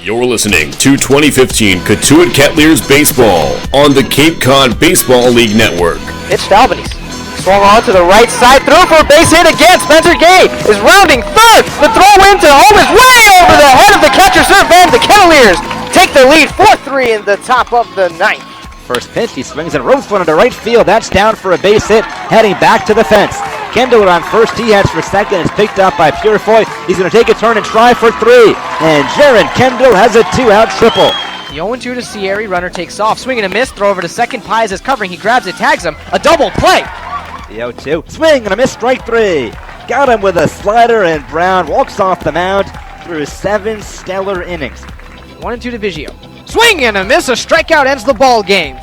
You're listening to 2015 Cotuit Kettleers Baseball on the Cape Cod Baseball League Network. Pitch to Albanese. Swung on to the right side, through for a base hit again. Spencer Gay is rounding third. The throw into home is way over the head of the catcher, Serve, and the Kettleers take the lead 4-3 in the top of the ninth. First pitch, he swings and roasts one into right field. That's down for a base hit, heading back to the fence. Kendall on first, he heads for second. It's picked up by Purefoy. He's going to take a turn and try for three. And Jaron Kendall has a two-out triple. The 0-2 to Sierra, runner takes off. Swing and a miss, throw over to second. Pies is covering, he grabs it, tags him. A double play. The 0-2, swing and a miss, strike three. Got him with a slider, and Brown walks off the mound through 7 stellar innings. 1-2 to Biggio. Swing and a miss, a strikeout ends the ball game.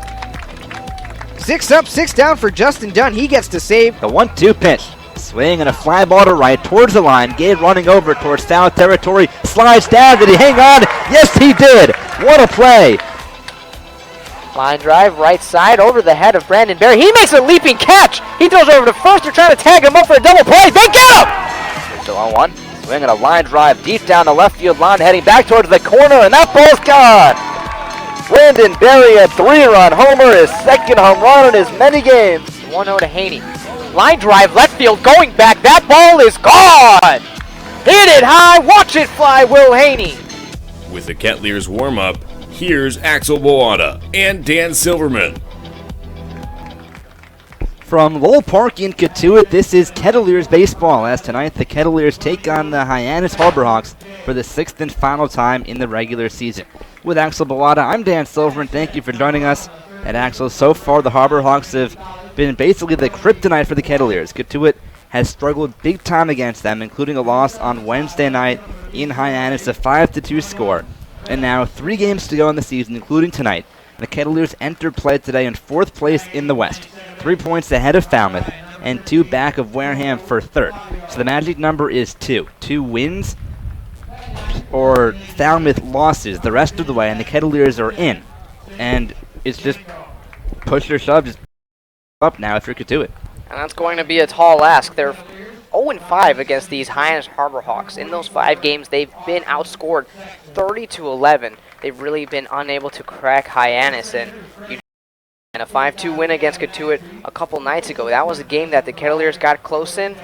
6 up, 6 down for Justin Dunn. He gets to save. The 1-2 pitch. Swing and a fly ball to right towards the line. Gabe running over towards foul territory. Slides down. Did he hang on? Yes, he did. What a play. Line drive, right side, over the head of Brandon Berry. He makes a leaping catch. He throws over to first. They're trying to tag him up for a double play. They get him! Still on one. Swing and a line drive deep down the left field line, heading back towards the corner, and that ball's gone. Brandon Berry, a 3-run homer, his second home run in as many games. 1-0 to Haney. Line drive, left field, going back. That ball is gone. Hit it high, watch it fly, Will Haney. With the Kettleers warm-up, here's Axel Boada and Dan Silverman. From Lowell Park in Cotuit, this is Kettleers baseball, as tonight the Kettleers take on the Hyannis Harbor Hawks for the 6th and final time in the regular season. With Axel Boada, I'm Dan Silverman. Thank you for joining us. And Axel, so far the Harbor Hawks have been basically the kryptonite for the Kettleers. Cotuit has struggled big time against them, including a loss on Wednesday night in Hyannis, a 5-2 score. And now 3 games to go in the season, including tonight. The Kettleers enter play today in 4th place in the West, 3 points ahead of Falmouth, and 2 back of Wareham for 3rd. So the magic number is 2. 2 wins or Falmouth losses the rest of the way, and the Kettleers are in. And it's just push or shove, just up now after Cotuit. And that's going to be a tall ask. They're 0-5 against these Hyannis Harbor Hawks. In those 5 games, they've been outscored 30-11. They've really been unable to crack Hyannis, and a 5-2 win against Cotuit a couple nights ago. That was a game that the Kettleers got close in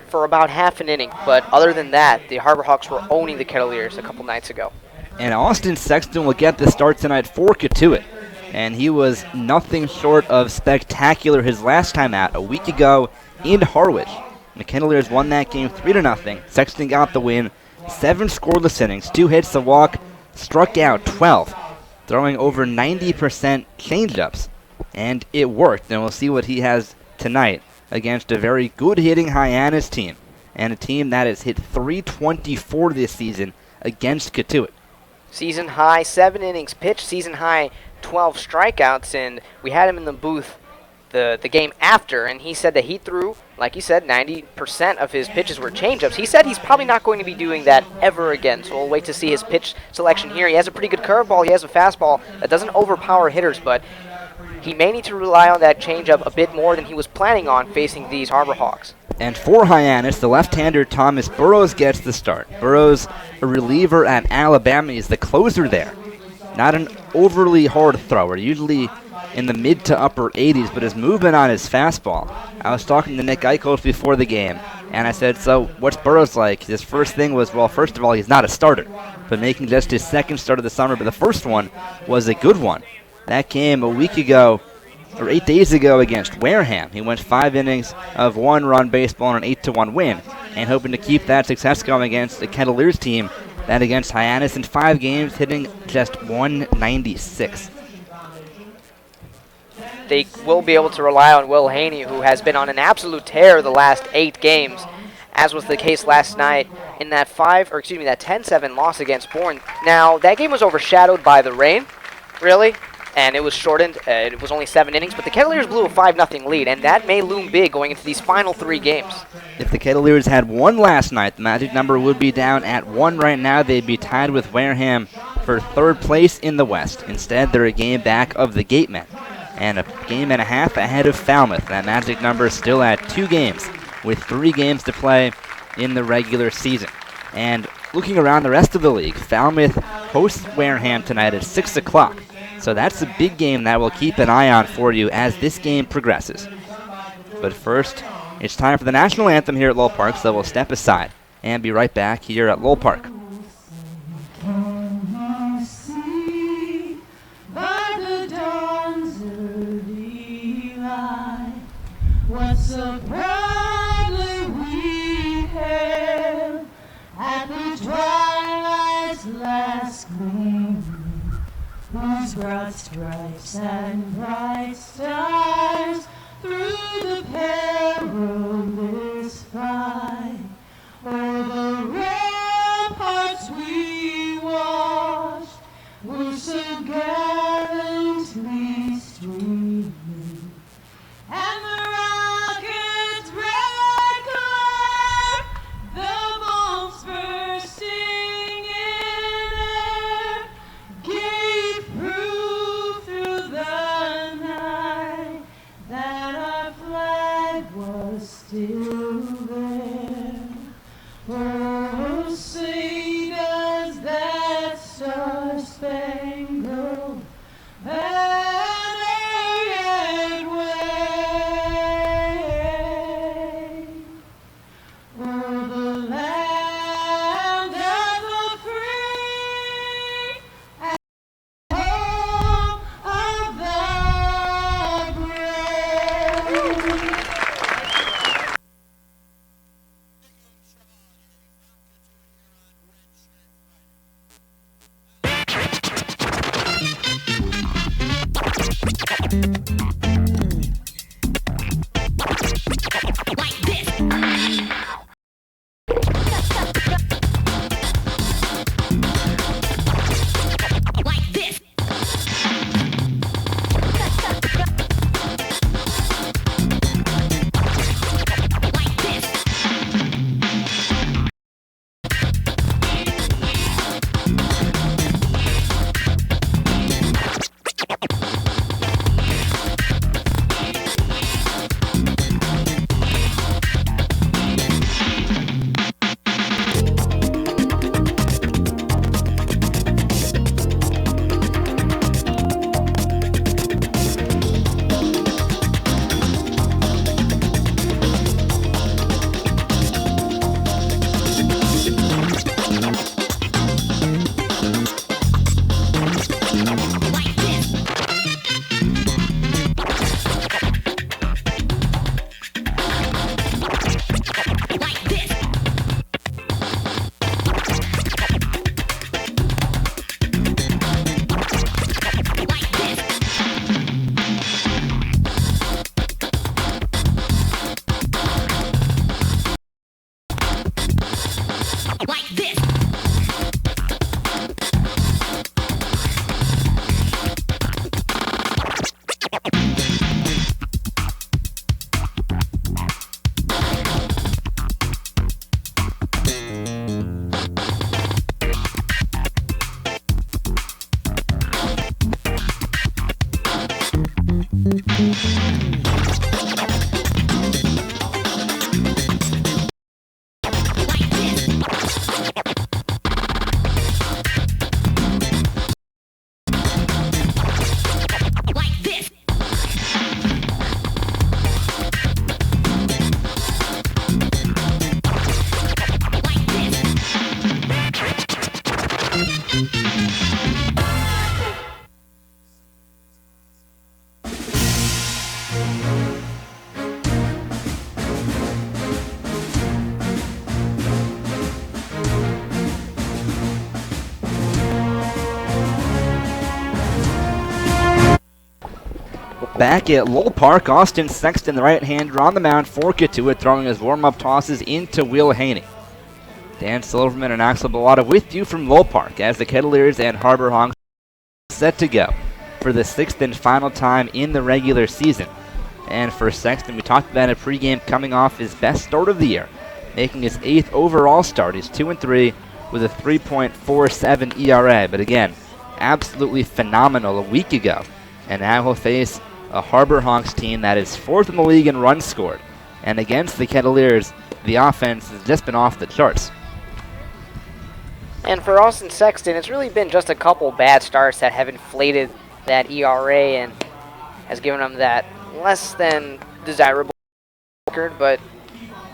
for about half an inning. But other than that, the Harbor Hawks were owning the Kettleers a couple nights ago. And Austin Sexton will get the start tonight for Cotuit. And he was nothing short of spectacular his last time out a week ago in Harwich. The Kettleers won that game 3-0. Sexton got the win, 7 scoreless innings, 2 hits, a walk, struck out 12, throwing over 90% changeups. And it worked, and we'll see what he has tonight against a very good hitting Hyannis team, and a team that has hit .324 this season against Cotuit. Season high 7 innings pitched, season high 12 strikeouts, and we had him in the booth the game after, and he said that he threw, like you said, 90% of his pitches were changeups. He said he's probably not going to be doing that ever again, so we'll wait to see his pitch selection here. He has a pretty good curveball, he has a fastball that doesn't overpower hitters, but he may need to rely on that changeup a bit more than he was planning on facing these Harbor Hawks. And for Hyannis, the left-hander Thomas Burrows gets the start. Burrows, a reliever at Alabama, is the closer there. Not an overly hard thrower, usually in the mid to upper 80s, but his movement on his fastball. I was talking to Nick Eichholz before the game, and I said, so what's Burrows like? His first thing was, well, first of all, he's not a starter, but making just his 2nd start of the summer, but the first one was a good one. That came a week ago, or 8 days ago against Wareham. He went 5 innings of 1-run baseball and an 8-1 win, and hoping to keep that success going against the Kettleers team that against Hyannis in 5 games, hitting just 196. They will be able to rely on Will Haney, who has been on an absolute tear the last 8 games, as was the case last night in that 10-7 loss against Bourne. Now, that game was overshadowed by the rain, really, and it was shortened. It was only 7 innings, but the Kettleers blew a 5-0 lead, and that may loom big going into these final 3 games. If the Kettleers had won last night, the magic number would be down at 1 right now. They'd be tied with Wareham for 3rd place in the West. Instead, they're a game back of the Gatemen, and a game and a half ahead of Falmouth. That magic number is still at 2 games, with 3 games to play in the regular season. And looking around the rest of the league, Falmouth hosts Wareham tonight at 6 o'clock. So that's a big game that we'll keep an eye on for you as this game progresses. But first, it's time for the national anthem here at Lowell Park, so we'll step aside and be right back here at Lowell Park. What so proudly we hailed at the twilight's last gleam, whose broad stripes and bright stars through the perilous fight, o'er the ramparts we watched, were so gallantly streaming, and the rocket's red Back at Lowell Park, Austin Sexton, the right-hander on the mound for Cotuit, throwing his warm-up tosses into Will Haney. Dan Silverman and Axel Bellata with you from Lowell Park as the Kettleers and Harbor Hawks set to go for the sixth and final time in the regular season. And for Sexton, we talked about a pregame coming off his best start of the year, making his 8th overall start. He's 2-3 with a 3.47 ERA, but again, absolutely phenomenal a week ago. And now he'll face a Harbor Hawks team that is 4th in the league in runs scored. And against the Kettleers, the offense has just been off the charts. And for Austin Sexton, it's really been just a couple bad starts that have inflated that ERA and has given him that less than desirable record, but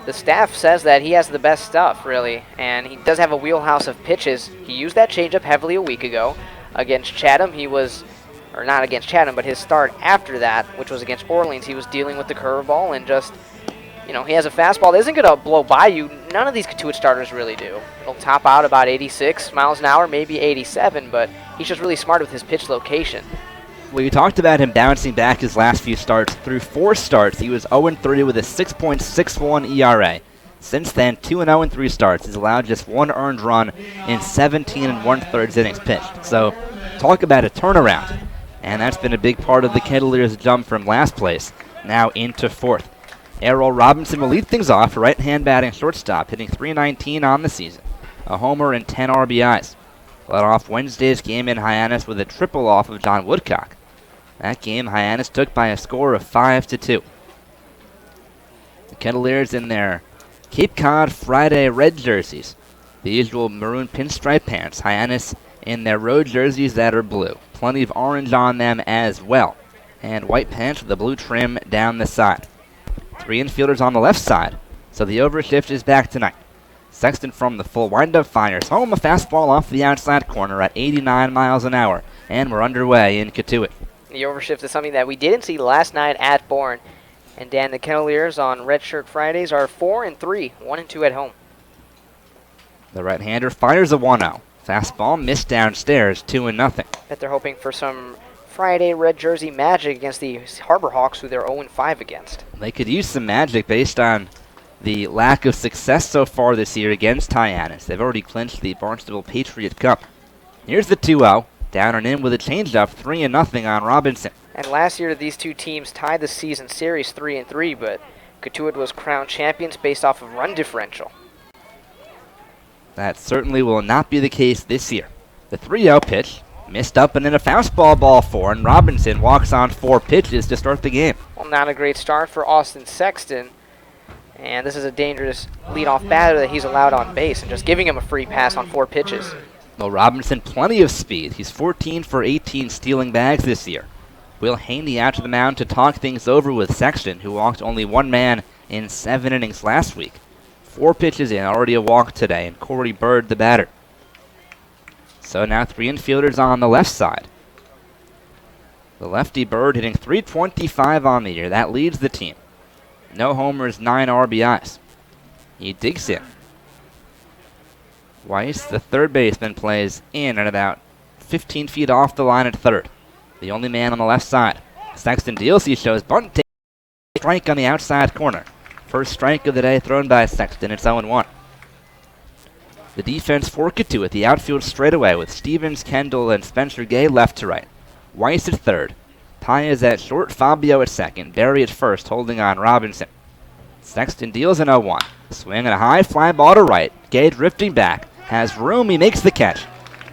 the staff says that he has the best stuff, really, and he does have a wheelhouse of pitches. He used that changeup heavily a week ago. Against Chatham, he was, or not against Chatham, but his start after that, which was against Orleans, he was dealing with the curveball and just, you know, he has a fastball that isn't going to blow by you. None of these Cotuit starters really do. It'll top out about 86 miles an hour, maybe 87, but he's just really smart with his pitch location. Well, you talked about him bouncing back his last few starts. Through 4 starts, he was 0-3 with a 6.61 ERA. Since then, 2-0 in 3 starts. He's allowed just 1 earned run in 17 1/3 innings pitched. So, talk about a turnaround. And that's been a big part of the Kettleers' jump from last place, now into 4th. Errol Robinson will lead things off, right-hand batting shortstop, hitting .319 on the season. A homer and 10 RBIs. Led off Wednesday's game in Hyannis with a triple off of John Woodcock. That game, Hyannis took by a score of 5-2. The Kettleers in their Cape Cod Friday red jerseys. The usual maroon pinstripe pants. Hyannis in their road jerseys that are blue. Plenty of orange on them as well. And white pants with the blue trim down the side. 3 infielders on the left side, so the overshift is back tonight. Sexton from the full windup fires home, a fastball off the outside corner at 89 miles an hour, and we're underway in Cotuit. The overshift is something that we didn't see last night at Bourne. And Dan, the Kettleers on Red Shirt Fridays are 4-3, 1-2 at home. The right-hander fires a 1-0. Fastball missed downstairs, 2-0. Bet they're hoping for some Friday red jersey magic against the Harbor Hawks, who they're 0-5 against. They could use some magic based on the lack of success so far this year against Hyannis. They've already clinched the Barnstable Patriot Cup. Here's the 2-0. Down and in with a changeup, 3-0 on Robinson. And last year, these two teams tied the season series 3-3, but Cotuit was crowned champions based off of run differential. That certainly will not be the case this year. The 3-0 pitch, missed up and in a fastball ball 4, and Robinson walks on 4 pitches to start the game. Well, not a great start for Austin Sexton. And this is a dangerous leadoff batter that he's allowed on base, and just giving him a free pass on 4 pitches. Well, Robinson, plenty of speed. He's 14 for 18 stealing bags this year. Will Haney out to the mound to talk things over with Sexton, who walked only 1 man in 7 innings last week. 4 pitches in, already a walk today, and Corey Bird the batter. So now 3 infielders on the left side. The lefty Bird hitting .325 on the year. That leads the team. No homers, 9 RBIs. He digs in. Weiss, the third baseman, plays in at about 15 feet off the line at third. The only man on the left side. Sexton deals, he shows bunt, strike on the outside corner. First strike of the day thrown by Sexton, it's 0-1. The defense for Cotuit, the outfield straightaway with Stevens, Kendall, and Spencer Gay left to right. Weiss at third. Paez at short, Fabio at second. Barry at first, holding on Robinson. Sexton deals an 0-1. Swing and a high fly ball to right. Gay drifting back. Has room, he makes the catch.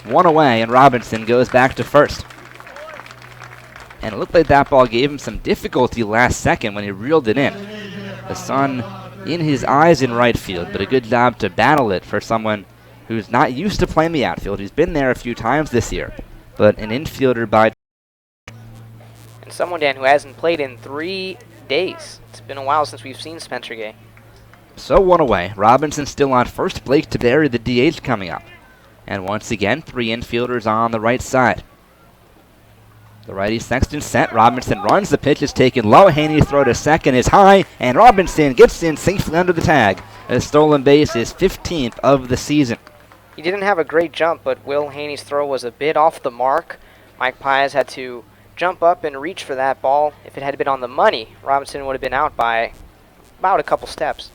1 away, and Robinson goes back to first. And it looked like that ball gave him some difficulty last second when he reeled it in. The sun in his eyes in right field, but a good job to battle it for someone who's not used to playing the outfield. He's been there a few times this year, but an infielder by... And someone, Dan, who hasn't played in 3 days. It's been a while since we've seen Spencer Gay. So 1 away. Robinson still on first. Blake to bury the DH coming up. And once again, 3 infielders on the right side. The righty Sexton set. Robinson runs. The pitch is taken low. Haney's throw to second is high. And Robinson gets in safely under the tag. A stolen base is 15th of the season. He didn't have a great jump, but Will Haney's throw was a bit off the mark. Mike Paez had to jump up and reach for that ball. If it had been on the money, Robinson would have been out by about a couple steps.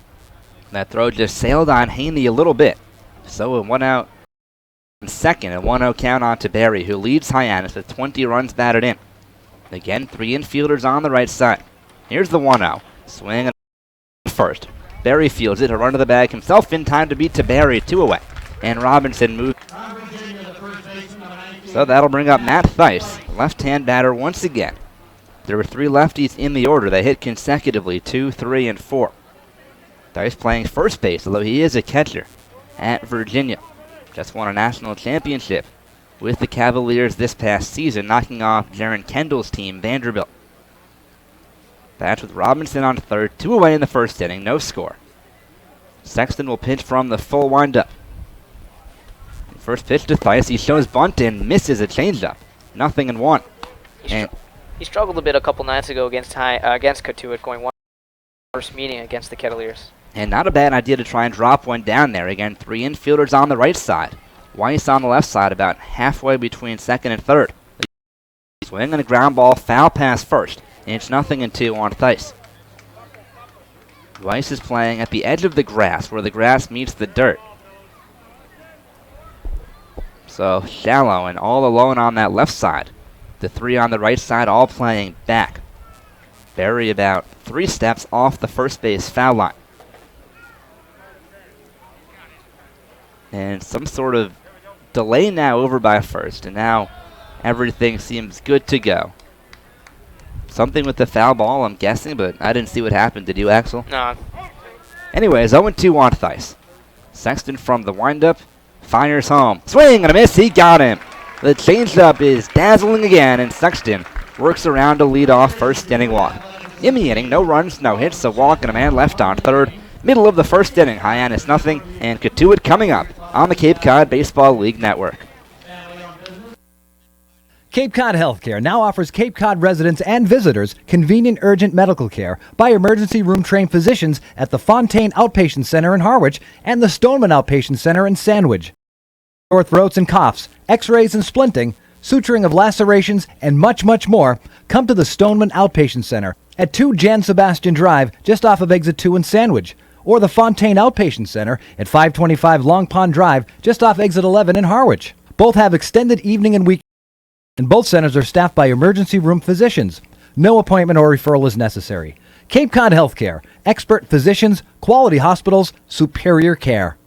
That throw just sailed on Haney a little bit. So a 1 out in second, a 1-0 count on to Barry, who leads Hyannis with 20 runs batted in. Again, 3 infielders on the right side. Here's the 1-0. Swing and first. Barry fields it, a run to the bag himself in time to beat to Barry, 2 away. And Robinson moves. So that'll bring up Matt Theis, left-hand batter once again. There were 3 lefties in the order. They hit consecutively, 2, 3, and 4. Theis playing first base, although he is a catcher at Virginia. Just won a national championship with the Cavaliers this past season, knocking off Jaron Kendall's team, Vanderbilt. That's with Robinson on third, 2 away in the first inning, no score. Sexton will pitch from the full windup. First pitch to Theis, he shows bunt and misses a changeup. 0-1. He struggled a bit a couple nights ago against Cotuit, going 1 first meeting against the Kettleers. And not a bad idea to try and drop one down there. Again, 3 infielders on the right side. Weiss on the left side, about halfway between second and third. Swing and a ground ball, foul pass first. And it's 0-2 on Theis. Weiss is playing at the edge of the grass, where the grass meets the dirt. So shallow and all alone on that left side. The 3 on the right side all playing back. Barry about 3 steps off the first base foul line. And some sort of delay now over by first, and now everything seems good to go. Something with the foul ball, I'm guessing, but I didn't see what happened. Did you, Axel? No. Anyways, 0-2 on Theis. Sexton from the windup fires home. Swing and a miss, he got him. The changeup is dazzling again, and Sexton works around to lead off first inning walk. In the inning, no runs, no hits, a walk, and a man left on third. Middle of the first inning, Hyannis 0, and Cotuit coming up on the Cape Cod Baseball League Network. Cape Cod Healthcare now offers Cape Cod residents and visitors convenient urgent medical care by emergency room trained physicians at the Fontaine Outpatient Center in Harwich and the Stoneman Outpatient Center in Sandwich. Sore throats and coughs, x-rays and splinting, suturing of lacerations, and much, much more, come to the Stoneman Outpatient Center at 2 Jan Sebastian Drive, just off of Exit 2 in Sandwich, or the Fontaine Outpatient Center at 525 Long Pond Drive, just off Exit 11 in Harwich. Both have extended evening and weekend, and both centers are staffed by emergency room physicians. No appointment or referral is necessary. Cape Cod Healthcare, expert physicians, quality hospitals, superior care.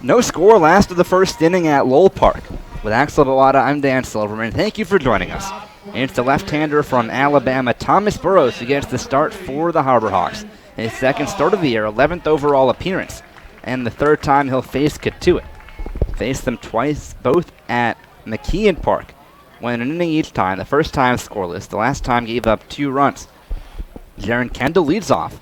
No score last of the first inning at Lowell Park. With Axel Bellata, I'm Dan Silverman. Thank you for joining us. And it's the left-hander from Alabama, Thomas Burrows, who gets the start for the Harbor Hawks. His second start of the year, 11th overall appearance, and the third time he'll face Cotuit. Faced them twice, both at McKeon Park. Went an inning each time, the first time scoreless, the last time gave up 2 runs. Jaron Kendall leads off,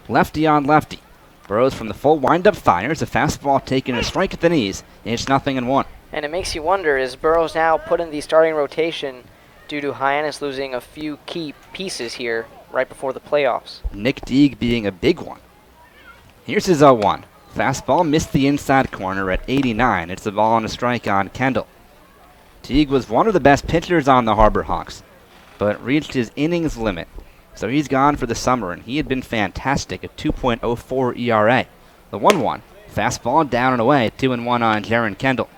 lefty on lefty. Burrows from the full windup fires, a fastball taking a strike at the knees. It's 0-1. And it makes you wonder, is Burrows now put in the starting rotation due to Hyannis losing a few key pieces here right before the playoffs? Nick Deeg being a big one. Here's his 0-1. Fastball missed the inside corner at 89. It's a ball and a strike on Kendall. Teague was one of the best pitchers on the Harbor Hawks, but reached his innings limit. So he's gone for the summer, and he had been fantastic at 2.04 ERA. The 1-1, fastball down and away, 2-1 on Jaron Kendall.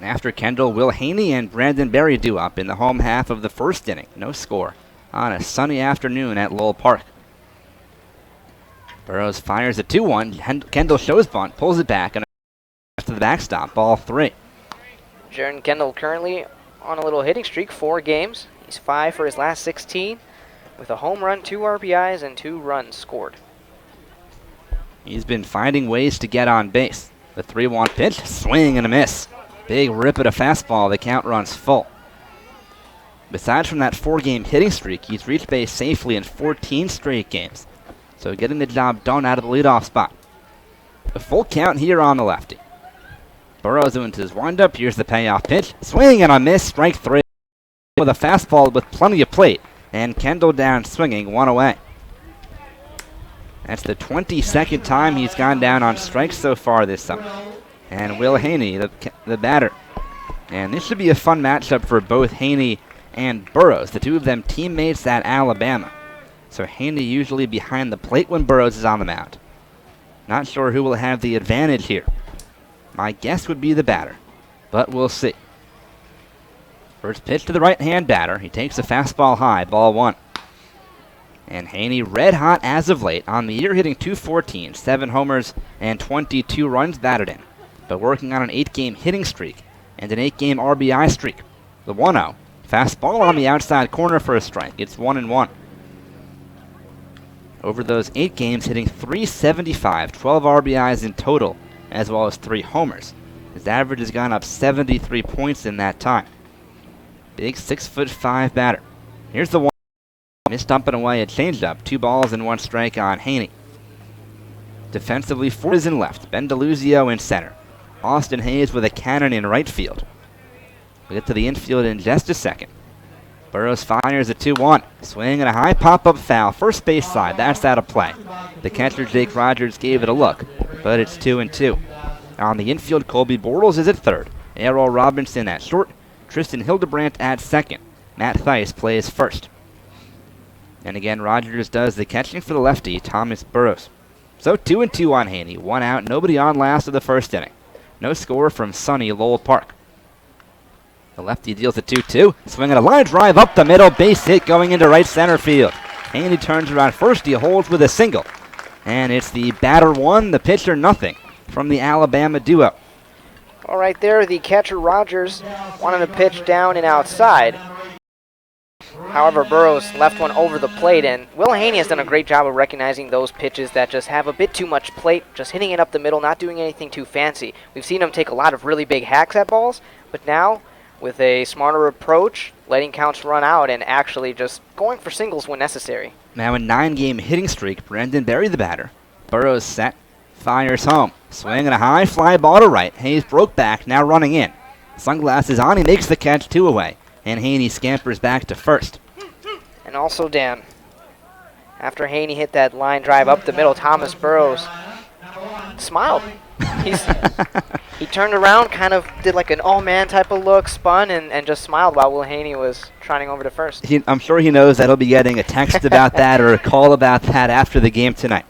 After Kendall, Will Haney and Brandon Berry due up in the home half of the first inning. No score on a sunny afternoon at Lowell Park. Burrows fires a 2-1. Kendall shows bunt, pulls it back, and to the backstop, ball 3. Jaron Kendall currently on a little hitting streak, 4 games. He's 5 for his last 16 with a home run, 2 RBIs, and 2 runs scored. He's been finding ways to get on base. The 3-1 pitch, swing and a miss. Big rip at a fastball, the count runs full. Besides from that 4-game hitting streak, he's reached base safely in 14 straight games. So getting the job done out of the leadoff spot. The full count here on the lefty. Burrows into his windup, here's the payoff pitch. Swing and a miss, strike 3. With a fastball with plenty of plate, and Kendall down swinging, 1 away. That's the 22nd time he's gone down on strikes so far this summer. And Will Haney, the batter. And this should be a fun matchup for both Haney and Burrows, the two of them teammates at Alabama. So Haney usually behind the plate when Burrows is on the mound. Not sure who will have the advantage here. My guess would be the batter, but we'll see. First pitch to the right-hand batter. He takes a fastball high, ball 1. And Haney red hot as of late. On the year hitting .214, 7 homers and 22 runs batted in. But working on an 8-game hitting streak and an 8-game RBI streak. The 1-0. Fastball on the outside corner for a strike. It's 1-1. Over those 8 games, hitting .375, 12 RBIs in total, as well as 3 homers. His average has gone up 73 points in that time. Big 6'5" batter. Here's the 1. Missed up and away, a changeup. 2 balls and 1 strike on Haney. Defensively, 4 is in left. Ben DeLuzio in center. Austin Hayes with a cannon in right field. We'll get to the infield in just a second. Burrows fires a 2-1. Swing and a high pop-up foul. First base side, that's out of play. The catcher, Jake Rogers, gave it a look, but it's 2-2. On the infield, Colby Bortles is at third. Errol Robinson at short. Tristan Hildebrandt at second. Matt Theis plays first. And again, Rogers does the catching for the lefty, Thomas Burrows. So 2-2 on Haney. 1 out, nobody on last of the first inning. No score from sunny Lowell Park. The lefty deals a 2-2. Swinging a line drive up the middle, base hit going into right center field. Haney turns around first. He holds with a single. And it's the batter 1, the pitcher nothing from the Alabama duo. All right there, the catcher Rogers wanted to pitch down and outside. However, Burrows left one over the plate, and Will Haney has done a great job of recognizing those pitches that just have a bit too much plate, just hitting it up the middle, not doing anything too fancy. We've seen him take a lot of really big hacks at balls, but now, with a smarter approach, letting counts run out and actually just going for singles when necessary. Now a 9-game hitting streak, Brendan Berry the batter. Burrows set, fires home. Swinging a high fly ball to right. Hayes broke back, now running in. Sunglasses on, he makes the catch 2 away. And Haney scampers back to first. And also, Dan, after Haney hit that line drive up the middle, Thomas Burrows smiled. He turned around, kind of did like an all-man type of look, spun, and just smiled while Will Haney was trotting over to first. I'm sure he knows that he'll be getting a text about that or a call about that after the game tonight.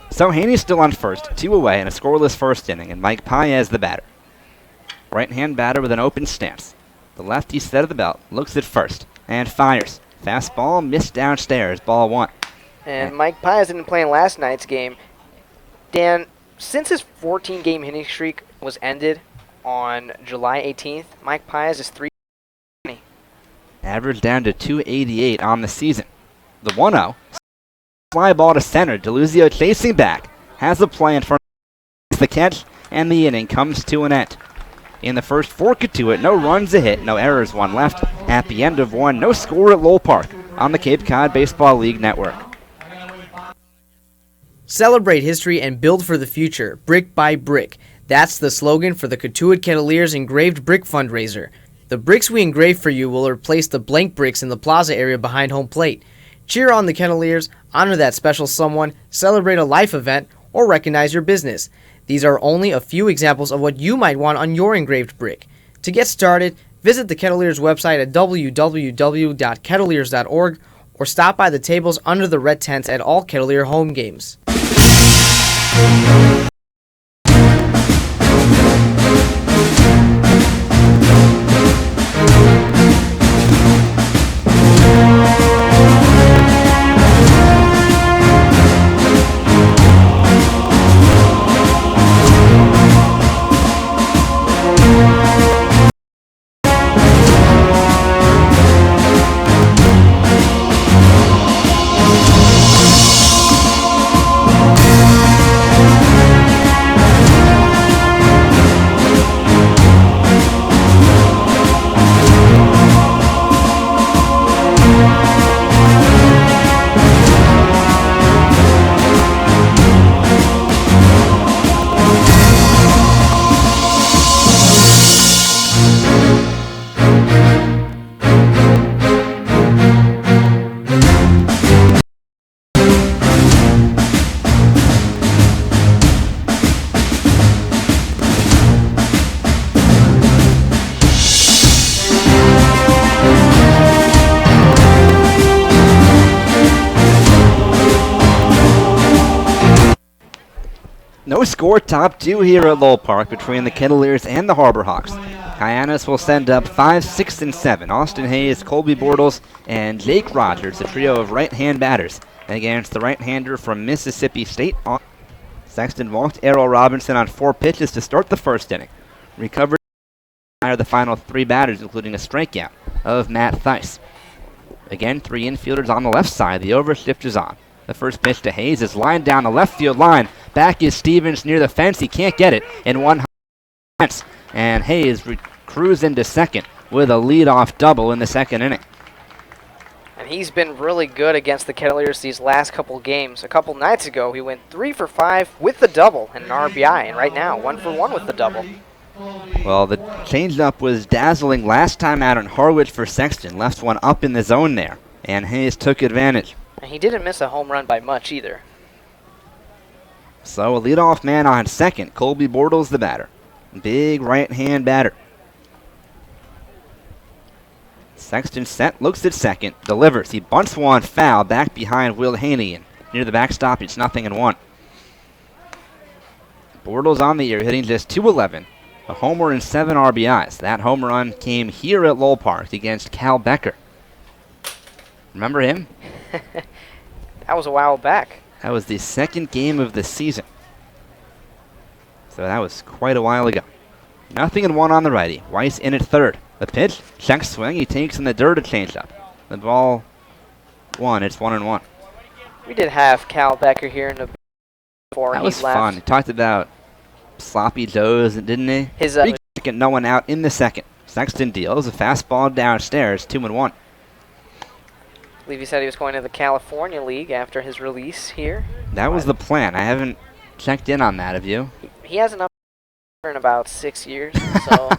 So Haney's still on first, 2 away, in a scoreless first inning, and Mike Paez the batter. Right-hand batter with an open stance. The lefty set of the belt, looks at first, and fires. Fastball missed downstairs, ball 1. And Mike Paez didn't play in last night's game. Dan, since his 14-game hitting streak was ended on July 18th, Mike Paez is 3. Average down to 288 on the season. The 1-0. Fly ball to center. DeLuzio chasing back. Has a play in front of the catch, and the inning comes to an end. In the first 4 Cotuit, no runs a hit, no errors, 1 left. At the end of 1, no score at Lowell Park on the Cape Cod Baseball League Network. Celebrate history and build for the future, brick by brick. That's the slogan for the Cotuit Kettleers Engraved Brick Fundraiser. The bricks we engrave for you will replace the blank bricks in the plaza area behind home plate. Cheer on the Kettleers, honor that special someone, celebrate a life event, or recognize your business. These are only a few examples of what you might want on your engraved brick. To get started, visit the Kettleers website at www.kettleers.org or stop by the tables under the red tents at all Kettleer home games. No score, top 2 here at Lowell Park between the Kettleers and the Harbor Hawks. Hyannis will send up 5, 6, and 7. Austin Hayes, Colby Bortles, and Jake Rogers, a trio of right-hand batters, against the right-hander from Mississippi State. Sexton walked Errol Robinson on 4 pitches to start the first inning. Recovered the final 3 batters, including a strikeout of Matt Theis. Again, 3 infielders on the left side. The overshift is on. The first pitch to Hayes is lined down the left field line. Back is Stevens near the fence. He can't get it in one fence. And Hayes cruise into second with a leadoff double in the second inning. And he's been really good against the Kettleers these last couple games. A couple nights ago, he went 3 for 5 with the double and an RBI. And right now, 1 for 1 with the double. Well, the changeup was dazzling last time out on Harwich for Sexton. Left one up in the zone there. And Hayes took advantage. And he didn't miss a home run by much either. So a leadoff man on second. Colby Bortles the batter. Big right-hand batter. Sexton set, looks at second, delivers. He bunts one foul back behind Will Haney. And near the backstop, it's 0-1. Bortles on the year, hitting just .211. A homer and 7 RBIs. That home run came here at Lowell Park against Cal Becker. Remember him? That was a while back. That was the second game of the season. So that was quite a while ago. 0-1 on the righty. Weiss in at third. The pitch, check swing. He takes in the dirt, a changeup. The ball one. It's 1-1. We did have Cal Becker here in the before That he was left. fun. He talked about sloppy joes, didn't he? His Second, no one out in the second. Sexton deals a fastball downstairs, 2-1. I believe he said he was going to the California League after his release here. That was the plan. I haven't checked in on that, have you? He hasn't up in about 6 years, so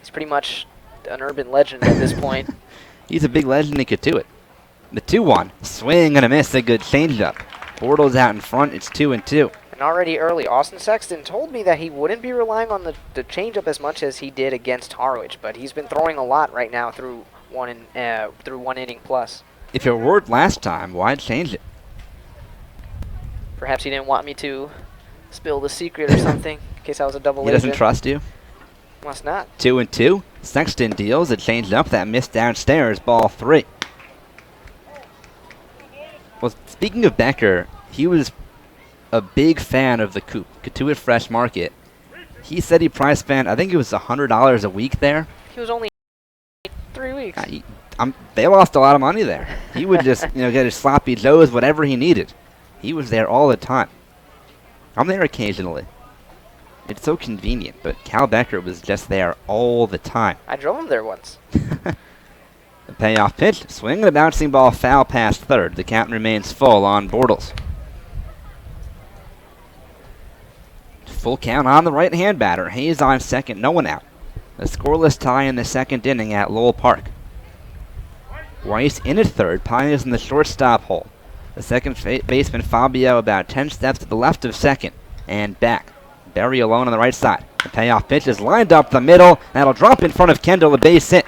he's pretty much an urban legend at this point. He's a big legend in Cotuit. The 2-1. Swing and a miss. A good changeup. Bortles out in front. It's 2-2. And already early, Austin Sexton told me that he wouldn't be relying on the changeup as much as he did against Harwich, but he's been throwing a lot right now through one inning plus. If it worked last time, why change it? Perhaps he didn't want me to spill the secret or something, in case I was a double He agent. doesn't trust you? Must not. 2-2. Sexton deals a changeup that missed downstairs. Ball 3. Well, speaking of Becker, he was a big fan of the Coop, Cotuit Fresh Market. He said he probably spent, I think it was $100 a week there. He was only 3 weeks. They lost a lot of money there. He would just, get his sloppy joes, whatever he needed. He was there all the time. I'm there occasionally. It's so convenient, but Cal Becker was just there all the time. I drove him there once. The payoff pitch, swing and a bouncing ball foul past third. The count remains full on Bortles. Full count on the right-hand batter. Hayes on second, no one out. A scoreless tie in the second inning at Lowell Park. Weiss in at third, Pine is in the shortstop hole. The second baseman Fabio about 10 steps to the left of second and back. Berry alone on the right side. The payoff pitch is lined up the middle. That'll drop in front of Kendall, a base hit.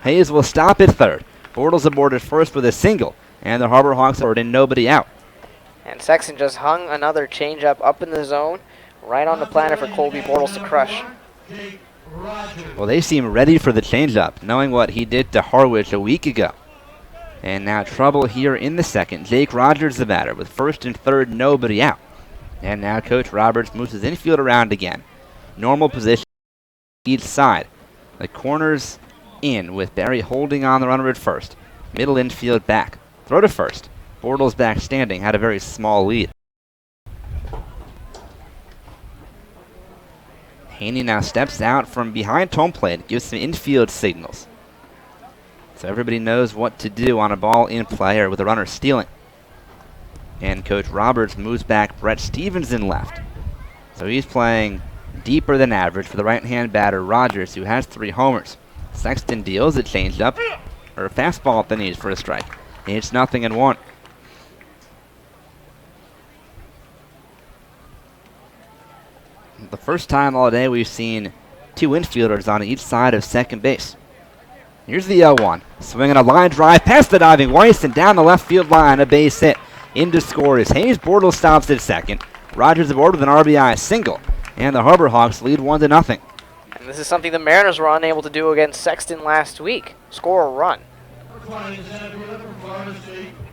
Hayes will stop at third. Bortles aboard at first with a single, and the Harbor Hawks are in nobody out. And Sexton just hung another changeup up in the zone, right on the planet for Colby Bortles to crush. Well, they seem ready for the changeup, knowing what he did to Harwich a week ago. And now trouble here in the second. Jake Rogers the batter with first and third, nobody out. And now Coach Roberts moves his infield around again. Normal position each side. The corners in with Barry holding on the runner at first. Middle infield back. Throw to first. Bortles back standing, had a very small lead. Haney now steps out from behind home plate, gives some infield signals. So everybody knows what to do on a ball in play or with a runner stealing. And Coach Roberts moves back Brett Stevens in left. So he's playing deeper than average for the right-hand batter Rogers, who has 3 homers. Sexton deals a changeup, or a fastball at the knees for a strike. It's 0-1. The first time all day we've seen 2 infielders on each side of second base. Here's the 0-1. Swinging a line drive past the diving Weiss and down the left field line, a base hit. In to score is Hayes. Bortles stops at second. Rogers aboard with an RBI single. And the Harbor Hawks lead 1-0. And this is something the Mariners were unable to do against Sexton last week. Score a run.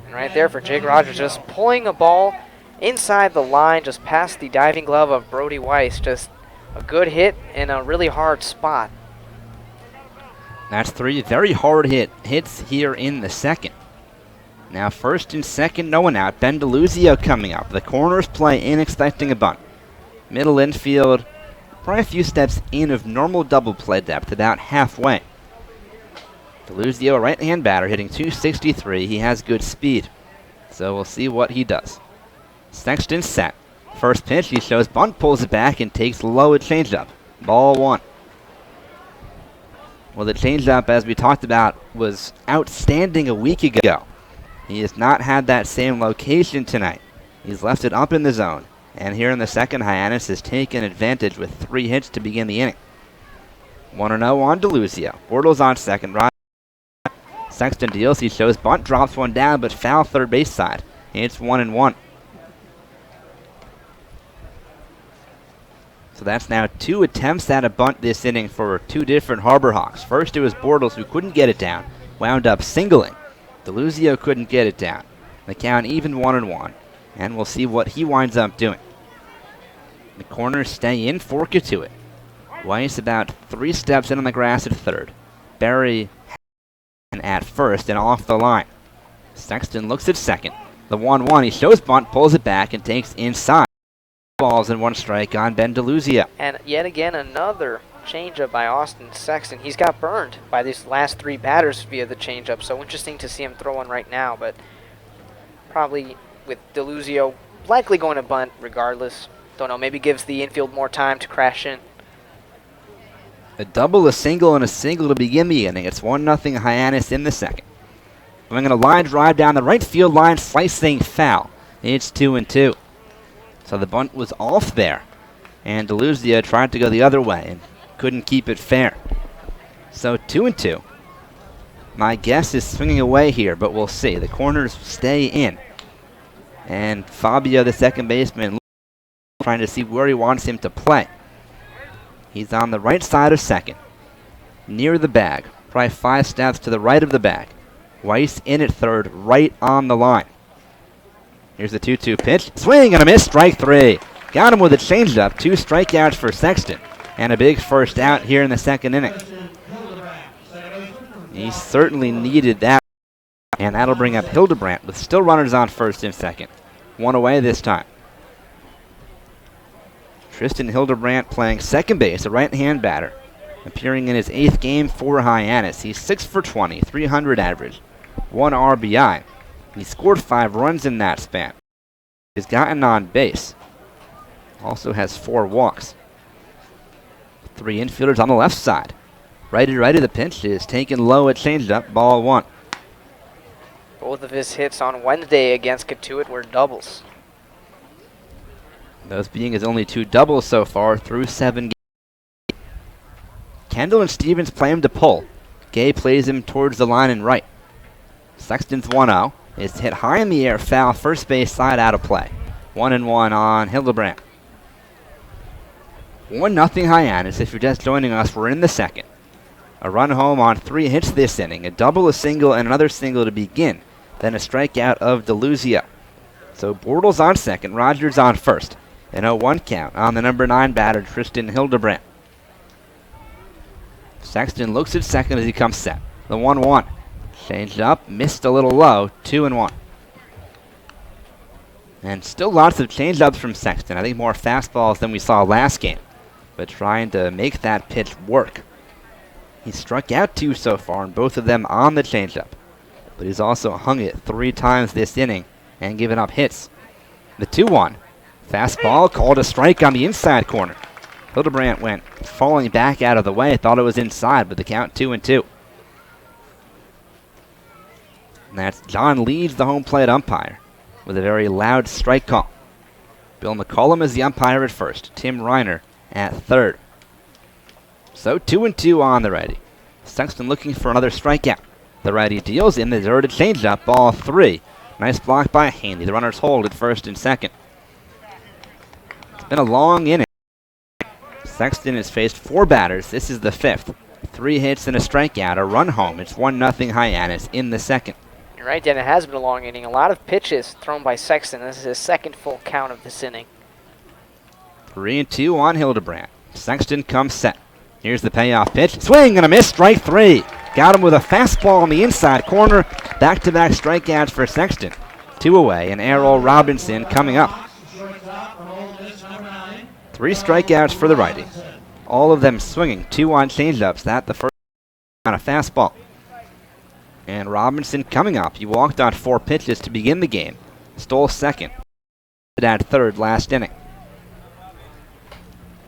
And right there for Jake Rogers, just pulling a ball inside the line, just past the diving glove of Brody Weiss. Just a good hit in a really hard spot. That's 3 very hard hits here in the second. Now first and second, no one out. Ben DeLuzio coming up. The corners play in, expecting a bunt. Middle infield, probably a few steps in of normal double play depth, about halfway. DeLuzio, a right-hand batter, hitting .263. He has good speed. So we'll see what he does. Sexton set. First pitch, he shows bunt, pulls it back, and takes low at changeup. Ball 1. Well, the changeup, as we talked about, was outstanding a week ago. He has not had that same location tonight. He's left it up in the zone. And here in the second, Hyannis has taken advantage with 3 hits to begin the inning. 1-0 on DeLuzio. Bortles on second. Sexton deals. He shows bunt, drops one down, but foul third base side. It's 1-1. So that's now 2 attempts at a bunt this inning for 2 different Harbor Hawks. First it was Bortles who couldn't get it down, wound up singling. DeLuzio couldn't get it down. The count even 1-1, and we'll see what he winds up doing. The corners stay in for Cotuit. Weiss about 3 steps in on the grass at third. Barry at first and off the line. Sexton looks at second. The 1-1, he shows bunt, pulls it back, and takes inside. Balls and 1 strike on Ben DeLuzio. And yet again, another changeup by Austin Sexton. He's got burned by these last 3 batters via the changeup, so interesting to see him throw one right now, but probably with DeLuzio likely going to bunt regardless. Don't know, maybe gives the infield more time to crash in. A double, a single, and a single to begin the inning. It's 1-0 Hyannis in the second. Going a line drive down the right field line, slicing foul. It's 2-2. So the bunt was off there, and DeLuzio tried to go the other way and couldn't keep it fair. So 2-2. My guess is swinging away here, but we'll see. The corners stay in. And Fabio, the second baseman, trying to see where he wants him to play. He's on the right side of second, near the bag, probably 5 steps to the right of the bag. Weiss in at third, right on the line. Here's the 2-2 pitch. Swing and a miss, strike 3. Got him with a changeup, 2 strikeouts for Sexton, and a big first out here in the second inning. He certainly needed that, and that'll bring up Hildebrandt with still runners on first and second. 1 away this time. Tristan Hildebrandt playing second base, a right-hand batter, appearing in his 8th game for Hyannis. He's 6 for 20, 300 average, 1 RBI. He scored 5 runs in that span. He's gotten on base. Also has 4 walks. 3 infielders on the left side. Righty, the pitch is taken low at changeup, ball 1. Both of his hits on Wednesday against Cotuit were doubles. Those being his only 2 doubles so far through 7 games. Kendall and Stevens play him to pull. Gay plays him towards the line and right. Sexton's 1-0. It's hit high in the air, foul, first base side, out of play. 1-1 on Hildebrandt. 1-0 Hyannis. If you're just joining us, we're in the second. A run home on 3 hits this inning. A double, a single, and another single to begin. Then a strikeout of DeLuzio. So Bortles on second, Rogers on first. An 0-1 count on the number 9 batter, Tristan Hildebrandt. Sexton looks at second as he comes set. The 1-1. Changed up, missed a little low, 2-1. And still lots of change-ups from Sexton. I think more fastballs than we saw last game, but trying to make that pitch work. He struck out 2 so far, and both of them on the changeup. But he's also hung it 3 times this inning and given up hits. The 2-1. Fastball called a strike on the inside corner. Hildebrandt went falling back out of the way. Thought it was inside, but the count 2-2. And that's John Leeds, the home plate umpire, with a very loud strike call. Bill McCollum is the umpire at first. Tim Reiner at third. So 2-2 on the righty. Sexton looking for another strikeout. The righty deals in the deserted changeup, ball 3. Nice block by Haney. The runners hold at first and second. It's been a long inning. Sexton has faced 4 batters. This is the 5th. 3 hits and a strikeout, a run home. It's 1-0 Hyannis in the second. You're right, Dan. It has been a long inning. A lot of pitches thrown by Sexton. This is his second full count of this inning. 3-2 on Hildebrandt. Sexton comes set. Here's the payoff pitch. Swing and a miss, strike 3. Got him with a fastball on the inside corner. Back-to-back strikeouts for Sexton. 2 away, and Errol Robinson coming up. 3 strikeouts for the righty. All of them swinging. 2 on changeups. That the first on a fastball. And Robinson coming up. He walked on 4 pitches to begin the game. Stole second. At third last inning.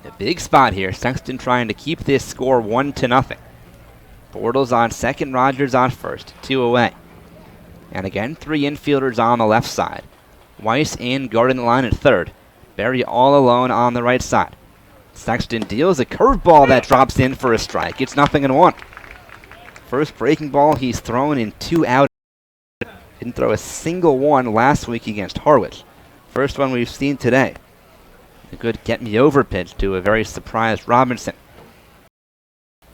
A big spot here. Sexton trying to keep this score 1-0. Bortles on second, Rogers on first. 2 away. And again, 3 infielders on the left side. Weiss in, guarding the line at third. Barry all alone on the right side. Sexton deals a curveball that drops in for a strike. It's 0-1. First breaking ball he's thrown in 2 outs. Didn't throw a single one last week against Harwich. First one we've seen today. A good get-me-over pitch to a very surprised Robinson.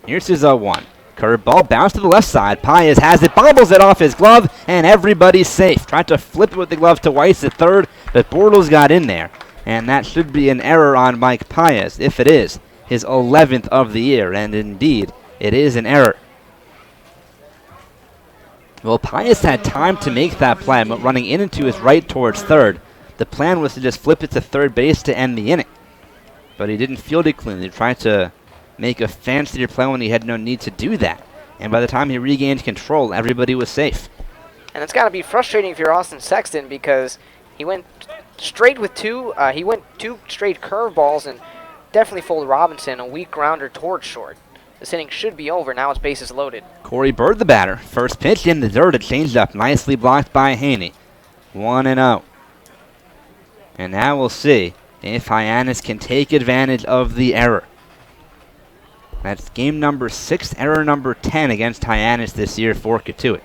Here's his 0-1. Curveball bounced to the left side. Pius has it, bobbles it off his glove, and everybody's safe. Tried to flip it with the glove to Weiss at third, but Bortles got in there. And that should be an error on Mike Pius. If it is, his 11th of the year, and indeed, it is an error. Well, Pius had time to make that play, but running in into his right towards third. The plan was to just flip it to third base to end the inning. But he didn't field it cleanly. He tried to make a fancier play when he had no need to do that. And by the time he regained control, everybody was safe. And it's got to be frustrating if you're Austin Sexton, because he went straight with two. He went two straight curveballs and definitely fooled Robinson. A weak grounder towards short. This inning should be over. Now it's bases loaded. Corey Bird, the batter. First pitch in the dirt. A changeup nicely blocked by Haney. 1-0. And now we'll see if Hyannis can take advantage of the error. That's game number 6, error number 10 against Hyannis this year for Cotuit.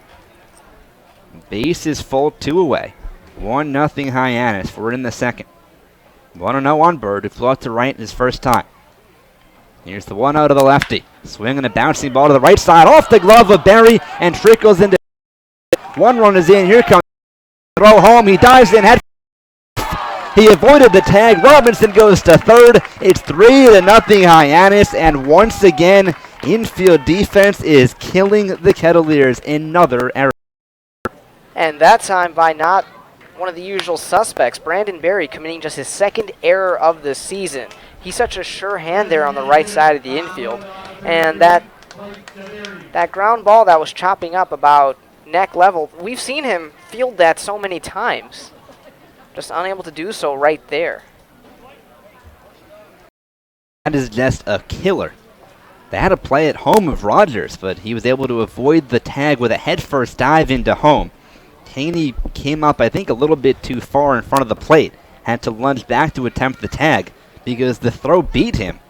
Base is full, 2 away. 1-0 Hyannis. We're in the second. 1-0 on Bird, who flew out to right his first time. Here's the 1-0 to the lefty. Swinging a bouncing ball to the right side, off the glove of Barry, and trickles into. 1 run is in. Here comes throw home. He dives in head. He avoided the tag. Robinson goes to third. It's 3-0 Hyannis, and once again, infield defense is killing the Kettleers. Another error. And that time by not one of the usual suspects, Brandon Berry, committing just his second error of the season. He's such a sure hand there on the right side of the infield. And that ground ball that was chopping up about neck level, we've seen him field that so many times. Just unable to do so right there. That is just a killer. They had a play at home of Rogers, but he was able to avoid the tag with a headfirst dive into home. Haney came up, I think, a little bit too far in front of the plate. Had to lunge back to attempt the tag because the throw beat him.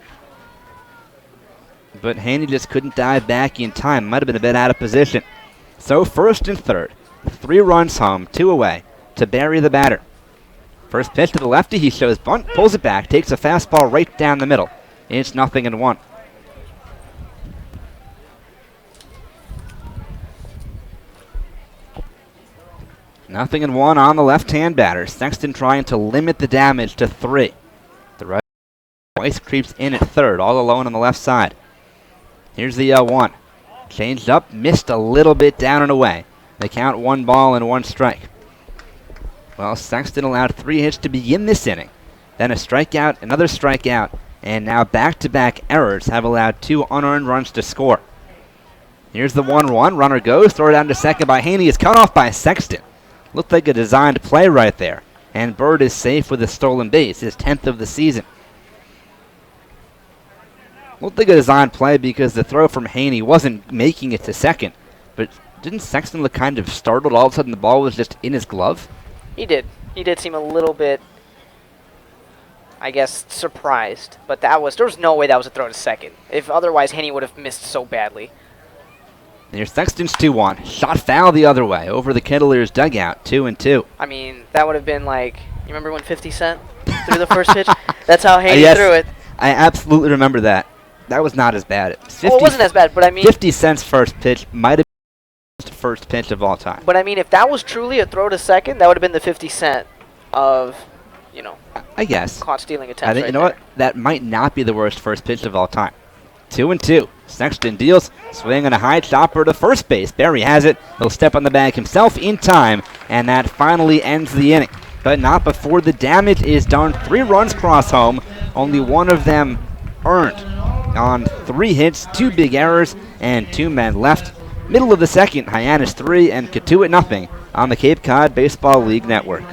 But Haney just couldn't dive back in time. Might have been a bit out of position. So first and third. 3 runs home, 2 away to Barry the batter. First pitch to the lefty, he shows bunt, pulls it back, takes a fastball right down the middle. It's 0-1. Nothing in 1 on the left-hand batter. Sexton trying to limit the damage to 3. The right Weiss creeps in at third, all alone on the left side. Here's the 1. Changed up, missed a little bit down and away. They count 1 ball and 1 strike. Well, Sexton allowed 3 hits to begin this inning. Then a strikeout, another strikeout, and now back-to-back errors have allowed 2 unearned runs to score. Here's the 1-1. Runner goes, throw it down to second by Haney. Is cut off by Sexton. Looked like a designed play right there. And Bird is safe with a stolen base, his 10th of the season. Looked like a designed play because the throw from Haney wasn't making it to second. But didn't Sexton look kind of startled? All of a sudden the ball was just in his glove? He did. He did seem a little bit, I guess, surprised. But there was no way that was a throw to second. If otherwise, Haney would have missed so badly. Here's Sexton's 2-1. Shot foul the other way over the Kettleers dugout. 2-2. I mean, that would have been like, you remember when 50 Cent threw the first pitch? That's how Haney threw it. I absolutely remember that. That was not as bad. Well, it wasn't as bad, but I mean, 50 Cent's first pitch might have been the first pitch of all time. But I mean, if that was truly a throw to second, that would have been the 50 Cent of, you know, I guess. caught stealing attempts. I think, right you know there. what? That might not be the worst first pitch of all time. 2-2. Sexton deals, swinging a high chopper to first base. Barry has it. He'll step on the bag himself in time, and that finally ends the inning. But not before the damage is done. 3 runs cross home, only 1 of them earned. On 3 hits, 2 big errors, and 2 men left. Middle of the second, Hyannis 3 and Cotuit 0 on the Cape Cod Baseball League Network.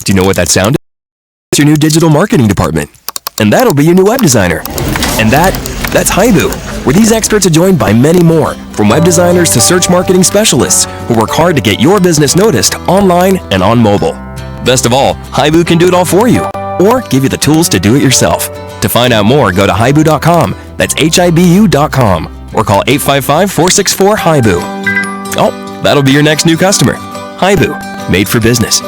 Do you know what that sound is? It's your new digital marketing department. And that'll be your new web designer. And that's Haibu, where these experts are joined by many more, from web designers to search marketing specialists who work hard to get your business noticed online and on mobile. Best of all, Haibu can do it all for you, or give you the tools to do it yourself. To find out more, go to haibu.com. That's HIBU.com, or call 855-464-HIBU. Oh, that'll be your next new customer. Haibu, made for business.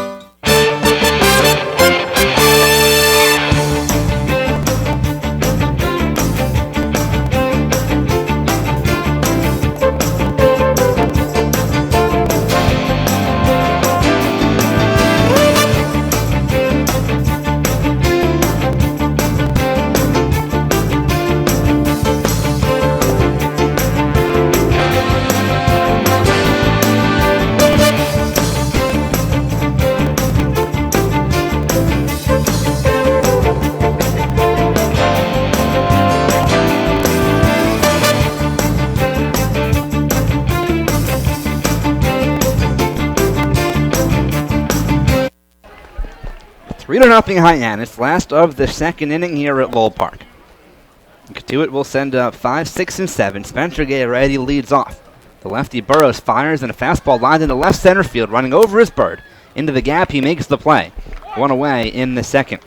3-0 Hyannis, last of the second inning here at Lowell Park. Cotuit will send up 5, 6, and 7. Spencer Gay already leads off. The lefty Burrows fires and a fastball lined into left center field, running over his bird. Into the gap, he makes the play. One away in the second.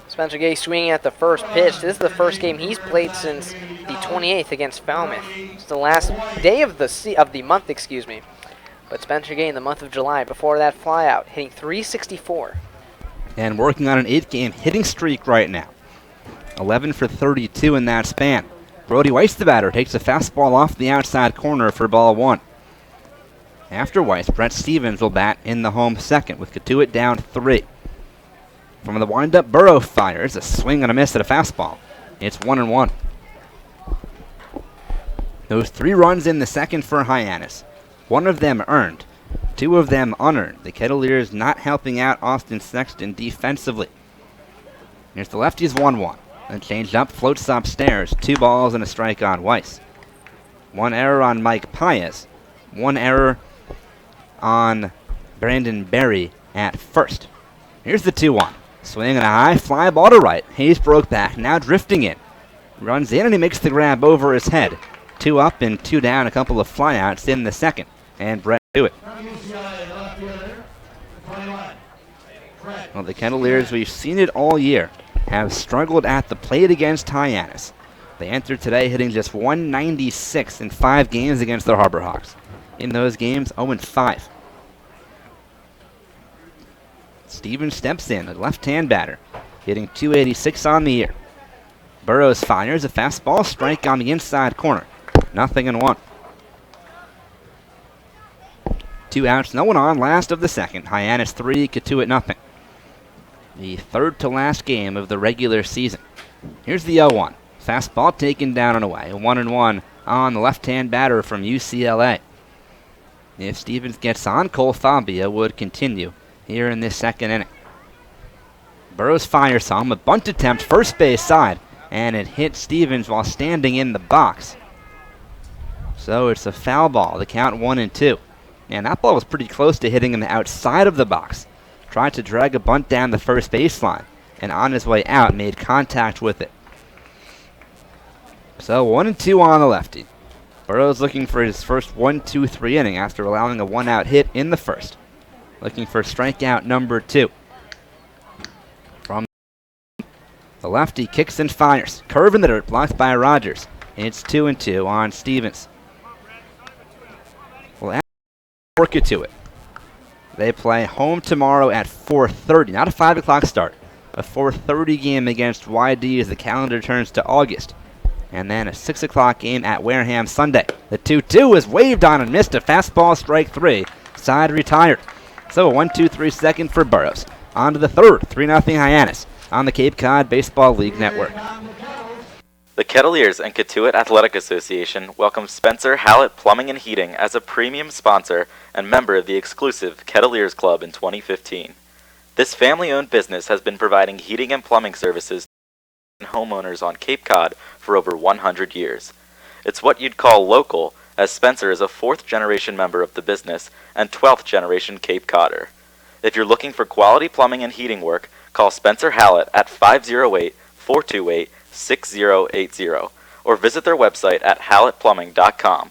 Spencer Gay swinging at the first pitch. This is the first game he's played since the 28th against Falmouth. It's the last day of the month, excuse me. But Spencer Gay in the month of July, before that flyout, hitting .364. And working on an 8-game hitting streak right now. 11 for 32 in that span. Brody Weiss, the batter, takes a fastball off the outside corner for ball 1. After Weiss, Brett Stevens will bat in the home second with Cotuit down 3. From the windup, Burrow fires a swing and a miss at a fastball. It's 1-1. Those 3 runs in the second for Hyannis. 1 of them earned, 2 of them unearned. The Kettleers not helping out Austin Sexton defensively. Here's the lefties 1-1. And changed up, floats upstairs. 2 balls and a strike on Weiss. 1 error on Mike Paez. 1 error on Brandon Berry at first. Here's the 2-1. Swing and a high fly ball to right. Hayes broke back, now drifting in. Runs in and he makes the grab over his head. 2 up and 2 down, a couple of flyouts in the second. And Brett do it. Well, the Kettleers, we've seen it all year, have struggled at the plate against Hyannis. They entered today hitting just .196 in 5 games against the Harbor Hawks. In those games, 0-5. Stevens steps in, a left-hand batter, hitting .286 on the year. Burrows fires a fastball strike on the inside corner. 0-1. 2 outs, no one on, last of the second. Hyannis 3, Cotuit 0. The third to last game of the regular season. Here's the 0-1. Fastball taken down and away. 1-1 on the left-hand batter from UCLA. If Stevens gets on, Cole Fabia would continue here in this second inning. Burrows fires some, a bunt attempt, first base side, and it hit Stevens while standing in the box. So it's a foul ball, the count 1-2. And that ball was pretty close to hitting him outside of the box. Tried to drag a bunt down the first baseline, and on his way out made contact with it. So 1-2 on the lefty. Burrows looking for his first 1-2-3 inning after allowing a 1-out hit in the first. Looking for strikeout number 2. From the lefty, kicks and fires. Curve in the dirt, blocked by Rogers. It's 2-2 on Stevens. We'll work it to it. They play home tomorrow at 4:30. Not a 5 o'clock start. A 4:30 game against YD as the calendar turns to August. And then a 6 o'clock game at Wareham Sunday. The 2-2 is waved on and missed. A fastball, strike 3. Side retired. So a 1-2-3 second for Burrows. On to the third. 3-0 Hyannis on the Cape Cod Baseball League Network. The Kettleers and Cotuit Athletic Association welcome Spencer Hallett Plumbing and Heating as a premium sponsor and member of the exclusive Kettleers Club in 2015. This family-owned business has been providing heating and plumbing services to homeowners on Cape Cod for over 100 years. It's what you'd call local, as Spencer is a 4th-generation member of the business and 12th-generation Cape Codder. If you're looking for quality plumbing and heating work, call Spencer Hallett at 508-428-6080 or visit their website at hallettplumbing.com.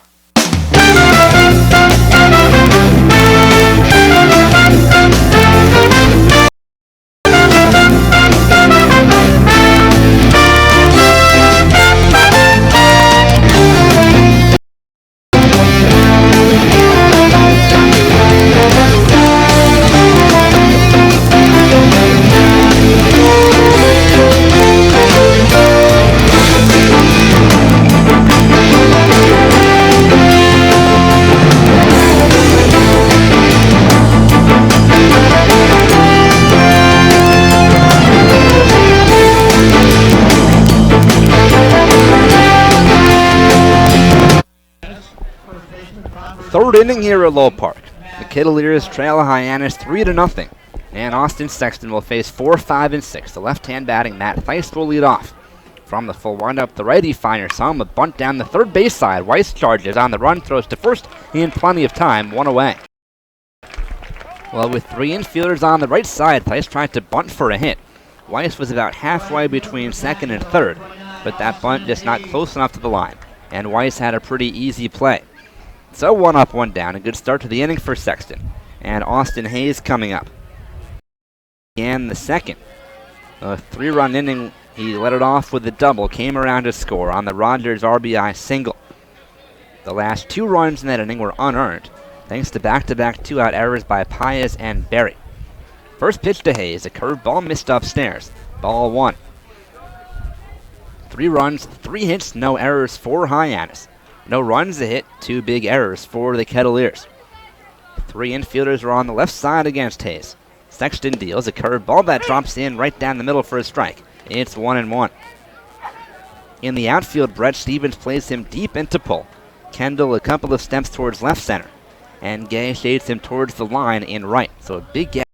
Third inning here at Lowell Park. The Kettleers trail Hyannis 3-0. And Austin Sexton will face 4, 5, and 6. The left-hand batting Matt Theist will lead off. From the full windup, the righty fires some, a bunt down the third base side. Weiss charges on the run, throws to first in plenty of time, 1 away. Well, with 3 infielders on the right side, Weiss tried to bunt for a hit. Weiss was about halfway between second and third, but that bunt just not close enough to the line, and Weiss had a pretty easy play. So 1 up, 1 down, a good start to the inning for Sexton. And Austin Hayes coming up. And the second. A 3-run inning, he let it off with a double, came around to score on the Rogers RBI single. The last 2 runs in that inning were unearned, thanks to back-to-back 2-out errors by Paez and Berry. First pitch to Hayes, a curveball missed upstairs. Ball 1. 3 runs, 3 hits, no errors for Hyannis. No runs, a hit, 2 big errors for the Kettleers. 3 infielders are on the left side against Hayes. Sexton deals a curveball that drops in right down the middle for a strike. It's 1-1. In the outfield, Brett Stevens plays him deep into pull. Kendall a couple of steps towards left center. And Gay shades him towards the line in right. So a big gap.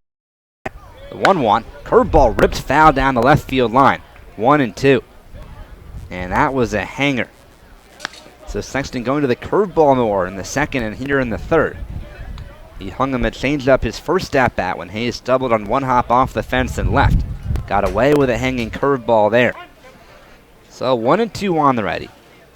The 1-1. Curveball ripped foul down the left field line. 1-2. And that was a hanger. So Sexton going to the curveball more in the second and here in the third. He hung him a changeup his first at-bat when Hayes doubled on 1 hop off the fence and left. Got away with a hanging curveball there. So 1-2 on the ready.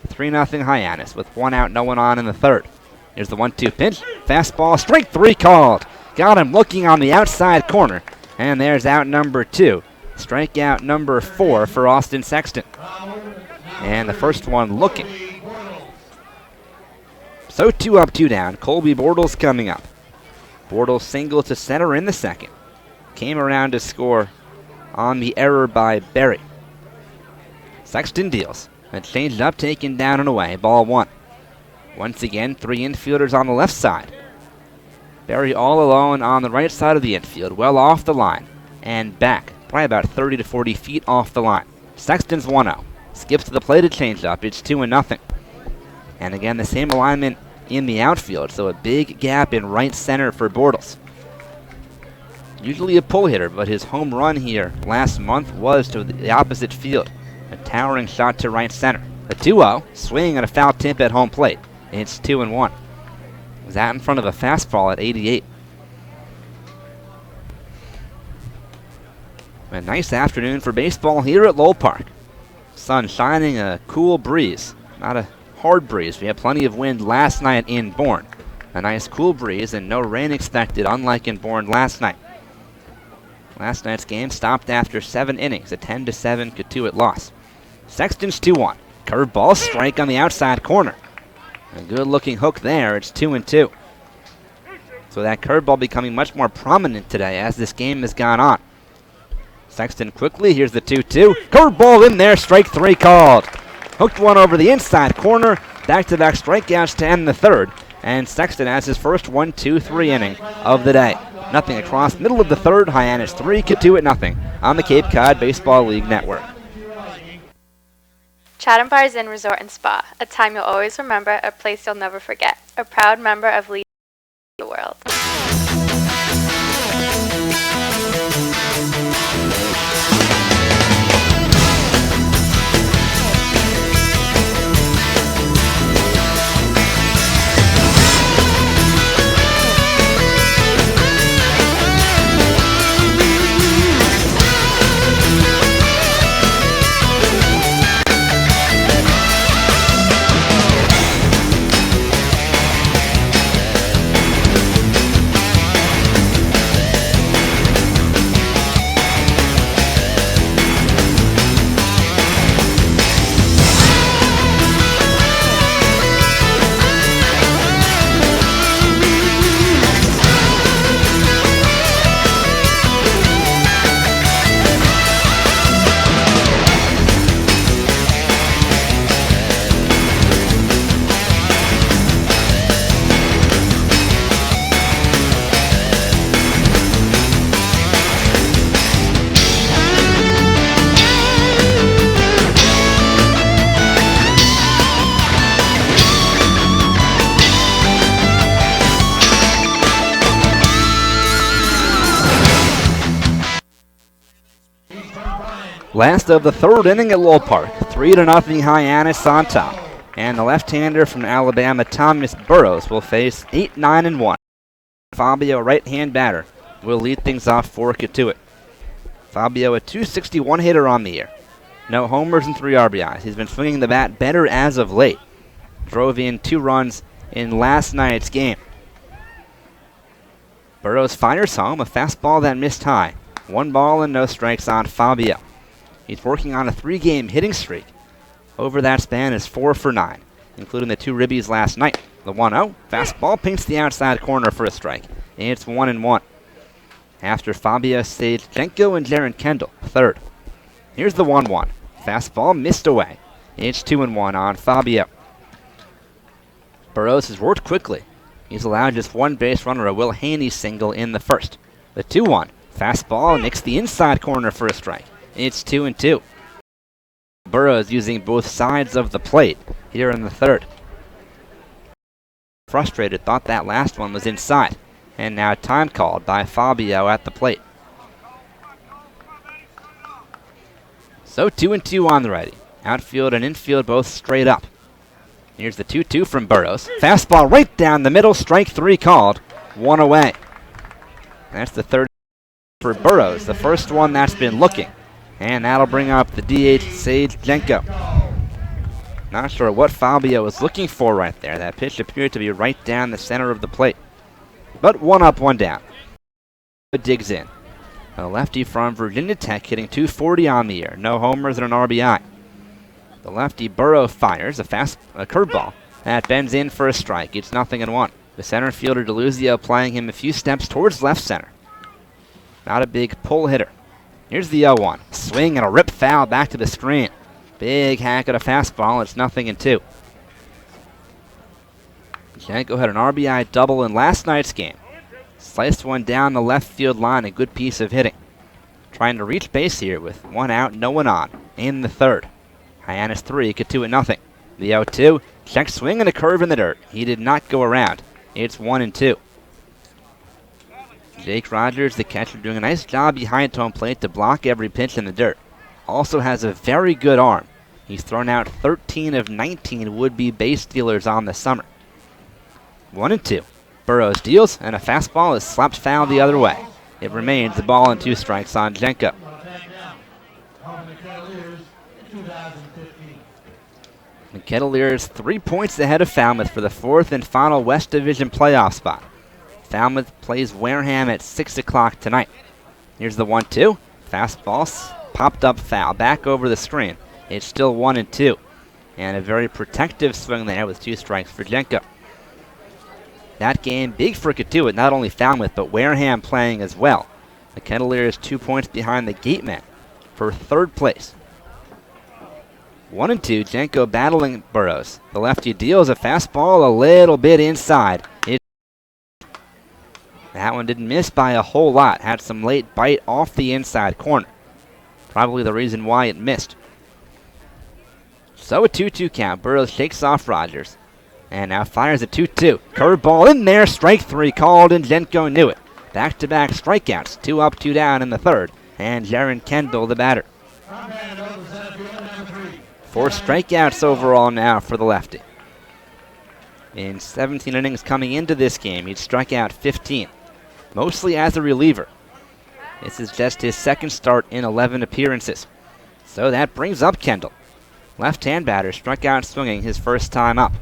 3-0 Hyannis with 1 out, no one on in the third. Here's the 1-2 pitch. Fastball, strike 3 called. Got him looking on the outside corner. And there's out number 2. Strikeout number 4 for Austin Sexton. And the first one looking. So 2 up, 2 down. Colby Bortles coming up. Bortles single to center in the second. Came around to score on the error by Berry. Sexton deals. A changeup taken down and away. Ball 1. Once again, 3 infielders on the left side. Berry all alone on the right side of the infield, well off the line. And back, probably about 30 to 40 feet off the line. Sexton's 1-0. Skips to the plate, a changeup. It's 2-0. And again, the same alignment in the outfield, so a big gap in right center for Bortles. Usually a pull hitter, but his home run here last month was to the opposite field. A towering shot to right center. A 2-0, swing and a foul tip at home plate. It's 2-1. Was that in front of a fastball at 88. A nice afternoon for baseball here at Lowell Park. Sun shining, a cool breeze. Not a hard breeze. We had plenty of wind last night in Bourne. A nice cool breeze and no rain expected, unlike in Bourne last night. Last night's game stopped after 7 innings, a 10-7 Cotuit loss. Sexton's 2-1. Curveball strike on the outside corner. A good-looking hook there. It's 2-2. So that curveball becoming much more prominent today as this game has gone on. Sexton quickly. Here's the 2-2. Curveball in there. Strike 3 called. Hooked one over the inside corner. Back-to-back strikeouts to end the third. And Sexton has his first 1-2-3 inning of the day. Nothing across middle of the third. Hyannis 3, Cotuit nothing on the Cape Cod Baseball League Network. Chatham Bars Inn Resort and Spa, a time you'll always remember, a place you'll never forget. A proud member of Lead the World. Last of the third inning at Lowell Park. 3-0 Hyannis on top. And the left-hander from Alabama, Thomas Burrows, will face 8-9-1. Fabio, right-hand batter, will lead things off for Cotuit. Fabio, a .261 hitter on the year. No homers and 3 RBIs. He's been swinging the bat better as of late. Drove in 2 runs in last night's game. Burrows fires home, a fastball that missed high. 1 ball and no strikes on Fabio. He's working on a 3-game hitting streak. Over that span is 4 for 9, including the 2 ribbies last night. The 1-0, fastball paints the outside corner for a strike. It's 1-1. After Fabio saves Jenko and Jaron Kendall, third. Here's the 1-1. Fastball missed away. It's 2-1 on Fabio. Burrows has worked quickly. He's allowed just 1 base runner, a Will Haney single in the first. The 2-1. Fastball nicks the inside corner for a strike. It's 2-2. Burrows using both sides of the plate here in the third. Frustrated, thought that last one was inside. And now time called by Fabio at the plate. So 2-2 on the righty. Outfield and infield both straight up. Here's the 2-2 from Burrows. Fastball right down the middle, strike 3 called. 1 away. That's the third for Burrows, the first one that's been looking. And that'll bring up the DH Sage Jenko. Not sure what Fabio was looking for right there. That pitch appeared to be right down the center of the plate. But 1 up, 1 down. Digs in. A lefty from Virginia Tech hitting .240 on the year. No homers and an RBI. The lefty Burrow fires a curveball that bends in for a strike. It's 0-1. The center fielder Deluzio playing him a few steps towards left center. Not a big pull hitter. Here's the 0-1. Swing and a rip foul back to the screen. Big hack at a fastball. It's 0-2. Jenko had an RBI double in last night's game. Sliced one down the left field line, a good piece of hitting. Trying to reach base here with 1 out, no one on in the third. Hyannis 3, Cotuit 0. The 0-2, check swing and a curve in the dirt. He did not go around. It's 1-2. Jake Rogers, the catcher, doing a nice job behind home plate to block every pitch in the dirt. Also has a very good arm. He's thrown out 13 of 19 would-be base stealers on the summer. 1-2. Burrows deals, and a fastball is slapped foul the other way. It remains a ball and 2 strikes on Jenko. The Kettleers 3 points ahead of Falmouth for the 4th and final West Division playoff spot. Falmouth plays Wareham at 6 o'clock tonight. Here's the 1-2. Fastball popped up foul back over the screen. It's still 1-2. And a very protective swing there with 2 strikes for Jenko. That game big for Cotuit, not only Falmouth, but Wareham playing as well. The Kettleers 2 points behind the Gatemen for 3rd place. 1-2, Jenko battling Burrows. The lefty deals a fastball a little bit inside. That one didn't miss by a whole lot. Had some late bite off the inside corner. Probably the reason why it missed. So a 2-2 count. Burrows shakes off Rogers. And now fires a 2-2. Curveball in there. Strike 3 called, and Jenko knew it. Back-to-back strikeouts. 2 up, 2 down in the third. And Jaron Kendall, the batter. 4 strikeouts overall now for the lefty. In 17 innings coming into this game, he'd struck out 15. Mostly as a reliever. This is just his 2nd start in 11 appearances. So that brings up Kendall. Left-hand batter struck out swinging his first time up.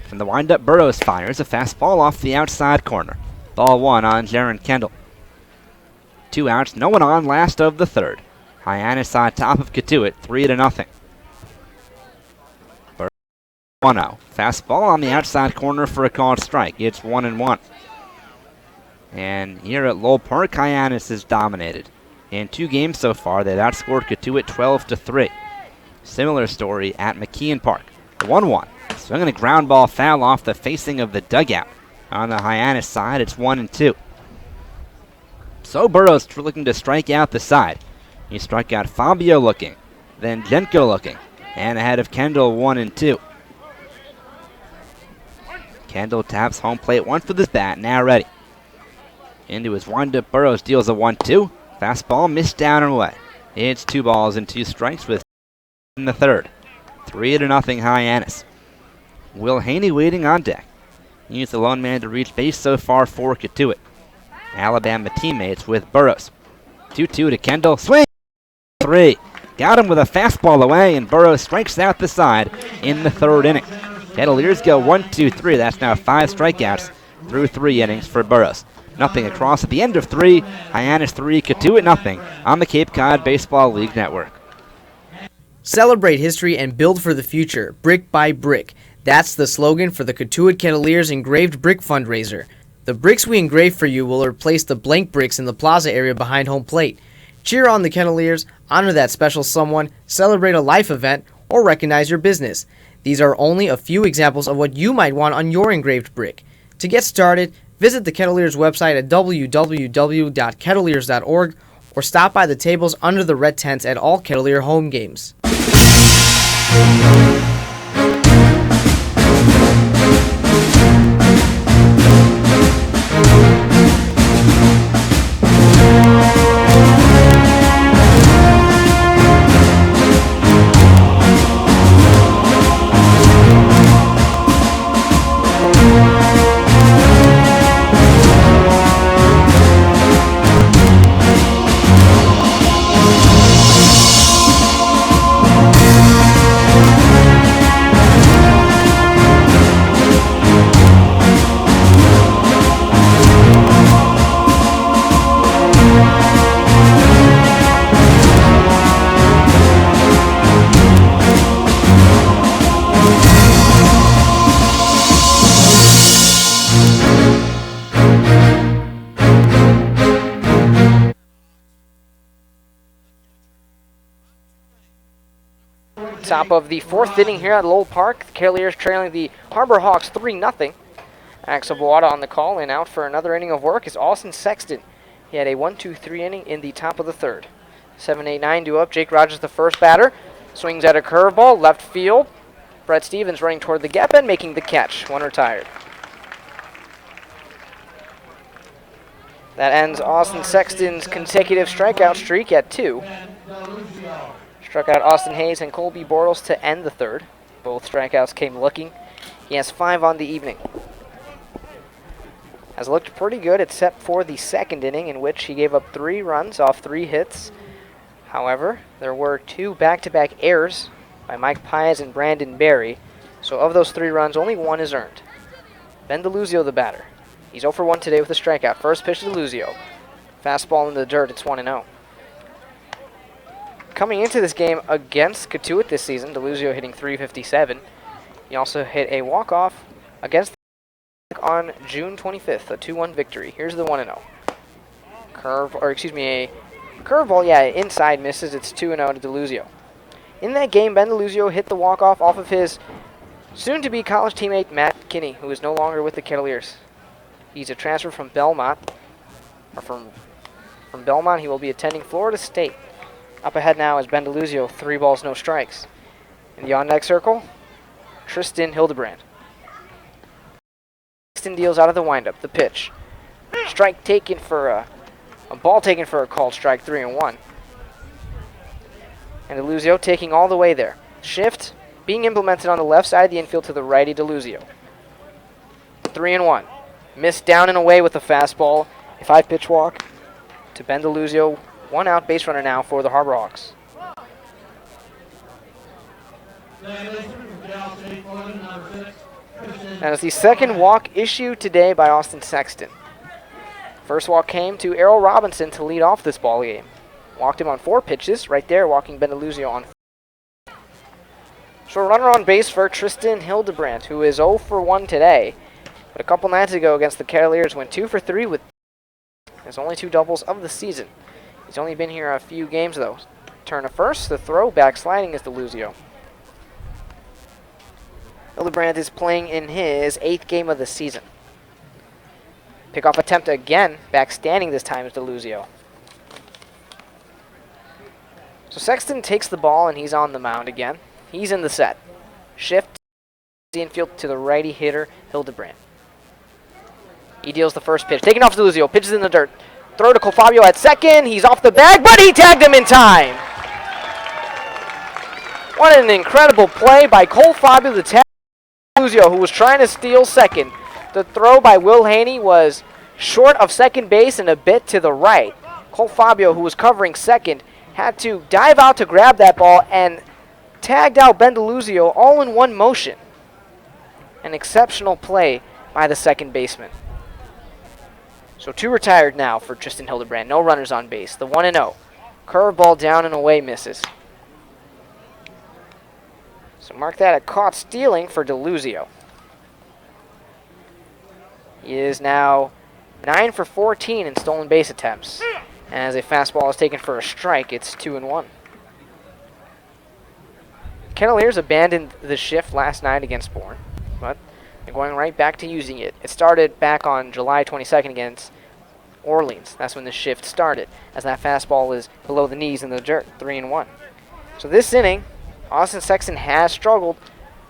From the windup, Burrows fires a fastball off the outside corner. Ball 1 on Jaron Kendall. 2 outs, no one on, last of the third. Hyannis on top of Cotuit, 3-0. Burrows 1-0. Fastball on the outside corner for a called strike. It's 1-1. And here at Lowell Park, Hyannis has dominated. In 2 games so far, they've outscored Cotuit 12-3. Similar story at McKeon Park. 1-1. Swinging a ground ball foul off the facing of the dugout. On the Hyannis side, it's 1-2. So Burrows looking to strike out the side. He struck out Fabio looking, then Jenko looking, and ahead of Kendall 1-2. Kendall taps home plate once with his bat, now ready. Into his windup, Burrows deals a 1-2. Fastball missed down and away. It's 2 balls and 2 strikes with in the third. 3-0 Hyannis. Will Haney waiting on deck. He's the lone man to reach base so far for Cotuit. Alabama teammates with Burrows. 2-2 to Kendall. Swing! 3. Got him with a fastball away, and Burrows strikes out the side in the third inning. Kettleers go 1-2-3. That's now 5 strikeouts through 3 innings for Burrows. Nothing across at the end of 3. Hyannis 3, Cotuit nothing on the Cape Cod Baseball League Network. Celebrate history and build for the future, brick by brick. That's the slogan for the Cotuit Kettleers engraved brick fundraiser. The bricks we engrave for you will replace the blank bricks in the plaza area behind home plate. Cheer on the Kettleers, honor that special someone, celebrate a life event, or recognize your business. These are only a few examples of what you might want on your engraved brick. To get started, visit the Kettleers website at www.kettleers.org or stop by the tables under the red tents at all Kettleer home games. Top of the 4th inning here at Lowell Park. The Kettleers trailing the Harbor Hawks 3-0. Axel Boada on the call, and out for another inning of work is Austin Sexton. He had a 1-2-3 inning in the top of the 3rd. 7-8-9 due up. Jake Rogers, the first batter, swings at a curveball, left field. Brett Stevens running toward the gap and making the catch. One retired. That ends Austin Sexton's consecutive strikeout streak at 2. Struck out Austin Hayes and Colby Bortles to end the 3rd. Both strikeouts came looking. He has 5 on the evening. Has looked pretty good except for the 2nd inning, in which he gave up 3 runs off 3 hits. However, there were 2 back-to-back errors by Mike Paez and Brandon Berry. So of those 3 runs, only 1 is earned. Ben DeLuzio, the batter. He's 0 for 1 today with a strikeout. First pitch to DeLuzio. Fastball in the dirt, it's 1-0. Coming into this game against Cotuit this season, DeLuzio hitting .357. He also hit a walk-off against on June 25th, a 2-1 victory. Here's the 1-0. A curveball, inside, misses. It's 2-0 to DeLuzio. In that game, Ben DeLuzio hit the walk-off off of his soon-to-be college teammate Matt Kinney, who is no longer with the Kettleers. He's a transfer from Belmont. From Belmont, he will be attending Florida State. Up ahead now is Ben DeLuzio, 3 balls, no strikes. In the on-deck circle, Tristan Hildebrand. Tristan deals out of the windup, the pitch. Strike taken for a ball taken for a called strike, 3-1. And DeLuzio taking all the way there. Shift being implemented on the left side of the infield to the righty DeLuzio. 3-1. Missed down and away with the fastball. A 5-pitch walk to Ben DeLuzio. 1 out, base runner now for the Harbor Hawks. And it's the 2nd walk issued today by Austin Sexton. First walk came to Errol Robinson to lead off this ball game. Walked him on 4 pitches, right there, walking Ben DeLuzio on 4. So a runner on base for Tristan Hildebrand, who is 0 for 1 today. But a couple nights ago against the Kettleers went 2 for 3 with his only 2 doubles of the season. He's only been here a few games, though. Turn to first, the throw, back sliding is DeLuzio. Hildebrand is playing in his 8th game of the season. Pickoff attempt again, back standing this time is DeLuzio. So Sexton takes the ball and he's on the mound again. He's in the set. Shift the infield to the righty hitter, Hildebrand. He deals the first pitch. Taking off DeLuzio, pitches in the dirt. Throw to Colfabio at second. He's off the bag, but he tagged him in time. What an incredible play by Colfabio to tag DeLuzio, who was trying to steal second. The throw by Will Haney was short of second base and a bit to the right. Cole Fabio, who was covering second, had to dive out to grab that ball and tagged out Ben DeLuzio all in one motion. An exceptional play by the second baseman. So 2 retired now for Tristan Hildebrand. No runners on base. The 1-0. Curveball down and away, misses. So mark that a caught stealing for DeLuzio. He is now 9 for 14 in stolen base attempts. And as a fastball is taken for a strike, it's 2-1. Kettleers abandoned the shift last night against Bourne, but they're going right back to using it. It started back on July 22nd against Orleans. That's when the shift started, as that fastball is below the knees in the dirt, 3-1. So this inning, Austin Sexton has struggled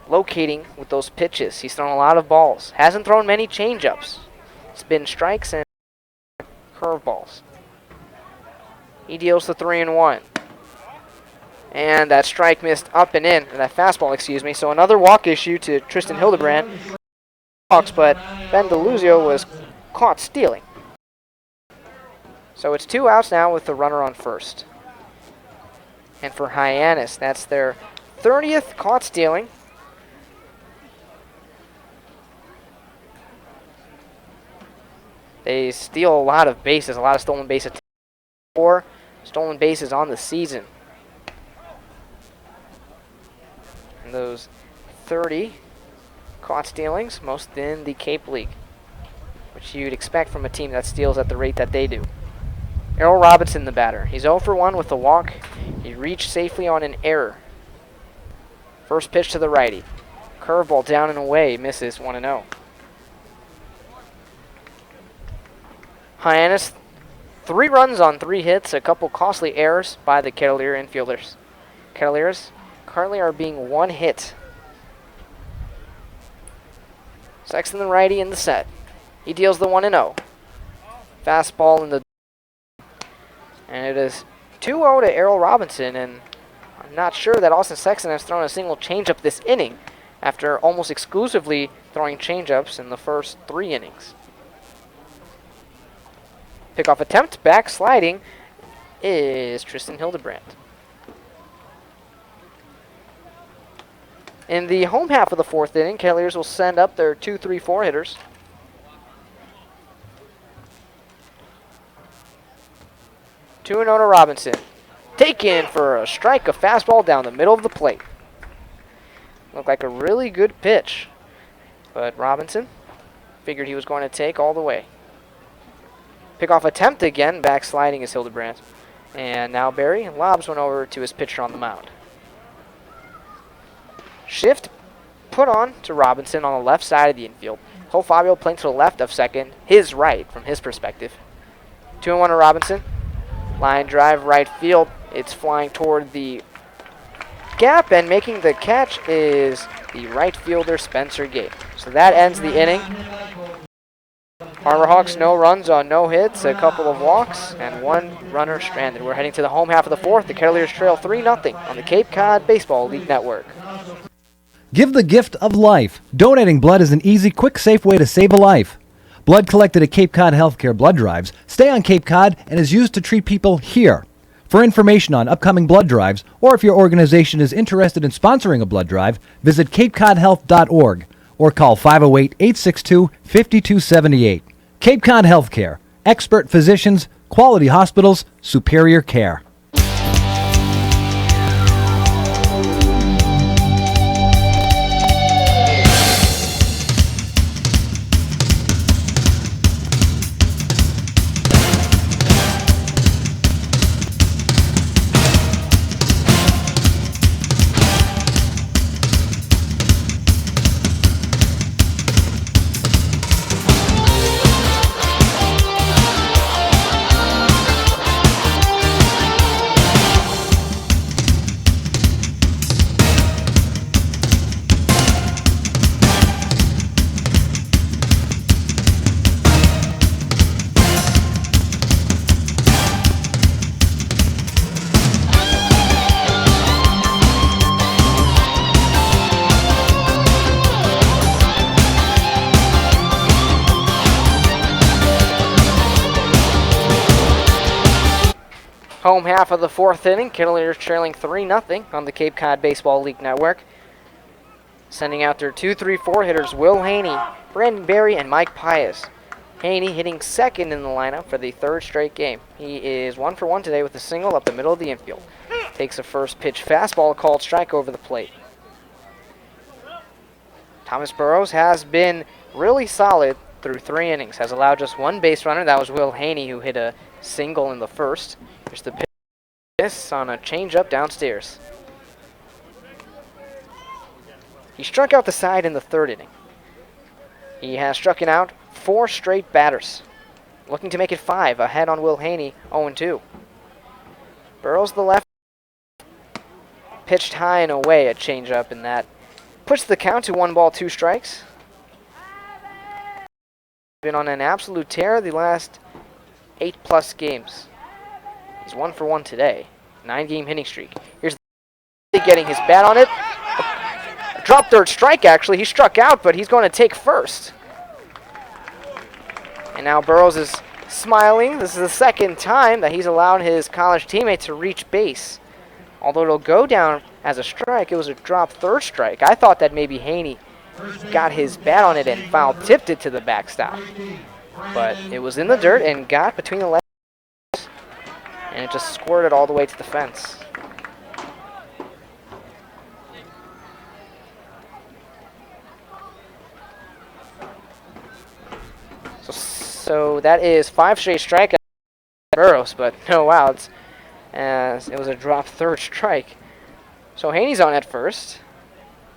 locating with those pitches. He's thrown a lot of balls. Hasn't thrown many changeups. It's been strikes and curveballs. He deals the 3-1. And that strike missed up and in, or that fastball, excuse me. So another walk issue to Tristan Hildebrand. Hawks, but Ben DeLuzio was caught stealing. So it's 2 outs now with the runner on first. And for Hyannis, that's their 30th caught stealing. They steal a lot of bases, a lot of stolen bases. 4 stolen bases on the season. And those 30 caught stealings, most in the Cape League, which you'd expect from a team that steals at the rate that they do. Errol Robinson, the batter. He's 0 for 1 with the walk. He reached safely on an error. First pitch to the righty. Curveball down and away, misses, 1-0. Hyannis, 3 runs on 3 hits, a couple costly errors by the Kettleer infielders. Kettleers currently are being 1 hit. Sexton, the righty, in the set. He deals the 1-0. Fastball in the... And it is 2-0 to Errol Robinson, and I'm not sure that Austin Sexton has thrown a single changeup this inning after almost exclusively throwing changeups in the first 3 innings. Pickoff attempt, backsliding, is Tristan Hildebrand. In the home half of the 4th inning, Kettleers will send up their 2-3-4 hitters. Two and 0 to Robinson. Taken for a strike, a fastball down the middle of the plate. Looked like a really good pitch, but Robinson figured he was going to take all the way. Pickoff attempt again, backsliding is Hildebrand. And now Barry lobs one over to his pitcher on the mound. Shift put on to Robinson on the left side of the infield. Cole Fabio playing to the left of second, his right from his perspective. 2-1 to Robinson. Line drive right field. It's flying toward the gap, and making the catch is the right fielder Spencer Gate. So that ends the inning. Harbor Hawks, no runs on no hits, a couple of walks, and 1 runner stranded. We're heading to the home half of the 4th. The Kettleers trail 3-0 on the Cape Cod Baseball League Network. Give the gift of life. Donating blood is an easy, quick, safe way to save a life. Blood collected at Cape Cod Healthcare blood drives stay on Cape Cod and is used to treat people here. For information on upcoming blood drives, or if your organization is interested in sponsoring a blood drive, visit capecodhealth.org or call 508-862-5278. Cape Cod Healthcare. Expert physicians, quality hospitals, superior care. Home half of the fourth inning. Kettleers trailing 3-0 on the Cape Cod Baseball League Network. Sending out their 2-3-4 hitters Will Haney, Brandon Berry, and Mike Pius. Haney hitting second in the lineup for the third straight game. He is 1 for 1 today with a single up the middle of the infield. Takes a first pitch fastball, called strike over the plate. Thomas Burrows has been really solid through 3 innings. Has allowed just 1 base runner. That was Will Haney, who hit a single in the first. Here's the pitch on a changeup downstairs. He struck out the side in the 3rd inning. He has struck out 4 straight batters. Looking to make it 5, ahead on Will Haney, 0-2. Burrows the left, pitched high and away, a changeup, and that puts the count to 1 ball, 2 strikes. Been on an absolute tear the last 8+ games. He's 1 for 1 today, 9-game hitting streak. Here's getting his bat on it. Drop third strike, actually. He struck out, but he's going to take first. And now Burrows is smiling. This is the 2nd time that he's allowed his college teammate to reach base. Although it'll go down as a strike, it was a drop third strike. I thought that maybe Haney got his bat on it and foul tipped it to the backstop. But it was in the dirt and got between the legs, and it just squirted all the way to the fence. So that is 5 straight strikeouts for Burrows, but no outs, as it was a drop third strike. So Haney's on at first.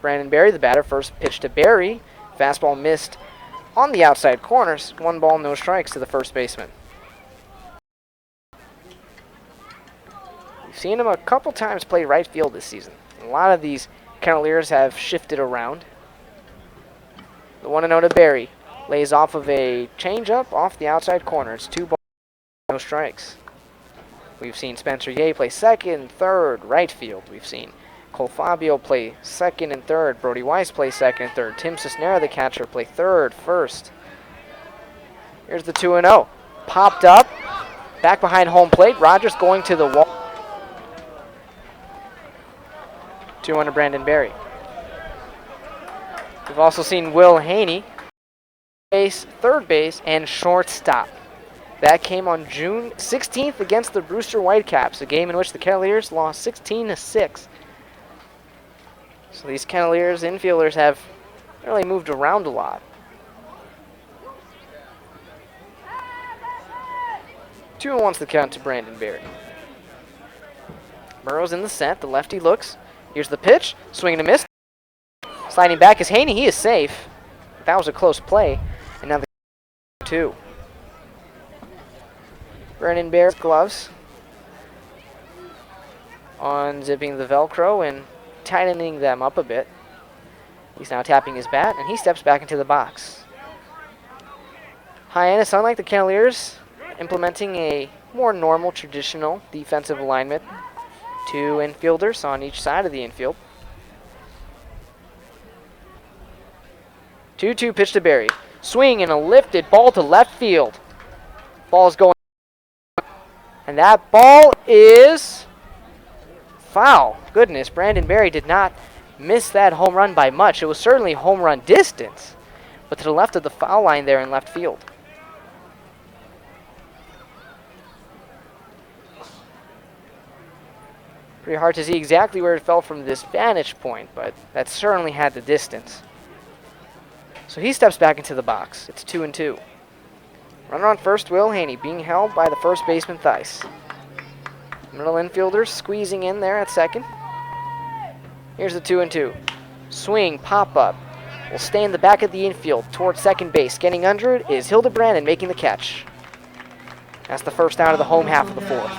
Brandon Berry, the batter, first pitch to Berry. Fastball missed on the outside corners. 1 ball, no strikes to the first baseman. We've seen him a couple times play right field this season. A lot of these Kettleers have shifted around. The 1-0 to Berry. Lays off of a changeup off the outside corner. It's 2 balls, no strikes. We've seen Spencer Ye play second, third, right field. We've seen Cole Fabio play second and third. Brody Weiss play second and third. Tim Cisnera, the catcher, play third, first. Here's the 2-0. Popped up, back behind home plate. Rogers going to the wall. 2-1 Brandon Berry. We've also seen Will Haney, base, third base, and shortstop. That came on June 16th against the Brewster Whitecaps, a game in which the Kettleers lost 16-6. So these Kettleers infielders have really moved around a lot. 2-1's the count to Brandon Berry. Burrows in the set, the lefty looks. Here's the pitch, swing and a miss. Sliding back is Haney, he is safe. That was a close play. And now the 2. Brandon Berry's gloves. Unzipping the Velcro and tightening them up a bit. He's now tapping his bat, and he steps back into the box. Hyannis, unlike the Kettleers, implementing a more normal, traditional defensive alignment. 2 infielders on each side of the infield. 2-2 pitch to Berry. Swing and a lifted ball to left field. Ball's going, and that ball is foul. Goodness, Brandon Berry did not miss that home run by much. It was certainly home run distance, but to the left of the foul line there in left field. Pretty hard to see exactly where it fell from this vantage point, but that certainly had the distance. So he steps back into the box. It's 2-2. Runner on first, Will Haney, being held by the first baseman, Theis. Middle infielders squeezing in there at second. Here's the 2-2. Swing, pop-up. Will stay in the back of the infield towards second base. Getting under it is Hildebrand and making the catch. That's the first out of the home half of the fourth.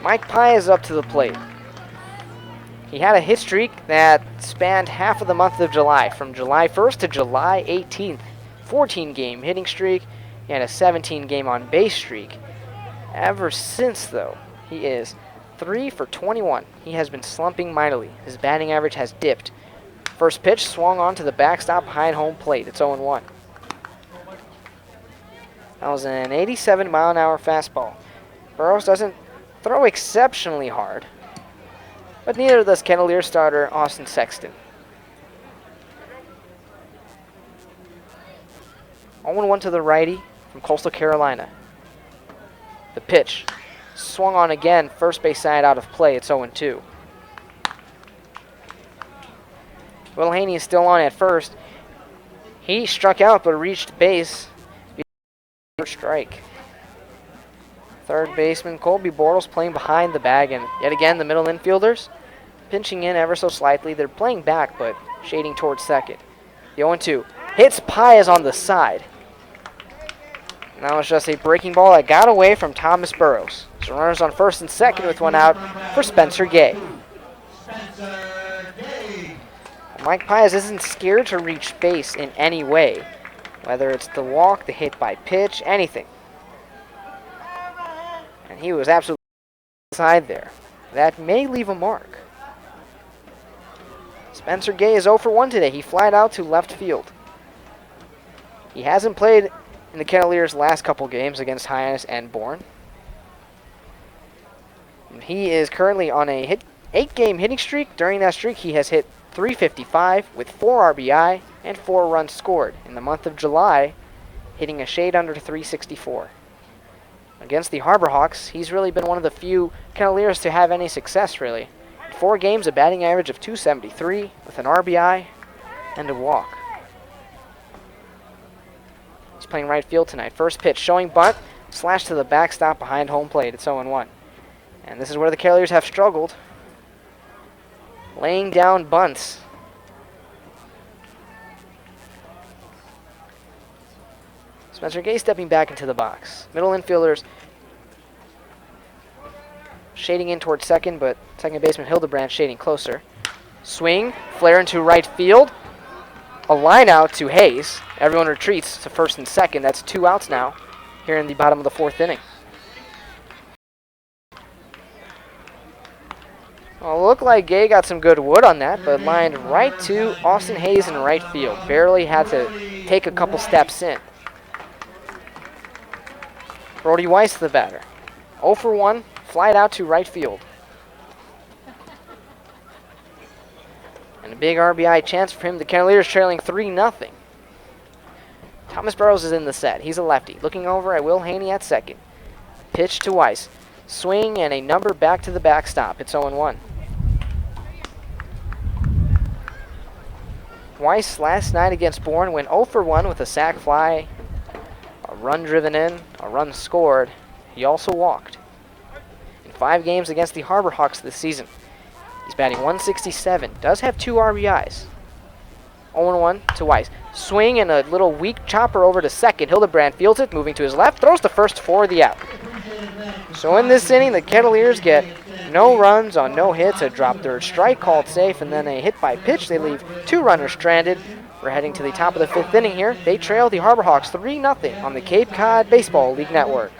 Mike Pius up to the plate. He had a hit streak that spanned half of the month of July, from July 1st to July 18th. 14-game hitting streak. He had a 17-game on-base streak. Ever since, though, he is 3 for 21. He has been slumping mightily. His batting average has dipped. First pitch swung onto the backstop behind home plate. It's 0-1. That was an 87-mile-an-hour fastball. Burrows doesn't throw exceptionally hard, but neither does Kettleers starter Austin Sexton. 0-1 to the righty from Coastal Carolina. The pitch swung on again, first base side out of play. It's 0-2. Will Haney is still on at first. He struck out but reached base. Strike. Third baseman Colby Bortles playing behind the bag, and yet again the middle infielders pinching in ever so slightly. They're playing back but shading towards second. The 0-2 hits Paez on the side. And that was just a breaking ball that got away from Thomas Burrows. So runners on first and second with one out for Spencer Gay. Mike Paez isn't scared to reach base in any way, whether it's the walk, the hit by pitch, anything. And he was absolutely inside there. That may leave a mark. Spencer Gay is 0 for 1 today. He flied out to left field. He hasn't played in the Kettleers' last couple games against Hyannis and Bourne. And he is currently on a 8-game hitting streak. During that streak, he has hit .355 with 4 RBI and 4 runs scored. In the month of July, hitting a shade under .364. Against the Harbor Hawks, he's really been one of the few Kettleers to have any success, really. 4 games, a batting average of .273 with an RBI and a walk. He's playing right field tonight. First pitch, showing bunt, slash to the backstop behind home plate. It's 0-1. And this is where the Kettleers have struggled. Laying down bunts. Spencer Gay stepping back into the box. Middle infielders shading in towards second, but second baseman Hildebrand shading closer. Swing, flare into right field. A line out to Hayes. Everyone retreats to first and second. That's 2 outs now here in the bottom of the 4th inning. Well, looked like Gay got some good wood on that, but lined right to Austin Hayes in right field. Barely had to take a couple steps in. Brody Weiss, the batter. 0 for 1, flied out to right field. And a big RBI chance for him. The Kettleers trailing 3-0. Thomas Burrows is in the set. He's a lefty. Looking over at Will Haney at second. Pitch to Weiss. Swing and a number back to the backstop. It's 0-1. Weiss last night against Bourne went 0 for 1 with a sac fly, a run driven in, a run scored. He also walked. In 5 games against the Harbor Hawks this season, he's batting .167. Does have 2 RBIs. 0-1 to Weiss. Swing and a little weak chopper over to second. Hildebrand fields it, moving to his left, throws the first for the out. So in this inning, the Kettleers get no runs on no hits, a drop third strike called safe, and then a hit by pitch. They leave 2 runners stranded. We're heading to the top of the 5th inning here. They trail the Harbor Hawks 3-0 on the Cape Cod Baseball League Network.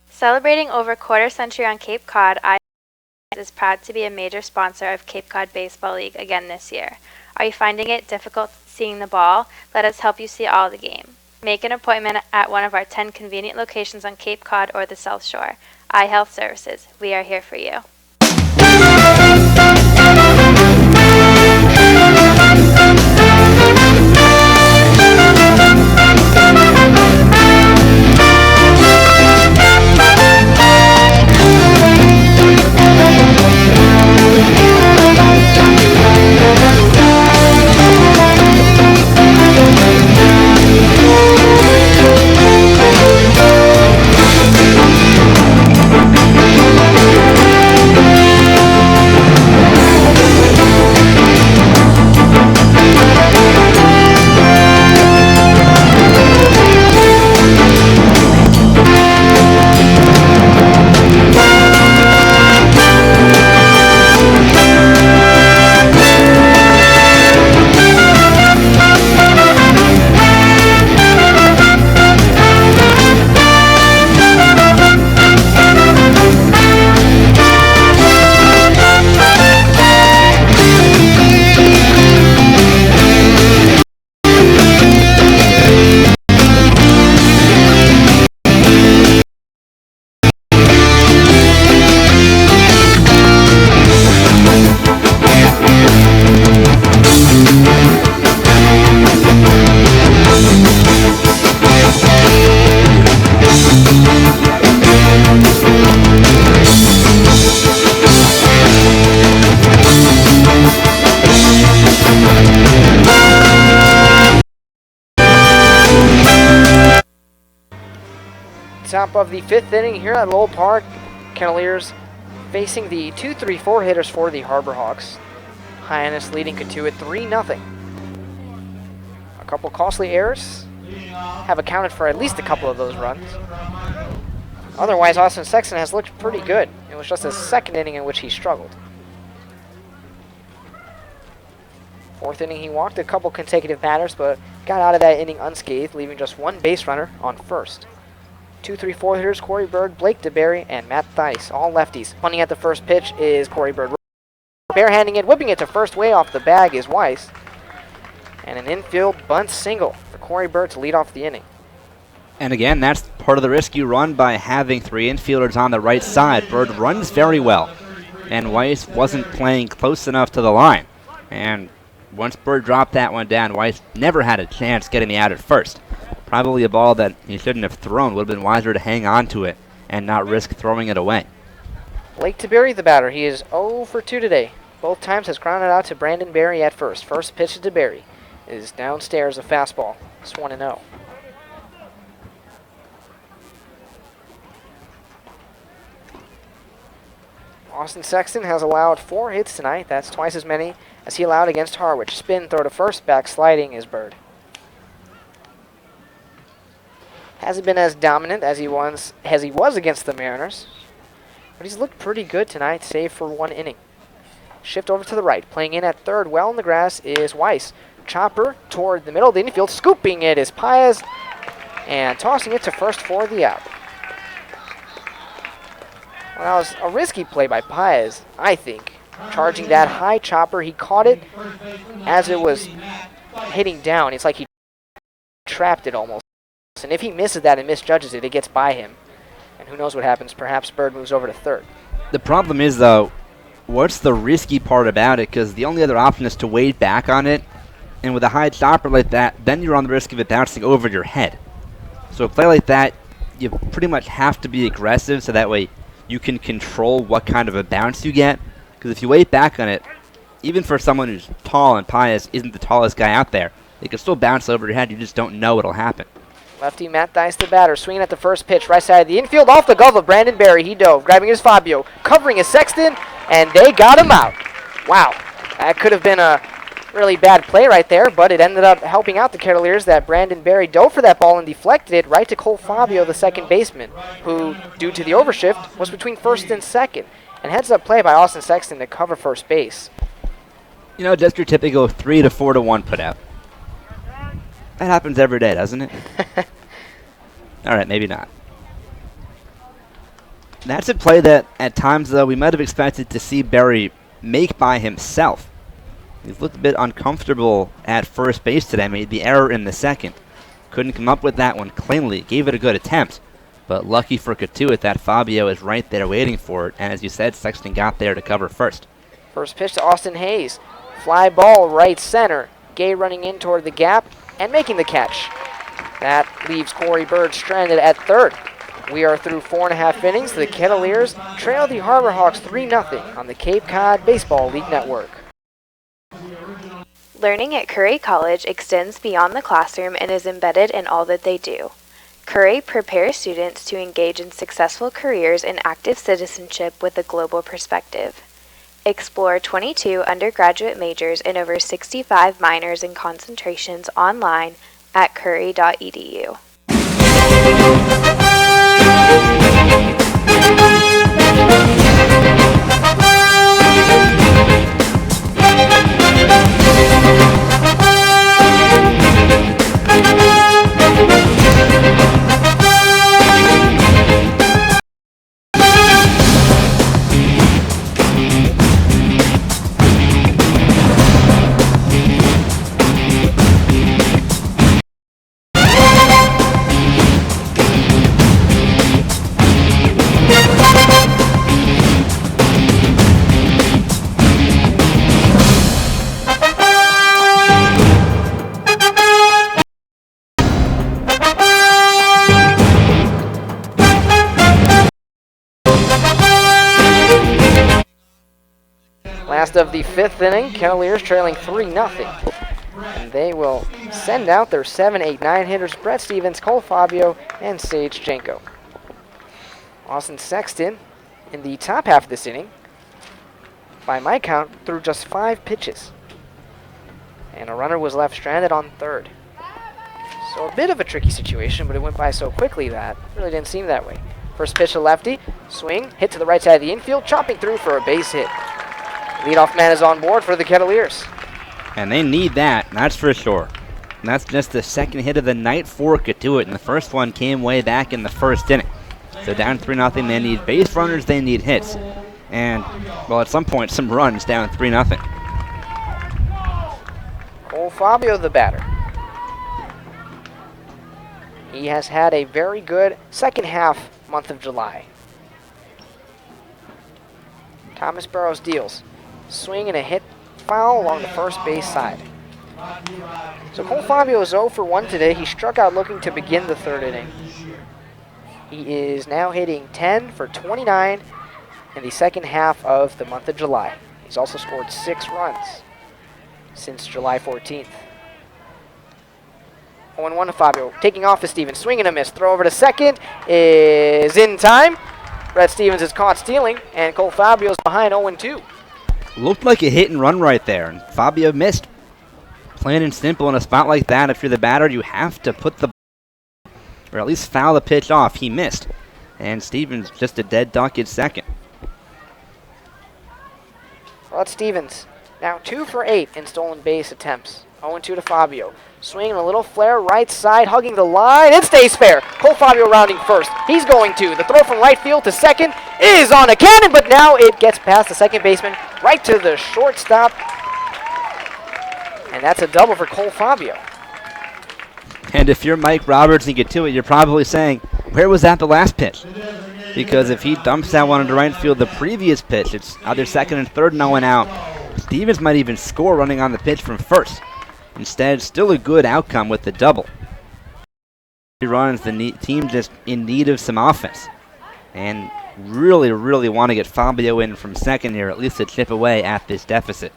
Celebrating over a quarter century on Cape Cod, Hyannis is proud to be a major sponsor of Cape Cod Baseball League again this year. Are you finding it difficult seeing the ball? Let us help you see all the game. Make an appointment at one of our 10 convenient locations on Cape Cod or the South Shore. iHealth Services. We are here for you. top of the 5th inning here at Lowell Park. Kettleers facing the 2-3-4 hitters for the Harbor Hawks. Hyannis leading Cotuit 3-0. A couple costly errors have accounted for at least a couple of those runs. Otherwise, Austin Sexton has looked pretty good. It was just his 2nd inning in which he struggled. 4th inning, he walked a couple consecutive batters, but got out of that inning unscathed, leaving just 1 base runner on first. 2-3-4 hitters, Corey Bird, Blake DeBerry, and Matt Theis, all lefties. Punting at the first pitch is Corey Bird. Barehanding it, whipping it to first way off the bag is Weiss. And an infield bunt single for Corey Bird to lead off the inning. And again, that's part of the risk you run by having 3 infielders on the right side. Bird runs very well, and Weiss wasn't playing close enough to the line. And once Bird dropped that one down, Weiss never had a chance getting the out at first. Probably a ball that he shouldn't have thrown. Would have been wiser to hang on to it and not risk throwing it away. Blake DeBerry, the batter. He is 0 for 2 today. Both times has grounded out to Brandon Berry at first. First pitch to DeBerry is downstairs, a fastball. It's 1-0. Austin Sexton has allowed 4 hits tonight. That's twice as many as he allowed against Harwich. Spin throw to first, back sliding is Bird. Hasn't been as dominant as he was against the Mariners, but he's looked pretty good tonight, save for 1 inning. Shift over to the right, playing in at third, well in the grass is Weiss. Chopper toward the middle of the infield, scooping it is Paez, and tossing it to first for the out. Well, that was a risky play by Paez, I think. Charging that high chopper, he caught it as it was hitting down. It's like he trapped it almost. And if he misses that and misjudges it, it gets by him. And who knows what happens. Perhaps Bird moves over to third. The problem is, though, what's the risky part about it? Because the only other option is to wade back on it. And with a high chopper like that, then you're on the risk of it bouncing over your head. So a play like that, you pretty much have to be aggressive so that way you can control what kind of a bounce you get. Because if you wade back on it, even for someone who's tall, and Paez isn't the tallest guy out there, it can still bounce over your head. You just don't know what'll happen. Lefty Matt Theis, the batter, swinging at the first pitch, right side of the infield, off the glove of Brandon Berry. He dove, grabbing his Fabio, covering his Sexton, and they got him out. Wow, that could have been a really bad play right there, but it ended up helping out the Kettleers that Brandon Berry dove for that ball and deflected it right to Cole Fabio, the second baseman, who, due to the overshift, was between first and second. And heads-up play by Austin Sexton to cover first base. You know, just your typical 3 to 4 to 1 put out. That happens every day, doesn't it? All right, maybe not. That's a play that, at times, though, we might have expected to see Berry make by himself. He's looked a bit uncomfortable at first base today. Made the error in the second. Couldn't come up with that one cleanly. Gave it a good attempt. But lucky for Cotuit that Fabio is right there waiting for it. And as you said, Sexton got there to cover first. First pitch to Austin Hayes. Fly ball right center. Gay running in toward the gap and making the catch. That leaves Corey Bird stranded at third. We are through 4.5 innings. The Kettleers trail the Harbor Hawks 3-0 on the Cape Cod Baseball League Network. Learning at Curry College extends beyond the classroom and is embedded in all that they do. Curry prepares students to engage in successful careers in active citizenship with a global perspective. Explore 22 undergraduate majors and over 65 minors and concentrations online at curry.edu. Last of the 5th inning, Kettleers trailing 3-0. And they will send out their 7, 8, 9 hitters, Brett Stevens, Cole Fabio, and Sage Janko. Austin Sexton, in the top half of this inning, by my count, threw just 5 pitches. And a runner was left stranded on third. So a bit of a tricky situation, but it went by so quickly that it really didn't seem that way. First pitch to lefty, swing, hit to the right side of the infield, chopping through for a base hit. Leadoff man is on board for the Kettleers. And they need that's for sure. And that's just the second hit of the night for Cotuit, and the first one came way back in the first inning. So down 3-0, they need base runners, they need hits. And, well, at some point, some runs down 3-0. Cole Fabio, the batter. He has had a very good second half month of July. Thomas Burrows deals. Swing and a hit foul along the first base side. So Cole Fabio is 0 for 1 today. He struck out looking to begin the third inning. He is now hitting 10 for 29 in the second half of the month of July. He's also scored 6 runs since July 14th. 0-1 to Fabio. Taking off is Stevens. Swing and a miss. Throw over to second is in time. Brett Stevens is caught stealing, and Cole Fabio's behind 0-2. Looked like a hit and run right there, and Fabio missed. Plain and simple, in a spot like that, if you're the batter, you have to put the or at least foul the pitch off. He missed. And Stevens just a dead duck at second. Rod Stevens now 2 for 8 in stolen base attempts. 0-2 to Fabio. Swinging a little flare right side, hugging the line. It stays fair. Cole Fabio rounding first. He's going to. The throw from right field to second is on a cannon, but now it gets past the second baseman right to the shortstop. And that's a double for Cole Fabio. And if you're Mike Roberts and get to it, you're probably saying, where was that the last pitch? Because if he dumps that one into right field the previous pitch, it's either second and third, no one out. Stevens might even score running on the pitch from first. Instead, still a good outcome with the double. He runs the team just in need of some offense. And really, really want to get Fabio in from second here, at least to chip away at this deficit.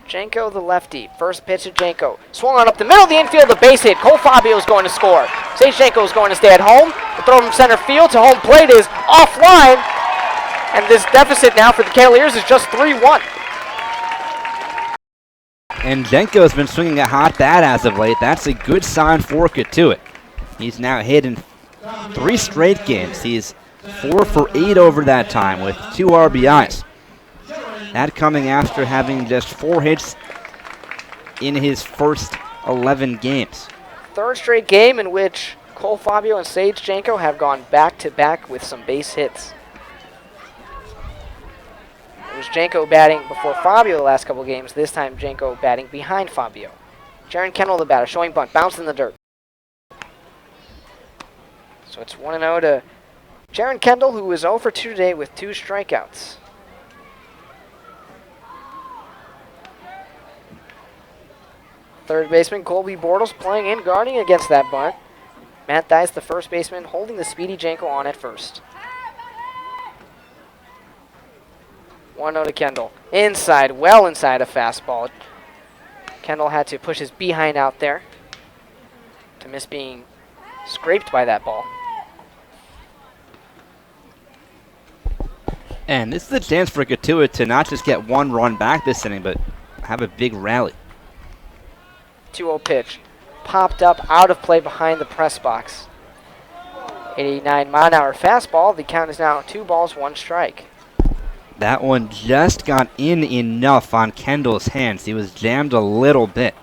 Janko, the lefty. First pitch to Janko. Swung on up the middle of the infield, the base hit. Cole Fabio is going to score. Sage Janko is going to stay at home. The throw from center field to home plate is offline. And this deficit now for the Kettleers is just 3-1. And Janko has been swinging a hot bat as of late. That's a good sign for Cotuit. He's now hit in 3 straight games. He's 4 for 8 over that time with 2 RBIs. That coming after having just 4 hits in his first 11 games. Third straight game in which Cole Fabio and Sage Janko have gone back-to-back with some base hits. It was Janko batting before Fabio the last couple games. This time Janko batting behind Fabio. Jaron Kendall, the batter, showing bunt, bounced in the dirt. So it's 1-0 to Jaron Kendall, who is 0 for 2 today with 2 strikeouts. Third baseman Colby Bortles playing in, guarding against that bunt. Matt Dice, the first baseman, holding the speedy Janko on at first. 1-0 to Kendall. Inside, well inside a fastball. Kendall had to push his behind out there to miss being scraped by that ball. And this is a chance for Cotuit to not just get 1 run back this inning, but have a big rally. 2-0 pitch. Popped up out of play behind the press box. 89-mile-an-hour fastball. The count is now 2 balls, 1 strike. That one just got in enough on Kendall's hands. He was jammed a little bit.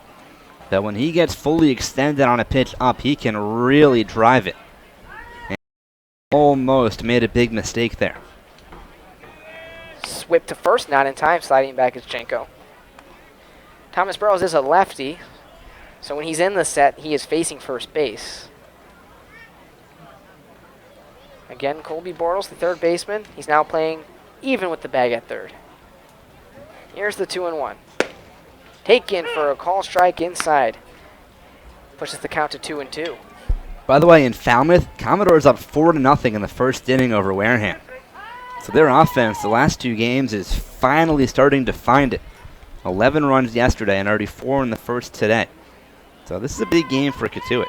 But when he gets fully extended on a pitch up, he can really drive it. And almost made a big mistake there. Whip to first, not in time, sliding back is Janko. Thomas Burrows is a lefty, so when he's in the set, he is facing first base. Again, Colby Bortles, the third baseman. He's now playing even with the bag at third. Here's the 2-1. Taken for a call strike inside. Pushes the count to 2-2. By the way, in Falmouth, Commodores up 4-0 in the first inning over Wareham. So their offense, the last 2 games, is finally starting to find it. 11 runs yesterday and already 4 in the first today. So this is a big game for Cotuit.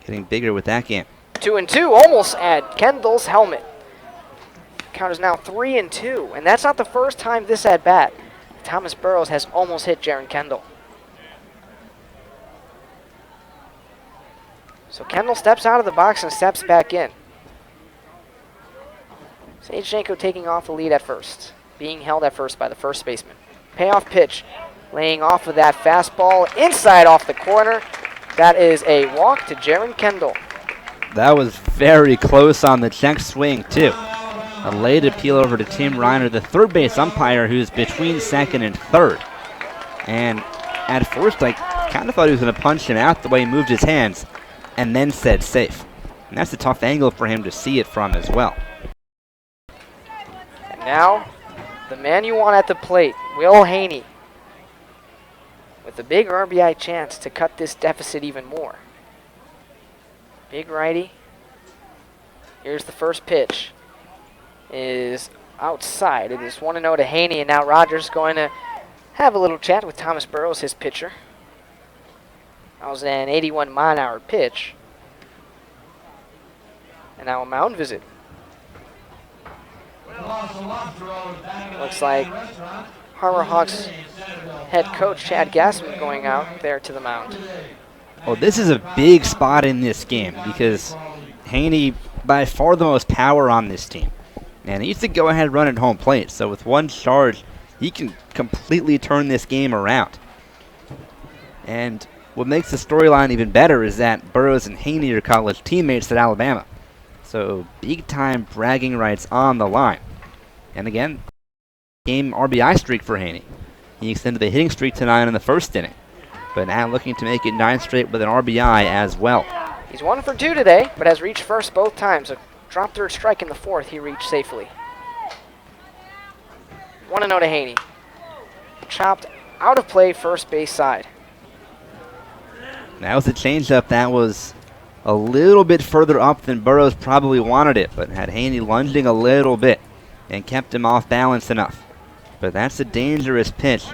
Getting bigger with that game. 2-2, almost at Kendall's helmet. Count is now 3-2, and that's not the first time this at bat. Thomas Burrows has almost hit Jaron Kendall. So Kendall steps out of the box and steps back in. Sage Janko taking off the lead at first, being held at first by the first baseman. Payoff pitch, laying off of that fastball inside off the corner. That is a walk to Jaron Kendall. That was very close on the check swing, too. A late appeal over to Tim Reiner, the third base umpire, who's between second and third. And at first, I kind of thought he was going to punch him out the way he moved his hands, and then said safe. And that's a tough angle for him to see it from as well. And now, the man you want at the plate, Will Haney, with a big RBI chance to cut this deficit even more. Big righty. Here's the first pitch. Is outside. It is 1-0 to Haney, and now Rogers going to have a little chat with Thomas Burrows, his pitcher. That was an 81-mile-an-hour pitch. And now a mound visit. Looks like Harbor Hawks head coach Chad Gassman going out there to the mound. Oh, this is a big spot in this game because Haney, by far the most power on this team. And he needs to go ahead and run at home plate. So with one charge, he can completely turn this game around. And what makes the storyline even better is that Burrows and Haney are college teammates at Alabama. So big-time bragging rights on the line. And again, game RBI streak for Haney. He extended the hitting streak to 9 in the first inning. But now looking to make it 9 straight with an RBI as well. He's 1 for 2 today, but has reached first both times. A drop third strike in the fourth, he reached safely. 1-0 to Haney. Chopped out of play, first base side. That was a changeup that was a little bit further up than Burrows probably wanted it, but had Haney lunging a little bit and kept him off balance enough. But that's a dangerous pitch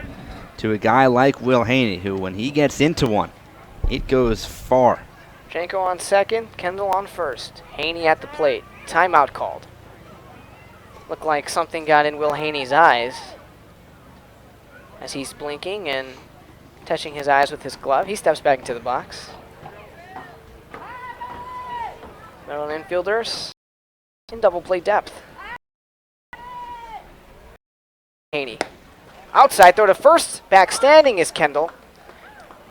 to a guy like Will Haney, who when he gets into one, it goes far. Janko on second, Kendall on first. Haney at the plate. Timeout called. Looked like something got in Will Haney's eyes as he's blinking and touching his eyes with his glove. He steps back into the box. Maryland infielders in double play depth. Haney. Outside throw to first. Back standing is Kendall.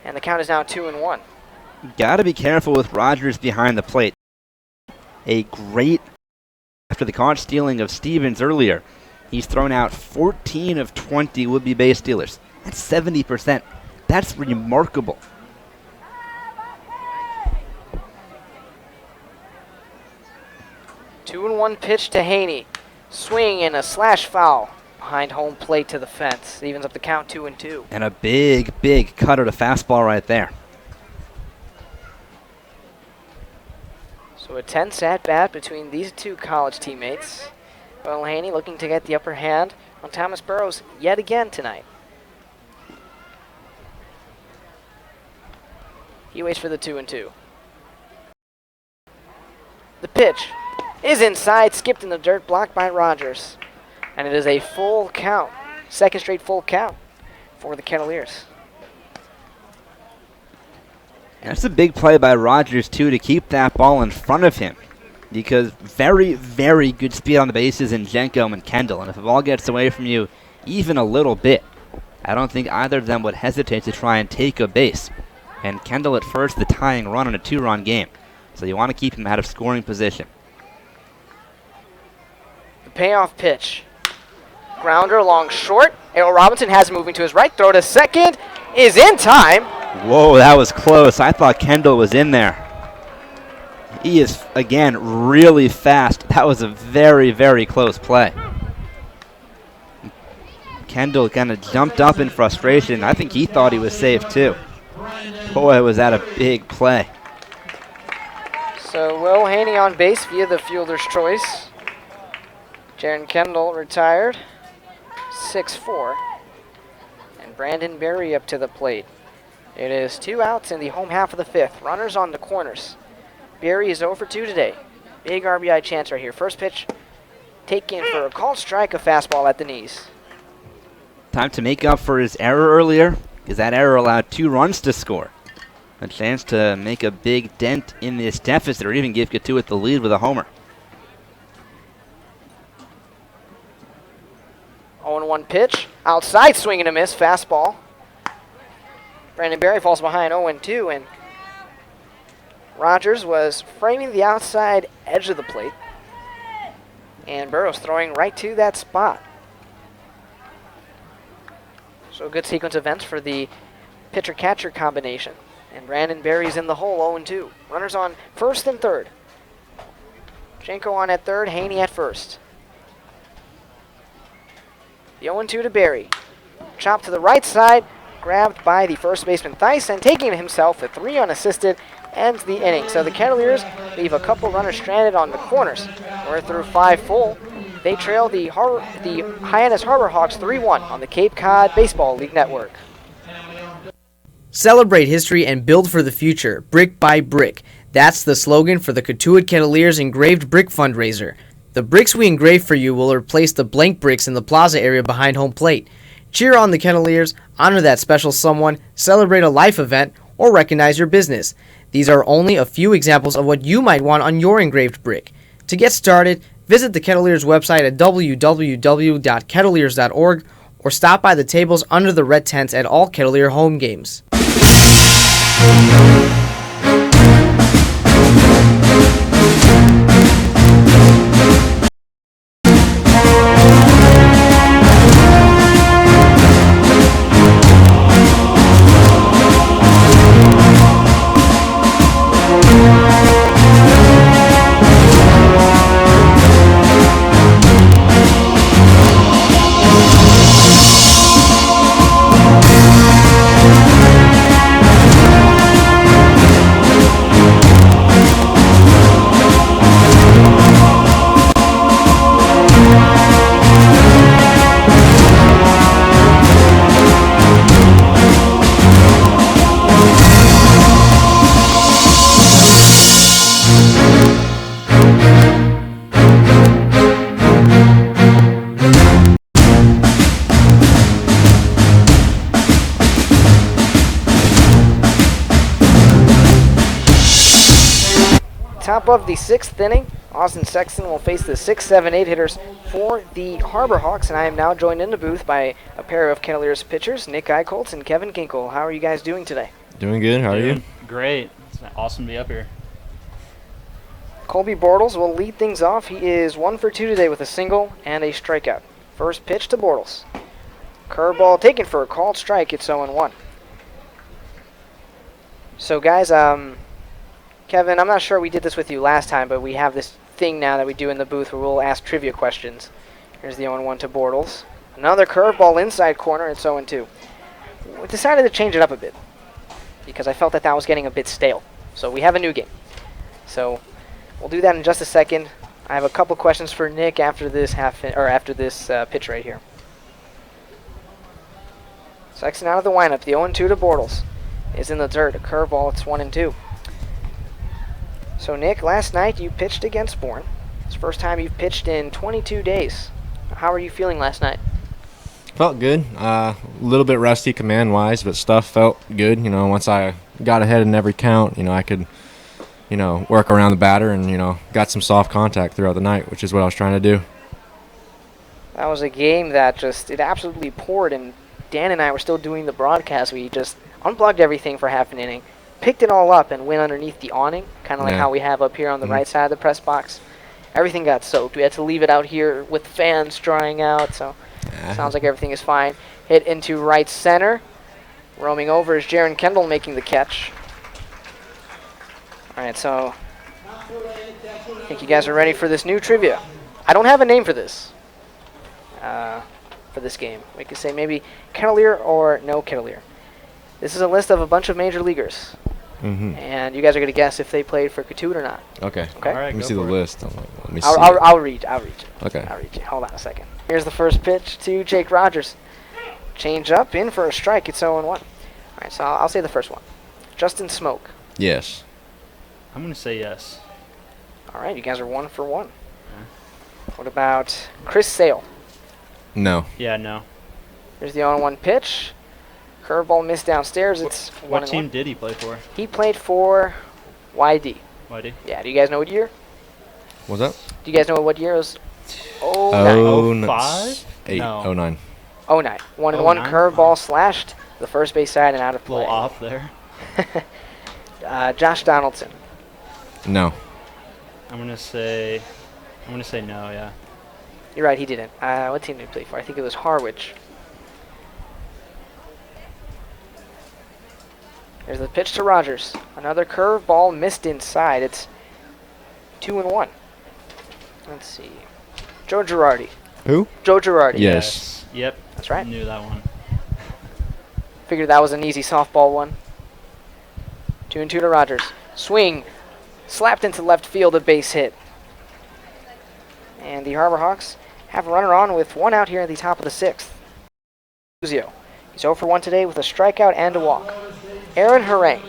And the count is now 2-1. Got to be careful with Rogers behind the plate. A great, after the caught stealing of Stevens earlier, he's thrown out 14 of 20 would-be base stealers. That's 70%. That's remarkable. Two and one pitch to Haney. Swing and a slash foul behind home plate to the fence. Evens up the count 2-2. And a big, big cutter to fastball right there. So a tense at-bat between these two college teammates. Will Haney looking to get the upper hand on Thomas Burrows yet again tonight. He waits for the 2-2. The pitch is inside, skipped in the dirt, blocked by Rogers. And it is a full count, second straight full count for the Kettleers. That's a big play by Rogers, too, to keep that ball in front of him. Because very, very good speed on the bases in Jenko and Kendall. And if the ball gets away from you even a little bit, I don't think either of them would hesitate to try and take a base. And Kendall at first, the tying run on a 2-run game. So you want to keep him out of scoring position. The payoff pitch. Grounder along short. Errol Robinson has it moving to his right. Throw to second is in time. Whoa, that was close. I thought Kendall was in there. He is, again, really fast. That was a very, very close play. Kendall kind of jumped up in frustration. I think he thought he was safe, too. Boy, was that a big play. So Will Haney on base via the fielder's choice. Jaron Kendall retired, 6-4. And Brandon Berry up to the plate. It is 2 outs in the home half of the fifth. Runners on the corners. Barry is 0 for 2 today. Big RBI chance right here. First pitch taken for a called strike, a fastball at the knees. Time to make up for his error earlier, because that error allowed 2 runs to score. A chance to make a big dent in this deficit or even give Cotuit the lead with a homer. 0-1 pitch. Outside, swing and a miss. Fastball. Brandon Berry falls behind 0-2, and Rogers was framing the outside edge of the plate. And Burrows throwing right to that spot. So a good sequence of events for the pitcher-catcher combination. And Brandon Berry's in the hole, 0-2. Runners on first and third. Jenko on at third, Haney at first. The 0-2 to Berry. Chopped to the right side, grabbed by the first baseman Theis, and taking it himself, the 3 unassisted, ends the inning. So the Kettleers leave a couple runners stranded on the corners. We're through 5 full. They trail the Hyannis Harbor Hawks 3-1 on the Cape Cod Baseball League Network. Celebrate history and build for the future, brick by brick. That's the slogan for the Cotuit Kettleers engraved brick fundraiser. The bricks we engrave for you will replace the blank bricks in the plaza area behind home plate. Cheer on the Kettleers, honor that special someone, celebrate a life event, or recognize your business. These are only a few examples of what you might want on your engraved brick. To get started, visit the Kettleers website at www.kettleers.org or stop by the tables under the red tents at all Kettleer home games. Top of the 6th inning, Austin Sexton will face the 6, 7, 8 hitters for the Harbor Hawks, and I am now joined in the booth by a pair of Kettleers pitchers, Nick Eichholtz and Kevin Kinkle. How are you guys doing today? Doing good. How are you? Great. It's awesome to be up here. Colby Bortles will lead things off. He is 1 for 2 today with a single and a strikeout. First pitch to Bortles. Curveball taken for a called strike. It's 0-1. So guys, Kevin, I'm not sure we did this with you last time, but we have this thing now that we do in the booth where we'll ask trivia questions. Here's the 0-1 to Bortles. Another curveball inside corner. It's 0-2. We decided to change it up a bit because I felt that was getting a bit stale. So we have a new game. So we'll do that in just a second. I have a couple questions for Nick after this pitch right here. Sexton out of the windup. The 0-2 to Bortles is in the dirt. A curveball. It's 1-2. So Nick, last night you pitched against Bourne. It's the first time you've pitched in 22 days. How are you feeling last night? Felt good. A little bit rusty command-wise, but stuff felt good. You know, once I got ahead in every count, you know, I could, you know, work around the batter and, you know, got some soft contact throughout the night, which is what I was trying to do. That was a game that it absolutely poured, and Dan and I were still doing the broadcast. We just unplugged everything for half an inning, picked it all up, and went underneath the awning, kind of like how we have up here on the right side of the press box. Everything got soaked. We had to leave it out here with fans drying out, so sounds like everything is fine. Hit into right center. Roaming over is Jaron Kendall making the catch. All right, so I think you guys are ready for this new trivia. I don't have a name for this game. We could say maybe Kettleer or no Kettleer. This is a list of a bunch of major leaguers. And you guys are going to guess if they played for Cotuit or not. Okay. Okay. All right, Let me go see the for it. list. Let me see. I'll read you. Okay. I'll read you. Hold on a second. Here's the first pitch to Jake Rogers. Change up, in for a strike. It's 0-1. All right, so I'll say the first one. Justin Smoke. Yes. I'm going to say yes. All right, you guys are 1 for 1. What about Chris Sale? No. Yeah, no. Here's the 0-1 pitch. Curveball missed downstairs. It's 1-1. What team did he play for? He played for YD. YD? Yeah, do you guys know what year? What's that? Do you guys know what year it was? 09. 05? 8. No. 09. 09. 1-1 09? curveball slashed the first base side and out of A little play. off there. Josh Donaldson. No. I'm going to say no, yeah. You're right, he didn't. What team did he play for? I think it was Harwich. There's the pitch to Rogers. Another curveball missed inside. It's 2-1. Let's see. Joe Girardi. Who? Joe Girardi. Yes. Yep. That's right. Knew that one. Figured that was an easy softball one. 2-2 to Rogers. Swing. Slapped into left field, a base hit. And the Harbor Hawks have a runner on with 1 out here at the top of the 6th. Luzio. He's 0 for 1 today with a strikeout and a walk. Aaron Harang.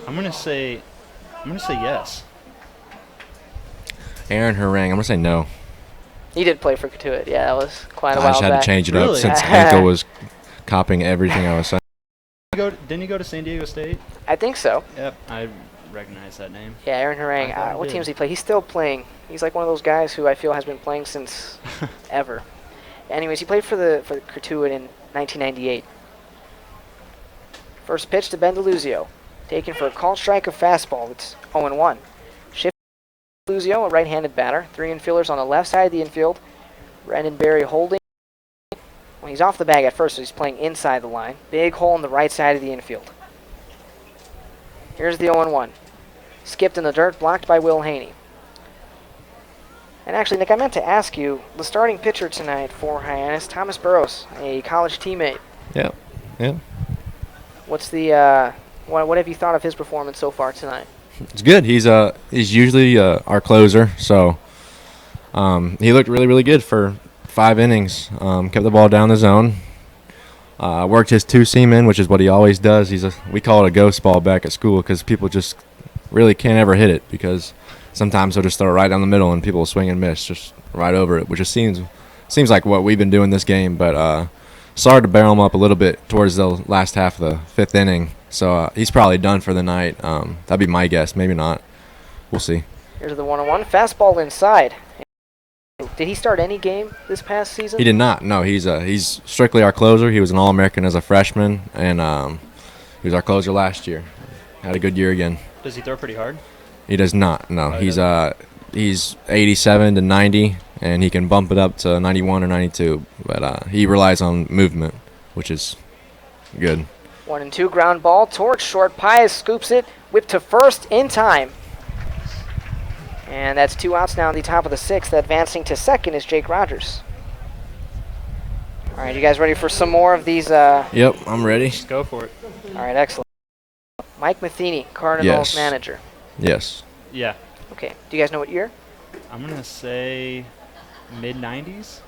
I'm going to say yes. Aaron Harang. I'm going to say no. He did play for Cotuit. Yeah, that was quite a I while just had back. to change it Really? up since Ankle was copying everything I was saying. Didn't he go to San Diego State? I think so. Yep. I recognize that name. Yeah, Aaron I Harang. thought he What did. teams he play? He's still playing. He's like one of those guys who I feel has been playing since ever. Anyways, he played for Cotuit in 1998. First pitch to Ben DeLuzio. Taken for a called strike of fastball. It's 0-1. Shift to DeLuzio, a right-handed batter. 3 infielders on the left side of the infield. Brandon Berry holding. Well, he's off the bag at first, so he's playing inside the line. Big hole in the right side of the infield. Here's the 0-1. Skipped in the dirt, blocked by Will Haney. And actually, Nick, I meant to ask you, the starting pitcher tonight for Hyannis, Thomas Burrows, a college teammate. Yeah. Yeah. What's the what have you thought of his performance so far tonight? It's good. He's usually our closer, so he looked really, really good for 5 innings. Kept the ball down the zone. Worked his 2-seam in, which is what he always does. We call it a ghost ball back at school because people just really can't ever hit it because sometimes they'll just throw it right down the middle and people will swing and miss just right over it, which just seems like what we've been doing this game. But started to barrel him up a little bit towards the last half of the 5th inning. So he's probably done for the night. That'd be my guess. Maybe not. We'll see. Here's the 1-1. Fastball inside. Did he start any game this past season? He did not. No, he's strictly our closer. He was an All-American as a freshman, and he was our closer last year. Had a good year again. Does he throw pretty hard? He does not. No, Oh, he's 87 to 90, and he can bump it up to 91 or 92. But he relies on movement, which is good. 1-2 ground ball towards short. Pius scoops it, whipped to first in time. And that's 2 outs now on the top of the 6th. Advancing to second is Jake Rogers. All right, you guys ready for some more of these? Yep, I'm ready. Just go for it. All right, excellent. Mike Matheny, Cardinals Yes. manager. Yes. Yeah. Okay, do you guys know what year? I'm going to say mid-90s?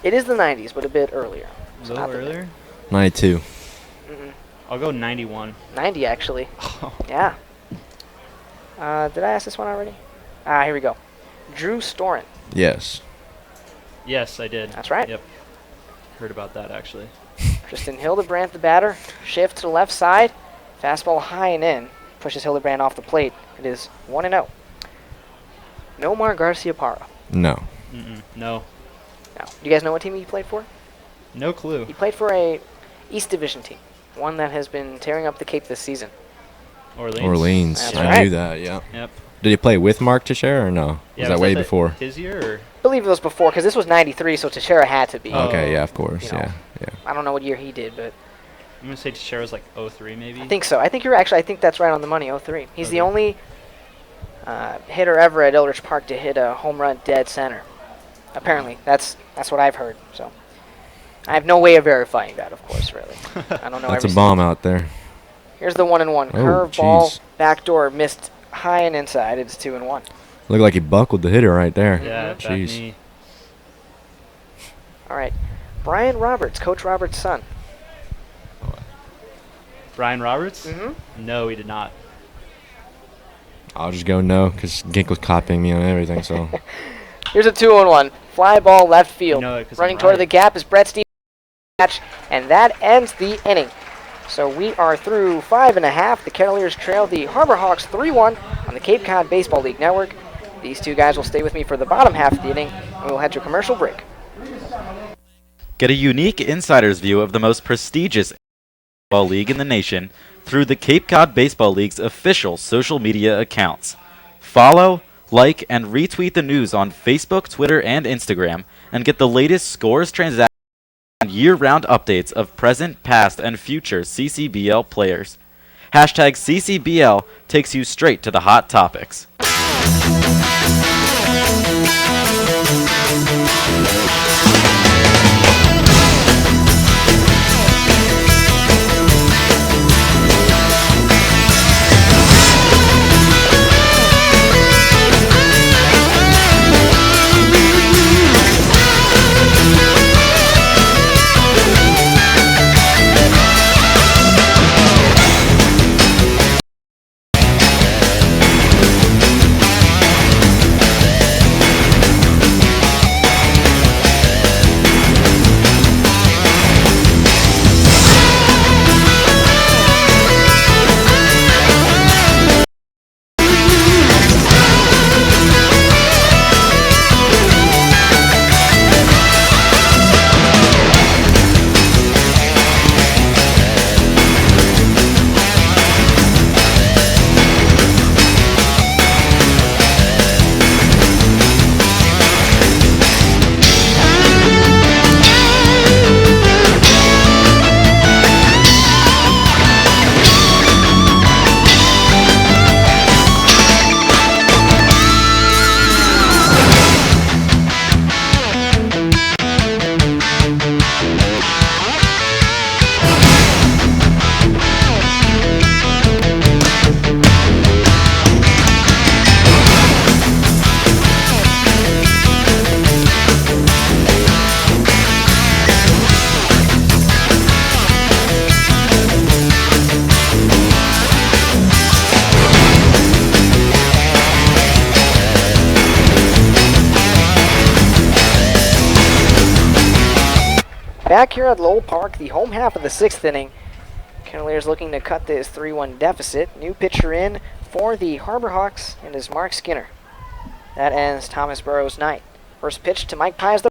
It is the 90s, but a bit earlier. A So little not the- earlier? 92. I'll go 91. 90, actually. Yeah. Did I ask this one already? Here we go. Drew Storen. Yes. Yes, I did. That's right. Yep. Heard about that, actually. Tristan Hildebrandt, the batter. Shift to the left side. Fastball high and in. Pushes Hildebrandt off the plate. It is 1-0. Nomar Garcia Parra. No. No. No. Do you guys know what team he played for? No clue. He played for a East Division team. One that has been tearing up the Cape this season. Orleans. That's I right. knew that, yeah. Yep. Did he play with Mark Teixeira or no? Yeah, was that way before? His year or? I believe it was before, because this was 93, so Teixeira had to be. Oh. Okay, yeah, of course, You know. yeah. I don't know what year he did, but I'm going to say Teixeira's like 03 maybe? I think so. I think I think that's right on the money, 03. He's the Okay. only hitter ever at Eldridge Park to hit a home run dead center. Apparently, that's what I've heard. So I have no way of verifying that, of course, really. I don't know. That's every a bomb out there. Here's the 1-1. Oh, Curveball, jeez. backdoor, missed high and inside. It's 2-1. Looked like he buckled the hitter right there. Yeah, back Jeez. knee. All right. Brian Roberts, Coach Roberts' son. Brian Roberts? Mm-hmm. No, he did not. I'll just go no because Gink was copying me on everything. So Here's a 2-1. Fly ball left field. You know it 'cause Running I'm toward right. the gap is Brett Stevens. And that ends the inning. So we are through 5.5. The Kettleers trail the Harbor Hawks 3-1 on the Cape Cod Baseball League Network. These two guys will stay with me for the bottom half of the inning, and we'll head to a commercial break. Get a unique insider's view of the most prestigious baseball league in the nation through the Cape Cod Baseball League's official social media accounts. Follow, like, and retweet the news on Facebook, Twitter, and Instagram, and get the latest scores, transactions, and year-round updates of present, past, and future CCBL players. Hashtag CCBL takes you straight to the hot topics. Back here at Lowell Park, the home half of the 6th inning. Kettleers looking to cut this 3-1 deficit. New pitcher in for the Harbor Hawks, and is Mark Skinner. That ends Thomas Burrow's night. First pitch to Mike Pies, the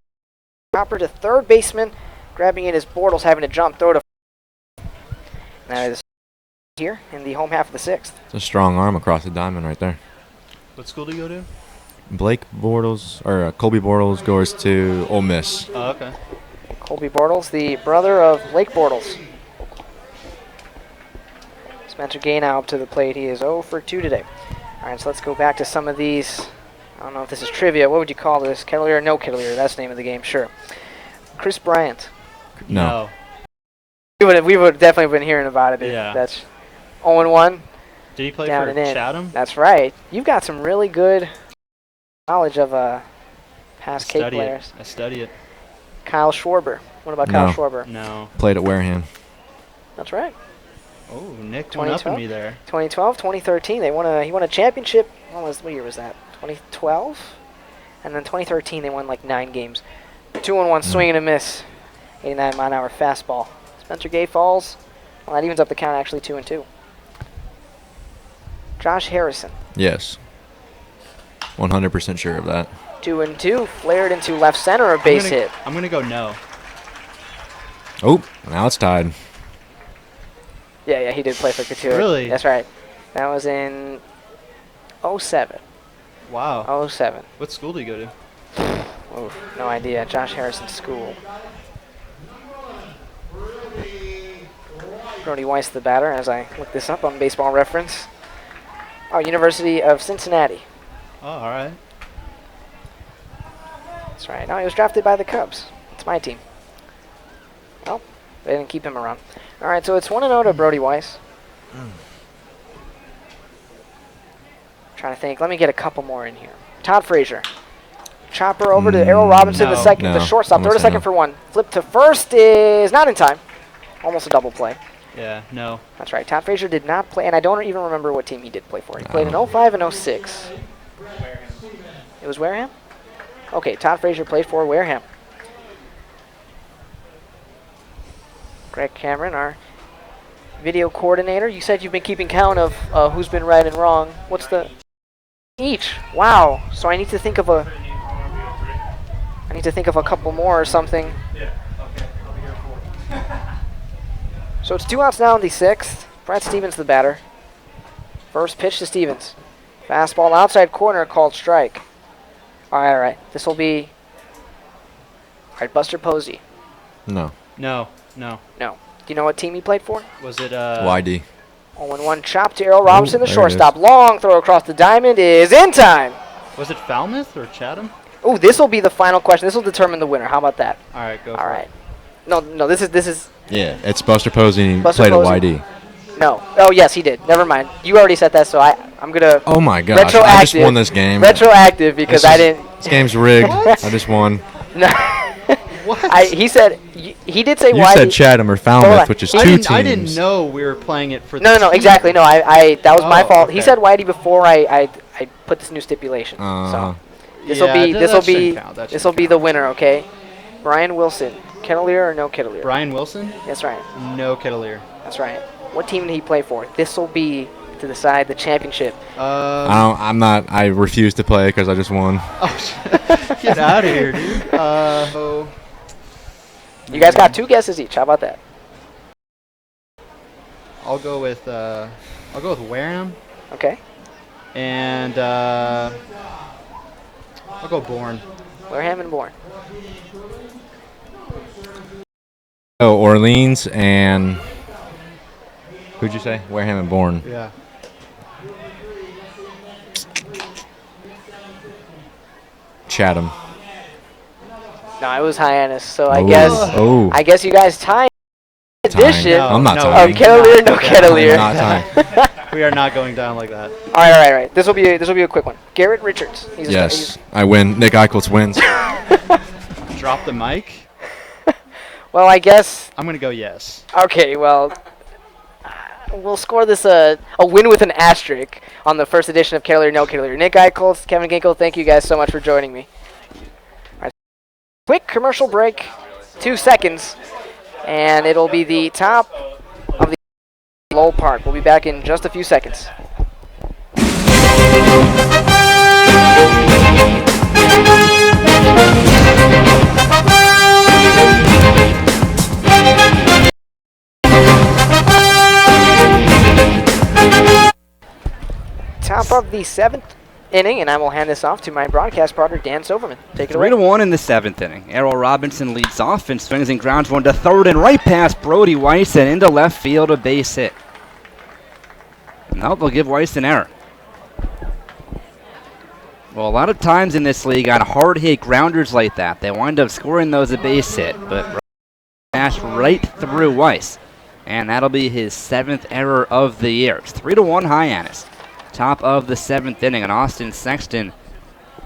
chopper to third baseman. Grabbing it is Bortles, having to jump, throw to. And that is here in the home half of the 6th. it's a strong arm across the diamond right there. What school do you go to? Blake Bortles or Colby Bortles goes to Ole Miss. Oh, okay. Colby Bortles, the brother of Lake Bortles. Spencer Gay now up to the plate. He is 0 for 2 today. All right, so let's go back to some of these. I don't know if this is trivia. What would you call this? Kettleer or no Kettleer? That's the name of the game, sure. Chris Bryant. No. We would definitely been hearing about it. Yeah. That's 0-1. Did he play Down for and in. Chatham? That's right. You've got some really good knowledge of past Cape players. I study it. Kyle Schwarber. What about No. Kyle Schwarber? No. Played at Wareham. That's right. Oh, Nick went up on me there. 2012, 2013. He won a championship. What year was that? 2012? And then 2013 they won like 9 games. 2-1 swing and a miss. 89-mile-an-hour fastball. Spencer Gay falls. Well, that evens up the count actually 2-2. Josh Harrison. Yes. 100% sure of that. 2-2. Flared into left center, a base hit. I'm going to go no. Oh, now it's tied. Yeah, he did play for Cotuit. Really? That's right. That was in 07. Wow. 07. What school do you go to? Oh, no idea. Josh Harrison's school. Brody Weiss, the batter, as I look this up on Baseball Reference. Oh, University of Cincinnati. Oh, all right. That's right. No, he was drafted by the Cubs. It's my team. Well, they didn't keep him around. All right, so it's 1-0 to Brody Weiss. Trying to think. Let me get a couple more in here. Todd Frazier. Chopper over to Errol Robinson, the second, the shortstop. Throw to second for 1. Flip to first is not in time. Almost a double play. Yeah, no. That's right. Todd Frazier did not play, and I don't even remember what team he did play for. He played in 05 and 06. It was Wareham? Okay, Todd Frazier played for Wareham. Greg Cameron, our video coordinator. You said you've been keeping count of who's been right and wrong. What's the... Each. Wow. So I need to think of a couple more or something. So it's 2 outs now in the 6th. Brett Stevens the batter. First pitch to Stevens. Fastball outside corner called strike. All right. This will be... All right, Buster Posey. No. No. No. Do you know what team he played for? Was it YD. 0-1 chop to Errol Robinson, the there it shortstop. Long throw across the diamond is in time. Was it Falmouth or Chatham? Oh, this will be the final question. This will determine the winner. How about that? All right, go. All right. No. This is. Yeah, it's Buster Posey. And he Buster played Posey. at YD. No. Oh yes, he did. Never mind. You already said that, so I'm gonna. Oh my gosh! Retroactive. I just won this game. Retroactive because I didn't. This game's rigged. I just won. No. What? He said he did say You YD. said Chatham or Falmouth, which is two teams. I didn't know we were playing it for. No, exactly. No, I that was my fault. He okay. said YD before I put this new stipulation. So this will be the winner. Okay. Brian Wilson, Kettleer or no Kettleer? Brian Wilson? That's right. No Kettleer. That's right. What team did he play for? This will be to decide the championship. I'm not. I refuse to play because I just won. Oh, get out of here, dude. You guys got 2 guesses each. How about that? I'll go with Wareham. Okay. And I'll go Bourne. Wareham and Bourne. Oh, Orleans and who'd you say? Wareham and Bourne. Yeah. Chatham. No, it was Hyannis. So I guess you guys tied edition I'm not of tying. Kettleer, no Kettleer. I'm not tying. We are not going down like that. All right. This will be a quick one. Garrett Richards. Yes, I win. Nick Eichholz wins. Drop the mic. Well, I guess. I'm gonna go yes. Okay. Well, we'll score this a win with an asterisk on the first edition of Kettleer, no Kettleer. Nick Eichholz, Kevin Ginkle, thank you guys so much for joining me. All right. Quick commercial break, 2 seconds, and it'll be the top of the Lowell Park. We'll be back in just a few seconds. Top of the 7th inning, and I will hand this off to my broadcast partner, Dan Silverman. Take it away. 3-1 in the 7th inning. Errol Robinson leads off and swings and grounds one to third and right past Brody Weiss and into left field, a base hit. Now they'll give Weiss an error. Well, a lot of times in this league on hard hit grounders like that, they wind up scoring those a base hit, but smash right through Weiss. And that'll be his 7th error of the year. It's 3-1 Hyannis. Top of the 7th inning, and Austin Sexton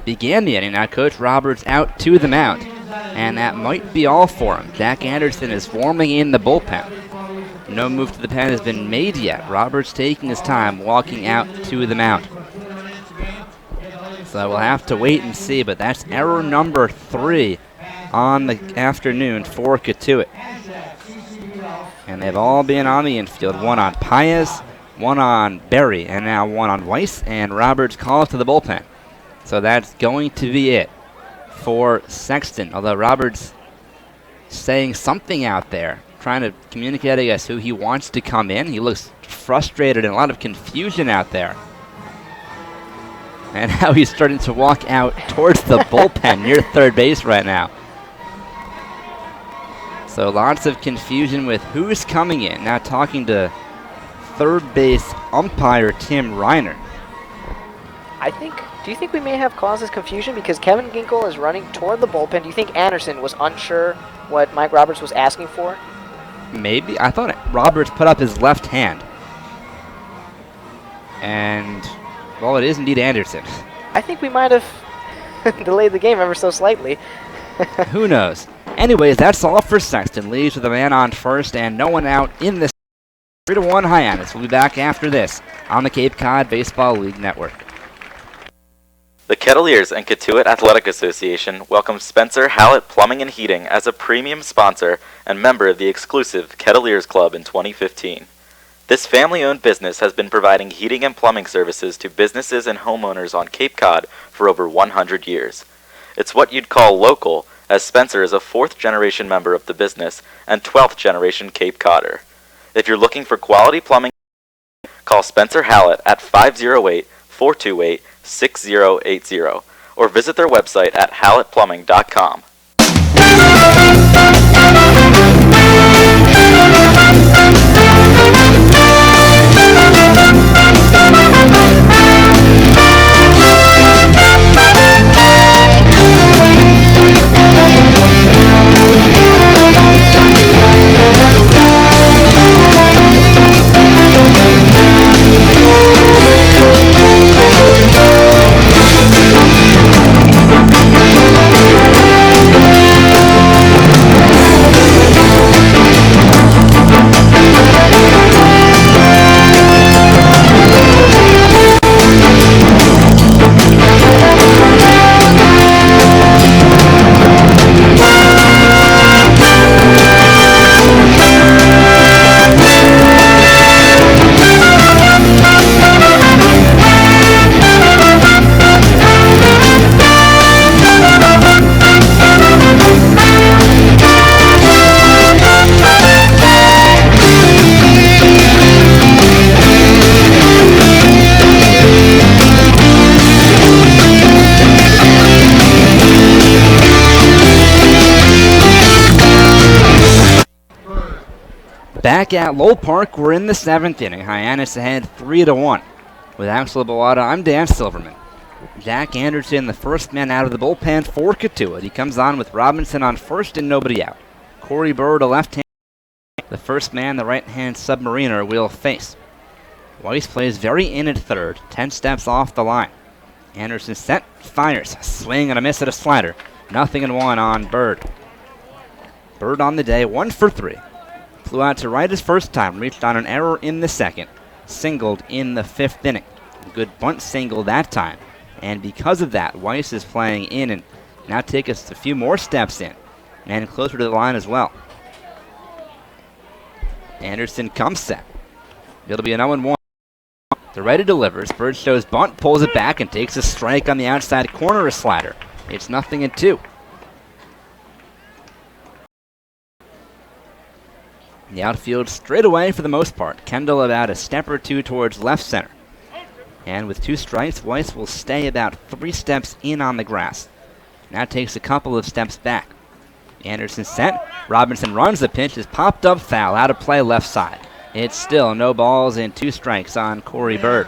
began the inning. Now Coach Roberts out to the mound, and that might be all for him. Jack Anderson is warming in the bullpen. No move to the pen has been made yet. Roberts taking his time, walking out to the mound. So we'll have to wait and see, but that's error number 3 on the afternoon for Cotuit. And they've all been on the infield. One on Paez, one on Berry, and now one on Weiss, and Roberts calls to the bullpen. So that's going to be it for Sexton, although Roberts saying something out there, trying to communicate, I guess, who he wants to come in. He looks frustrated and a lot of confusion out there. And now he's starting to walk out towards the bullpen near third base right now. So lots of confusion with who's coming in. Now talking to third base umpire Tim Reiner. Do you think we may have caused this confusion because Kevin Ginkle is running toward the bullpen? Do you think Anderson was unsure what Mike Roberts was asking for? Maybe. I thought Roberts put up his left hand. And, well, it is indeed Anderson. I think we might have delayed the game ever so slightly. Who knows? Anyways, that's all for Sexton. Leaves with a man on first and no one out in the 3-1 Hyannis. We'll be back after this on the Cape Cod Baseball League Network. The Kettleers and Cotuit Athletic Association welcome Spencer Hallett Plumbing and Heating as a premium sponsor and member of the exclusive Kettleers Club in 2015. This family-owned business has been providing heating and plumbing services to businesses and homeowners on Cape Cod for over 100 years. It's what you'd call local, as Spencer is a 4th-generation member of the business and 12th-generation Cape Codder. If you're looking for quality plumbing, call Spencer Hallett at 508-428-6080 or visit their website at hallettplumbing.com. Back at Lowell Park, we're in the 7th inning. Hyannis ahead 3-1. With Axel Bawada, I'm Dan Silverman. Jack Anderson, the first man out of the bullpen for Cotuit. He comes on with Robinson on first and nobody out. Corey Bird, a left-hand. The first man, the right-hand submariner, will face. Weiss plays very in at third, 10 steps off the line. Anderson set, fires, a swing and a miss at a slider. 0-1 on Bird. Bird on the day, 1 for 3. Flew out to right his first time, reached on an error in the second, singled in the 5th inning. A good bunt single that time. And because of that, Weiss is playing in and now take us a few more steps in and closer to the line as well. Anderson comes set. It'll be an 0-1. The righty delivers. Bird shows bunt, pulls it back, and takes a strike on the outside corner, a slider. It's 0-2. The outfield straight away for the most part. Kendall about a step or two towards left center. And with 2 strikes, Weiss will stay about 3 steps in on the grass. Now takes a couple of steps back. Anderson set. Robinson runs. The pitch is popped up foul. Out of play left side. It's still no balls and 2 strikes on Corey Bird.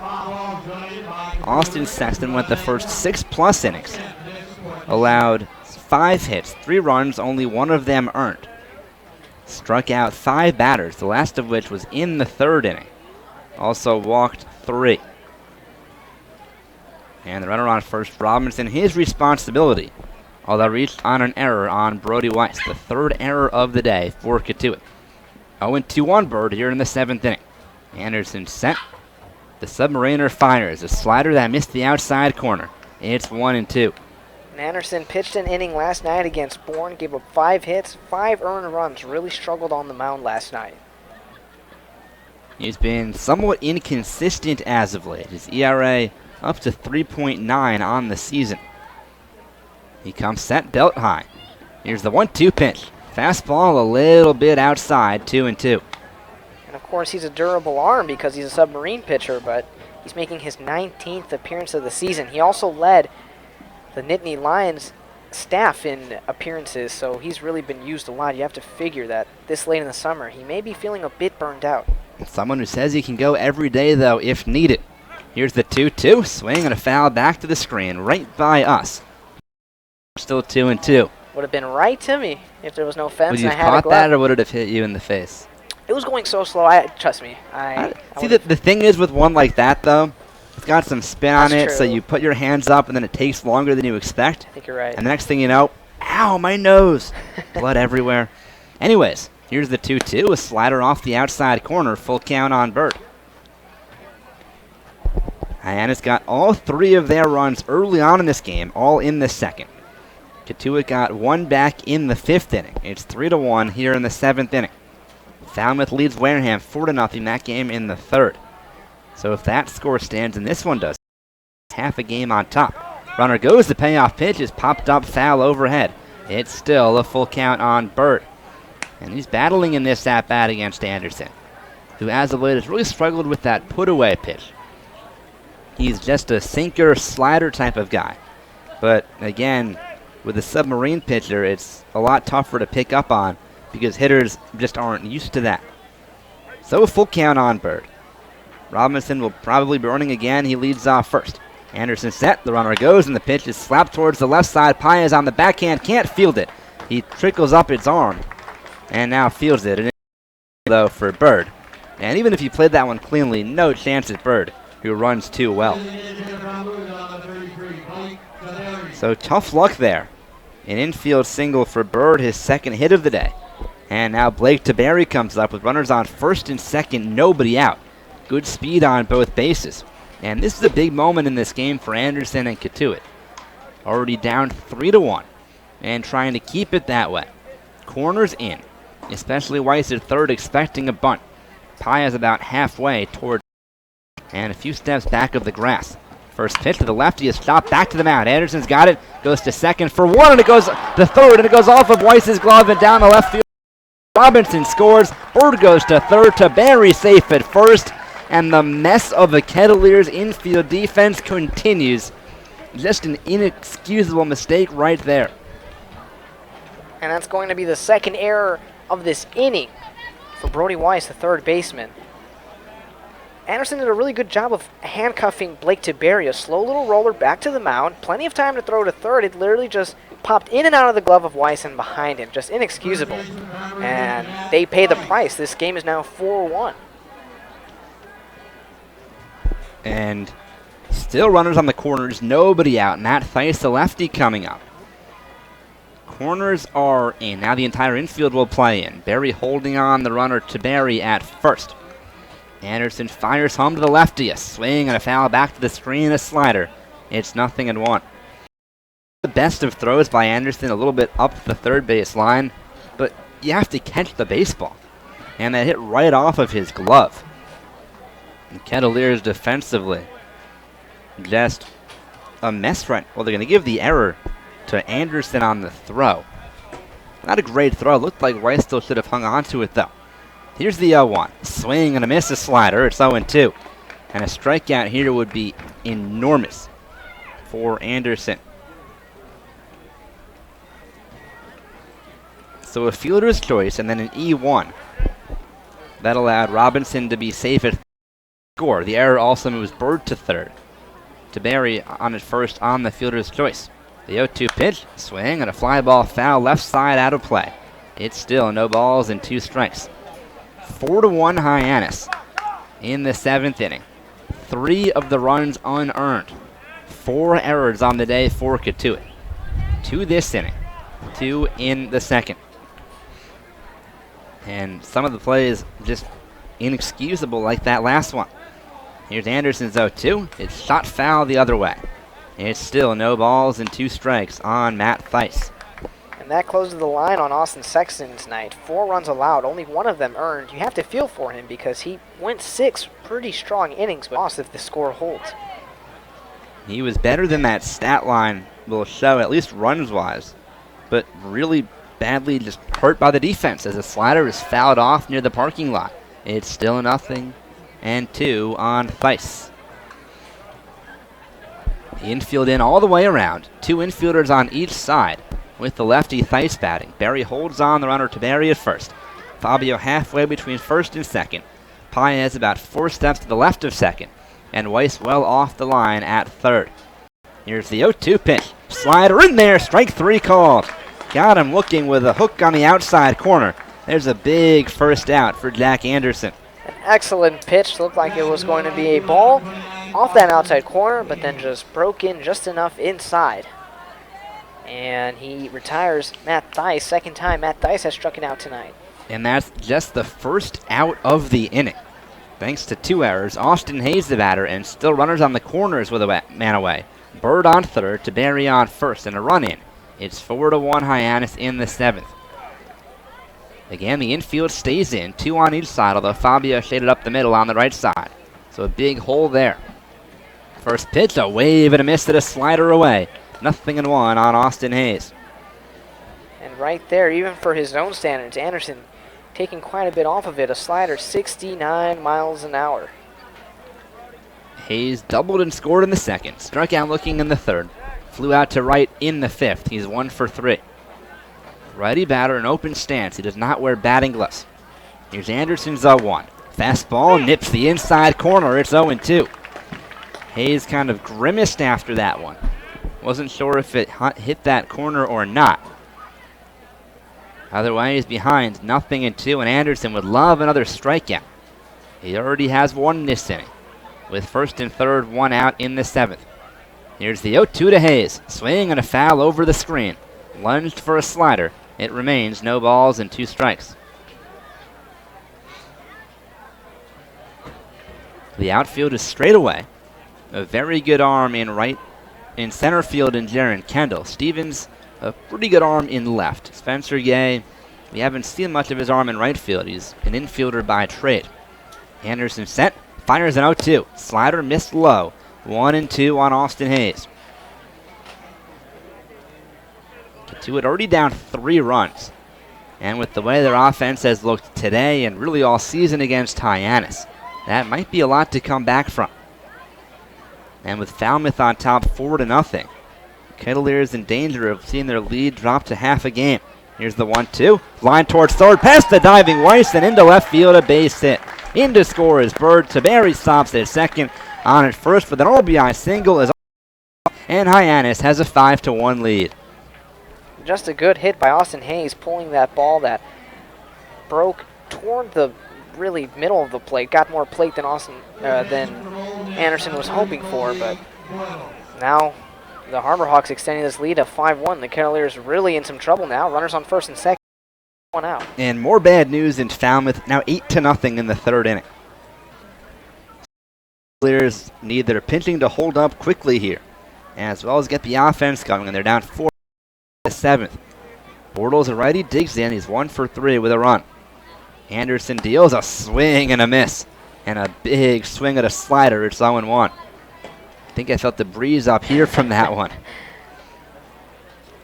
Austin Sexton went the first 6+ innings. Allowed 5 hits, 3 runs, only 1 of them earned. Struck out 5 batters, the last of which was in the 3rd inning. Also walked 3. And the runner on first, Robinson, his responsibility. Although reached on an error on Brody Weiss, the 3rd error of the day for Cotuit. 0-2 on Bird here in the 7th inning. Anderson set. The submariner fires a slider that missed the outside corner. It's 1-2. And Anderson pitched an inning last night against Bourne, gave up 5 hits, 5 earned runs, really struggled on the mound last night. He's been somewhat inconsistent as of late. His ERA up to 3.9 on the season. He comes set, belt high. Here's the 1-2 pitch. Fastball a little bit outside, 2-2. And of course he's a durable arm because he's a submarine pitcher, but he's making his 19th appearance of the season. He also led the Nittany Lions staff in appearances, so he's really been used a lot. You have to figure that this late in the summer, he may be feeling a bit burned out. Someone who says he can go every day, though, if needed. Here's the 2-2, swing and a foul back to the screen, right by us. Still 2-2. Would have been right to me if there was no fence. Would you and I have had a caught glove. that, or would it have hit you in the face? It was going so slow. Trust me. See, the thing is with one like that, though, it's got some spin on it, That's so true. you put your hands up, and then it takes longer than you expect. I think you're right. And the next thing you know, ow, my nose. Blood everywhere. Anyways, Here's the 2-2, a slider off the outside corner, full count on Bird. Hyannis got all 3 of their runs early on in this game, all in the second. Cotuit got 1 back in the 5th inning. It's 3-1 here in the 7th inning. Falmouth leads Wareham 4-0 that game in the 3rd. So if that score stands and this one does, half a game on top. Runner goes, the payoff pitch is popped up foul overhead. It's still a full count on Bird. And he's battling in this at-bat against Anderson, who as of late has really struggled with that put-away pitch. He's just a sinker, slider type of guy. But again, with a submarine pitcher, it's a lot tougher to pick up on because hitters just aren't used to that. So a full count on Bird. Robinson will probably be running again. He leads off first. Anderson set, the runner goes, and the pitch is slapped towards the left side. Paez on the backhand, can't field it. He trickles up its arm and now fields it. And though for Bird. And even if he played that one cleanly, no chance at Bird, who runs too well. So tough luck there. An infield single for Bird, his 2nd hit of the day. And now Blake Taberry comes up with runners on 1st and 2nd, nobody out. Good speed on both bases. And this is a big moment in this game for Anderson and Cotuit. Already down 3-1 and trying to keep it that way. Corners in, especially Weiss at 3rd expecting a bunt. Paez about halfway toward and a few steps back of the grass. First pitch to the lefty is shot back to the mound. Anderson's got it, goes to 2nd for 1, and it goes to 3rd, and it goes off of Weiss's glove and down the left field. Robinson scores, Bird goes to 3rd, Taberry safe at 1st, and the mess of the Kettleers infield defense continues. Just an inexcusable mistake right there. And that's going to be the 2nd error of this inning for Brody Weiss, the 3rd baseman. Anderson did a really good job of handcuffing Blake Taberry, a slow little roller back to the mound. Plenty of time to throw to 3rd. It literally just popped in and out of the glove of Weiss and behind him. Just inexcusable. And they pay the price. This game is now 4-1. And still runners on the corners, nobody out. Matt Theis, the lefty, coming up. Corners are in. Now the entire infield will play in. Berry holding on the runner Taberry at 1st. Anderson fires home to the lefty. A swing and a foul back to the screen, a slider. It's 0-1. The best of throws by Anderson, a little bit up the 3rd base line, but you have to catch the baseball. And that hit right off of his glove. And Kettleers defensively, just a mess right. Well, they're going to give the error to Anderson on the throw. Not a great throw. Looked like Weiss still should have hung on to it, though. Here's the 0-1. Swing and a miss, a slider. It's 0-2. And a strikeout here would be enormous for Anderson. So a fielder's choice and then an E1. That allowed Robinson to be safe at score. The error also moves Bird to 3rd. Taberry on at 1st on the fielder's choice. The 0-2 pitch, swing, and a fly ball foul left side out of play. It's still no balls and 2 strikes. 4-1 Hyannis in the 7th inning. 3 of the runs unearned. 4 errors on the day for Cotuit. 2 this inning, 2 in the 2nd. And some of the plays just inexcusable like that last one. Here's Anderson's 0-2. It's shot foul the other way. It's still no balls and 2 strikes on Matt Theis. And that closes the line on Austin Sexton tonight. 4 runs allowed, only 1 of them earned. You have to feel for him because he went 6 pretty strong innings, but lost if the score holds. He was better than that stat line will show, at least runs-wise, but really badly just hurt by the defense as the slider is fouled off near the parking lot. It's still 0-2 on Theis. The infield in all the way around. 2 infielders on each side with the lefty Theis batting. Berry holds on the runner Taberry at 1st. Fabio halfway between 1st and 2nd. Paez about 4 steps to the left of 2nd. And Weiss well off the line at 3rd. Here's the 0-2 pitch. Slider in there. Strike 3 called. Got him looking with a hook on the outside corner. There's a big first out for Jack Anderson. An excellent pitch. Looked like it was going to be a ball off that outside corner, but then just broke in just enough inside. And he retires Matt Theis. 2nd time Matt Theis has struck it out tonight. And that's just the first out of the inning. Thanks to 2 errors, Austin Hayes the batter, and still runners on the corners with a man away. Bird on third to Barry on first, and a run in. It's 4-1 Hyannis in the 7th. Again, the infield stays in, 2 on each side, although Fabio shaded up the middle on the right side. So a big hole there. First pitch, a wave and a miss to the slider away. 0-1 on Austin Hayes. And right there, even for his own standards, Anderson taking quite a bit off of it. A slider 69 miles an hour. Hayes doubled and scored in the 2nd. Struck out looking in the 3rd. Flew out to right in the 5th. He's 1 for 3. Righty batter in open stance. He does not wear batting gloves. Here's Anderson's 0-1. Fastball nips the inside corner. It's 0-2. Hayes kind of grimaced after that one. Wasn't sure if it hit that corner or not. Either way, he's behind 0-2, and Anderson would love another strikeout. He already has 1 this inning, with 1st and 3rd 1 out in the 7th. Here's the 0-2 to Hayes. Swing and a foul over the screen. Lunged for a slider. It remains no balls and 2 strikes. The outfield is straight away. A very good arm in center field in Jaron Kendall. Stevens, a pretty good arm in left. Spencer Gay, we haven't seen much of his arm in right field. He's an infielder by trade. Anderson set, fires an 0-2. Slider missed low. 1-2 on Austin Hayes. Cotuit already down 3 runs. And with the way their offense has looked today and really all season against Hyannis, that might be a lot to come back from. And with Falmouth on top 4-0, Kettleers in danger of seeing their lead drop to half a game. Here's the 1-2. Line towards third, past the diving Weiss, and into left field, a base hit. In to score is Bird. Taberry stops at second. On at first with an RBI single is and Hyannis has a 5-1 lead. Just a good hit by Austin Hayes, pulling that ball that broke toward the really middle of the plate. Got more plate than Anderson was hoping for, but now the Harbor Hawks extending this lead to 5-1. The Kettleers really in some trouble now. Runners on first and second. 1 out. And more bad news in Falmouth. Now 8-0 in the 3rd inning. Kettleers need their pitching to hold up quickly here, as well as get the offense going, and they're down 4 in the 7th. Bortles, a righty, digs in. He's 1 for 3 with a run. Anderson deals a swing and a miss, and a big swing at a slider. It's 0-1. I think I felt the breeze up here from that one.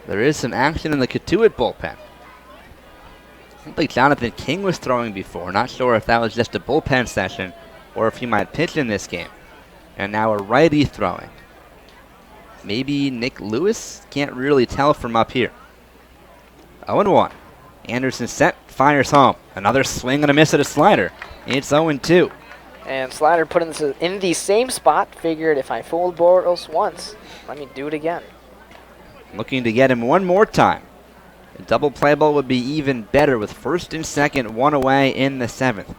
There is some action in the Cotuit bullpen. I think like Jonathan King was throwing before. Not sure if that was just a bullpen session or if he might pitch in this game. And now a righty throwing. Maybe Nick Lewis? Can't really tell from up here. 0-1. Anderson set, fires home. Another swing and a miss at a slider. It's 0-2. And Slider put in the same spot. Figured if I fooled Bortles once, let me do it again. Looking to get him one more time. A double play ball would be even better with 1st and 2nd, 1 away in the 7th.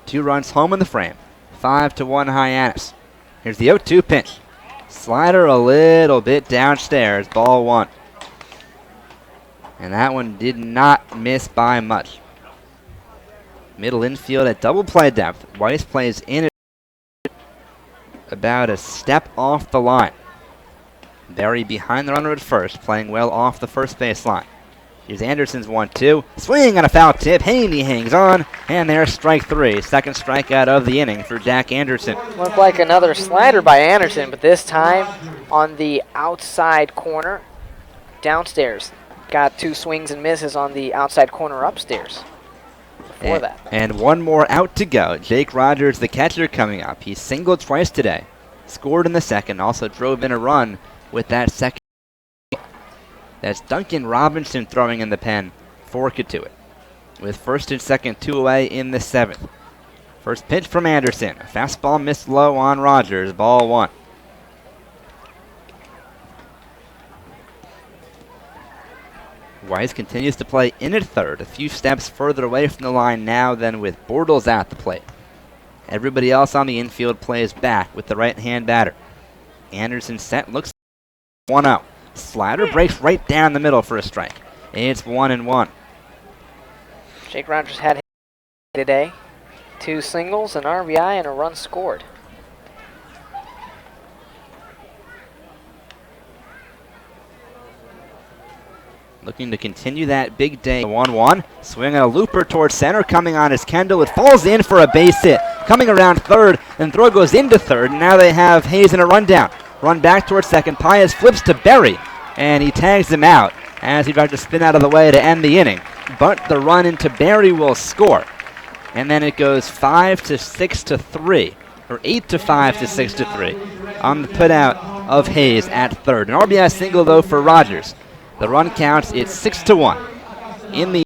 2 runs home in the frame. 5-1 Hyannis. Here's the 0-2 pitch. Slider a little bit downstairs. Ball 1. And that one did not miss by much. Middle infield at double play depth. Weiss plays in it about a step off the line. Barry behind the runner at first, playing well off the first base line. Here's Anderson's 1-2. Swing on a foul tip. Haney hangs on. And there's strike 3. Second strikeout of the inning for Jack Anderson. Looked like another slider by Anderson, but this time on the outside corner downstairs. Got 2 swings and misses on the outside corner upstairs before that. And 1 more out to go. Jake Rogers, the catcher, coming up. He singled twice today. Scored in the 2nd. Also drove in a run with that 2nd. That's Duncan Robinson throwing in the pen for Cotuit. With 1st and 2nd, 2 away in the 7th. First pitch from Anderson. A fastball missed low on Rogers. Ball 1. Weiss continues to play in at third, a few steps further away from the line now than with Bortles at the plate. Everybody else on the infield plays back with the right-hand batter. Anderson set, looks 1-0. Slider breaks right down the middle for a strike. It's 1-1. Jake Rogers had today. 2 singles, an RBI, and a run scored. Looking to continue that big day. 1-1. Swinging a looper towards center. Coming on is Kendall. It falls in for a base hit. Coming around third. And throw goes into third. And now they have Hayes in a rundown. Run back towards second. Pius flips to Berry. And he tags him out as he tried to spin out of the way to end the inning. But the run into Berry will score. And then it goes 5 to 6 to 3. Or 8 to 5 to 6 to 3. On the putout of Hayes at third. An RBI single though for Rogers. The run counts, it's 6-1. In the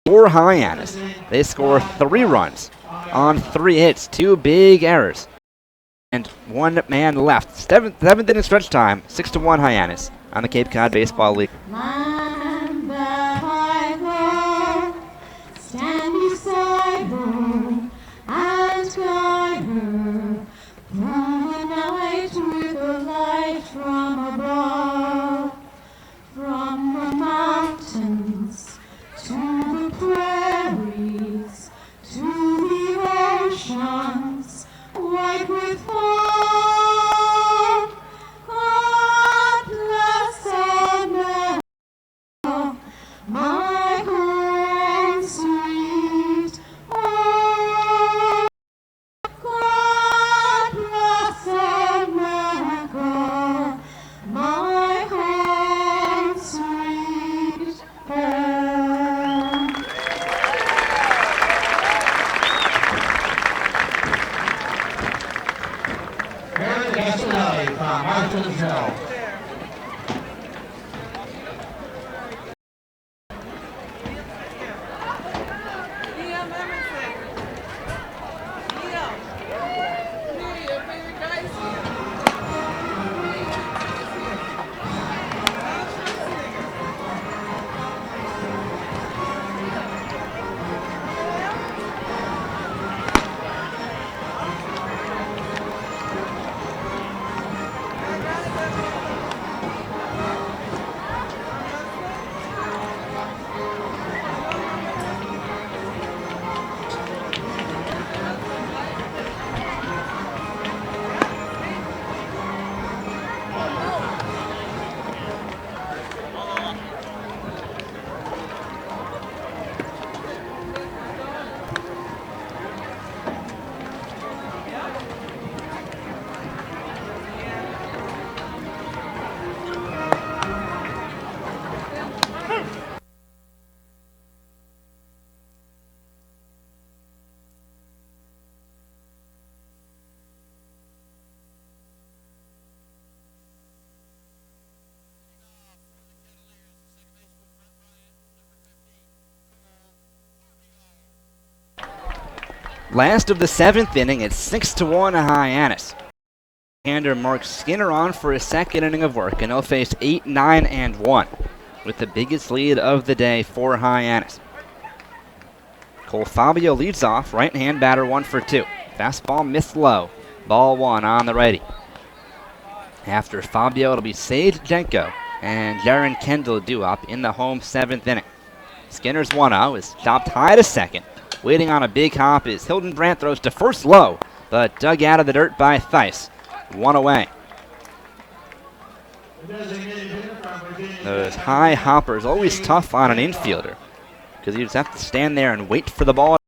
for Hyannis, they score 3 runs on 3 hits, 2 big errors, and 1 man left. Seventh inning stretch time, 6-1 Hyannis on the Cape Cod Baseball League. Land that I love, stand beside her and guide her through the night with a light from above. From the mountains to the prairies to the oceans white with foam. God bless America, my home sweet home. God bless America, my home sweet home. Mary Gasolelli from Martinsville. Last of the 7th inning, it's 6-1 Hyannis. Hander Mark Skinner on for his 2nd inning of work, and he'll face 8, 9, and 1 with the biggest lead of the day for Hyannis. Cole Fabio leads off, right-hand batter, 1 for 2. Fastball missed low, ball 1 on the righty. After Fabio, it'll be Sage Jenko and Jaron Kendall due up in the home 7th inning. Skinner's 1-0 is chopped high to second. Waiting on a big hop is Hildenbrandt, throws to first low, but dug out of the dirt by Theis. 1 away. Those high hoppers, always tough on an infielder, because you just have to stand there and wait for the ball.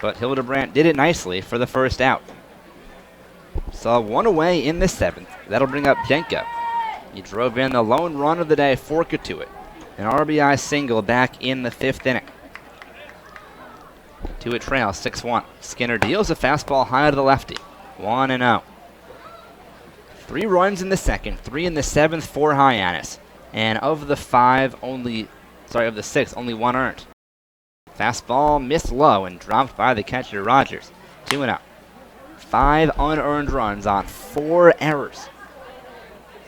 But Hildenbrandt did it nicely for the first out. So 1 away in the 7th. That'll bring up Jenko. He drove in the lone run of the day for Cotuit. An RBI single back in the 5th inning. Cotuit trail 6-1. Skinner deals a fastball high to the lefty. 1-0. 3 runs in the 2nd, 3 in the 7th for Hyannis. And of the 6, only 1 earned. Fastball missed low and dropped by the catcher Rogers. 2-0. 5 unearned runs on 4 errors.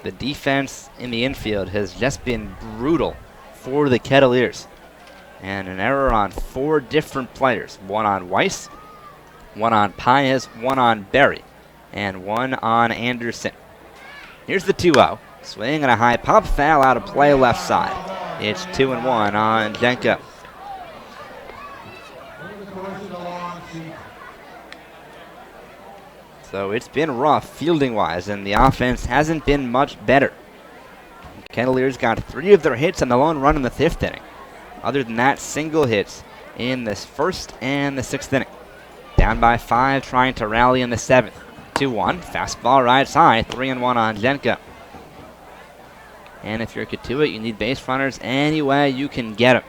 The defense in the infield has just been brutal for the Kettleers. And an error on 4 different players. 1 on Weiss, 1 on Paez, 1 on Berry, and 1 on Anderson. Here's the 2-0. Swing and a high pop foul out of play left side. It's 2-1 on Jenko. So it's been rough fielding-wise, and the offense hasn't been much better. Kettleers got 3 of their hits on the lone run in the 5th inning. Other than that, single hits in the 1st and the 6th inning. Down by 5, trying to rally in the 7th. 2-1, fastball rides high, 3-1 on Jenko. And if you're Cotuit, you need base runners any way you can get them.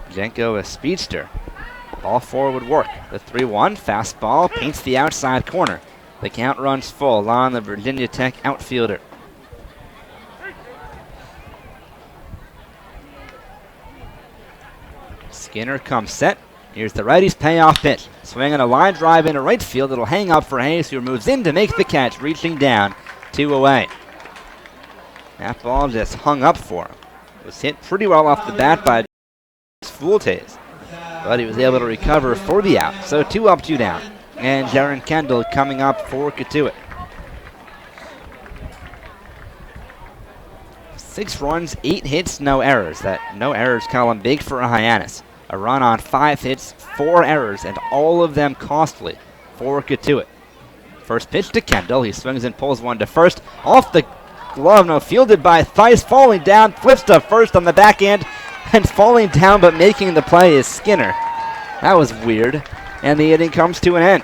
Jenko, a speedster. Ball 4 would work. The 3-1, fastball, paints the outside corner. The count runs full on the Virginia Tech outfielder. Skinner comes set. Here's the righty's payoff pitch. Swinging a line drive into right field. It'll hang up for Hayes, who moves in to make the catch, reaching down 2 away. That ball just hung up for him. It was hit pretty well off the bat by Fultes, but he was able to recover for the out. So 2 up, 2 down. And Jaron Kendall coming up for Cotuit. 6 runs, 8 hits, no errors. That no errors column big for a Hyannis. A run on 5 hits, 4 errors, and all of them costly for Cotuit. First pitch to Kendall. He swings and pulls one to first. Off the glove, no, fielded by Theis, falling down, flips to first on the backhand, and falling down but making the play is Skinner. That was weird, and the inning comes to an end.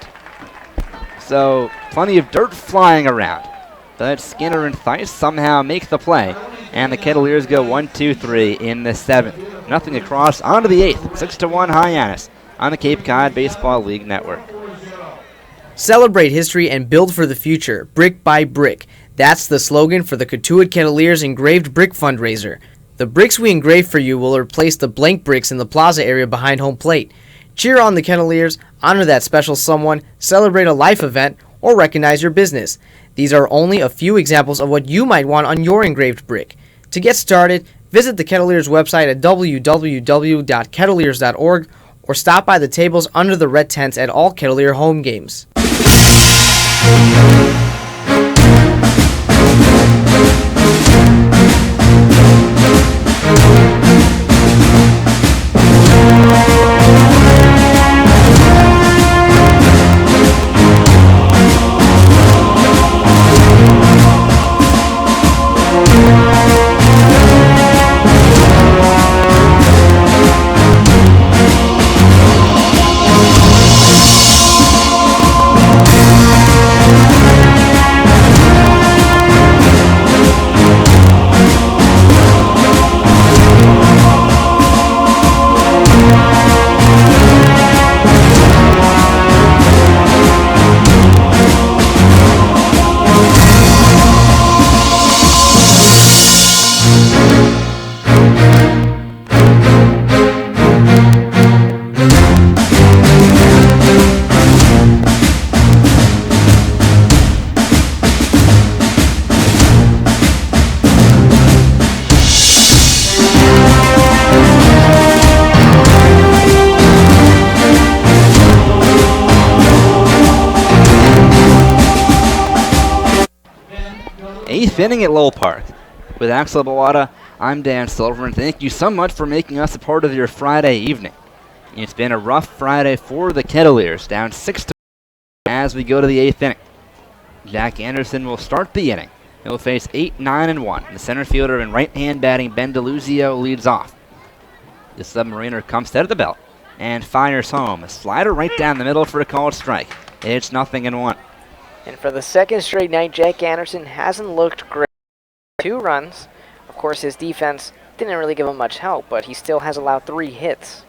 So, plenty of dirt flying around, but Skinner and Theis somehow make the play, and the Kettleers go 1-2-3 in the 7th. Nothing across, on to the 8th, 6-1 Hyannis on the Cape Cod Baseball League Network. Celebrate history and build for the future, brick by brick. That's the slogan for the Cotuit Kettleers engraved brick fundraiser. The bricks we engrave for you will replace the blank bricks in the plaza area behind home plate. Cheer on the Kettleers, honor that special someone, celebrate a life event, or recognize your business. These are only a few examples of what you might want on your engraved brick. To get started, visit the Kettleers website at www.kettleers.org or stop by the tables under the red tents at all Kettleer home games. Inning at Lowell Park. With Axel Bawada, I'm Dan Silver, thank you so much for making us a part of your Friday evening. It's been a rough Friday for the Kettleers, down 6-1 as we go to the 8th inning. Jack Anderson will start the inning. He'll face 8, 9, and 1. The center fielder and right-hand batting Ben DeLuzio leads off. The Submariner comes set at the belt and fires home. A slider right down the middle for a called strike. It's 0-1. And for the second straight night, Jack Anderson hasn't looked great. 2 runs. Of course, his defense didn't really give him much help, but he still has allowed 3 hits.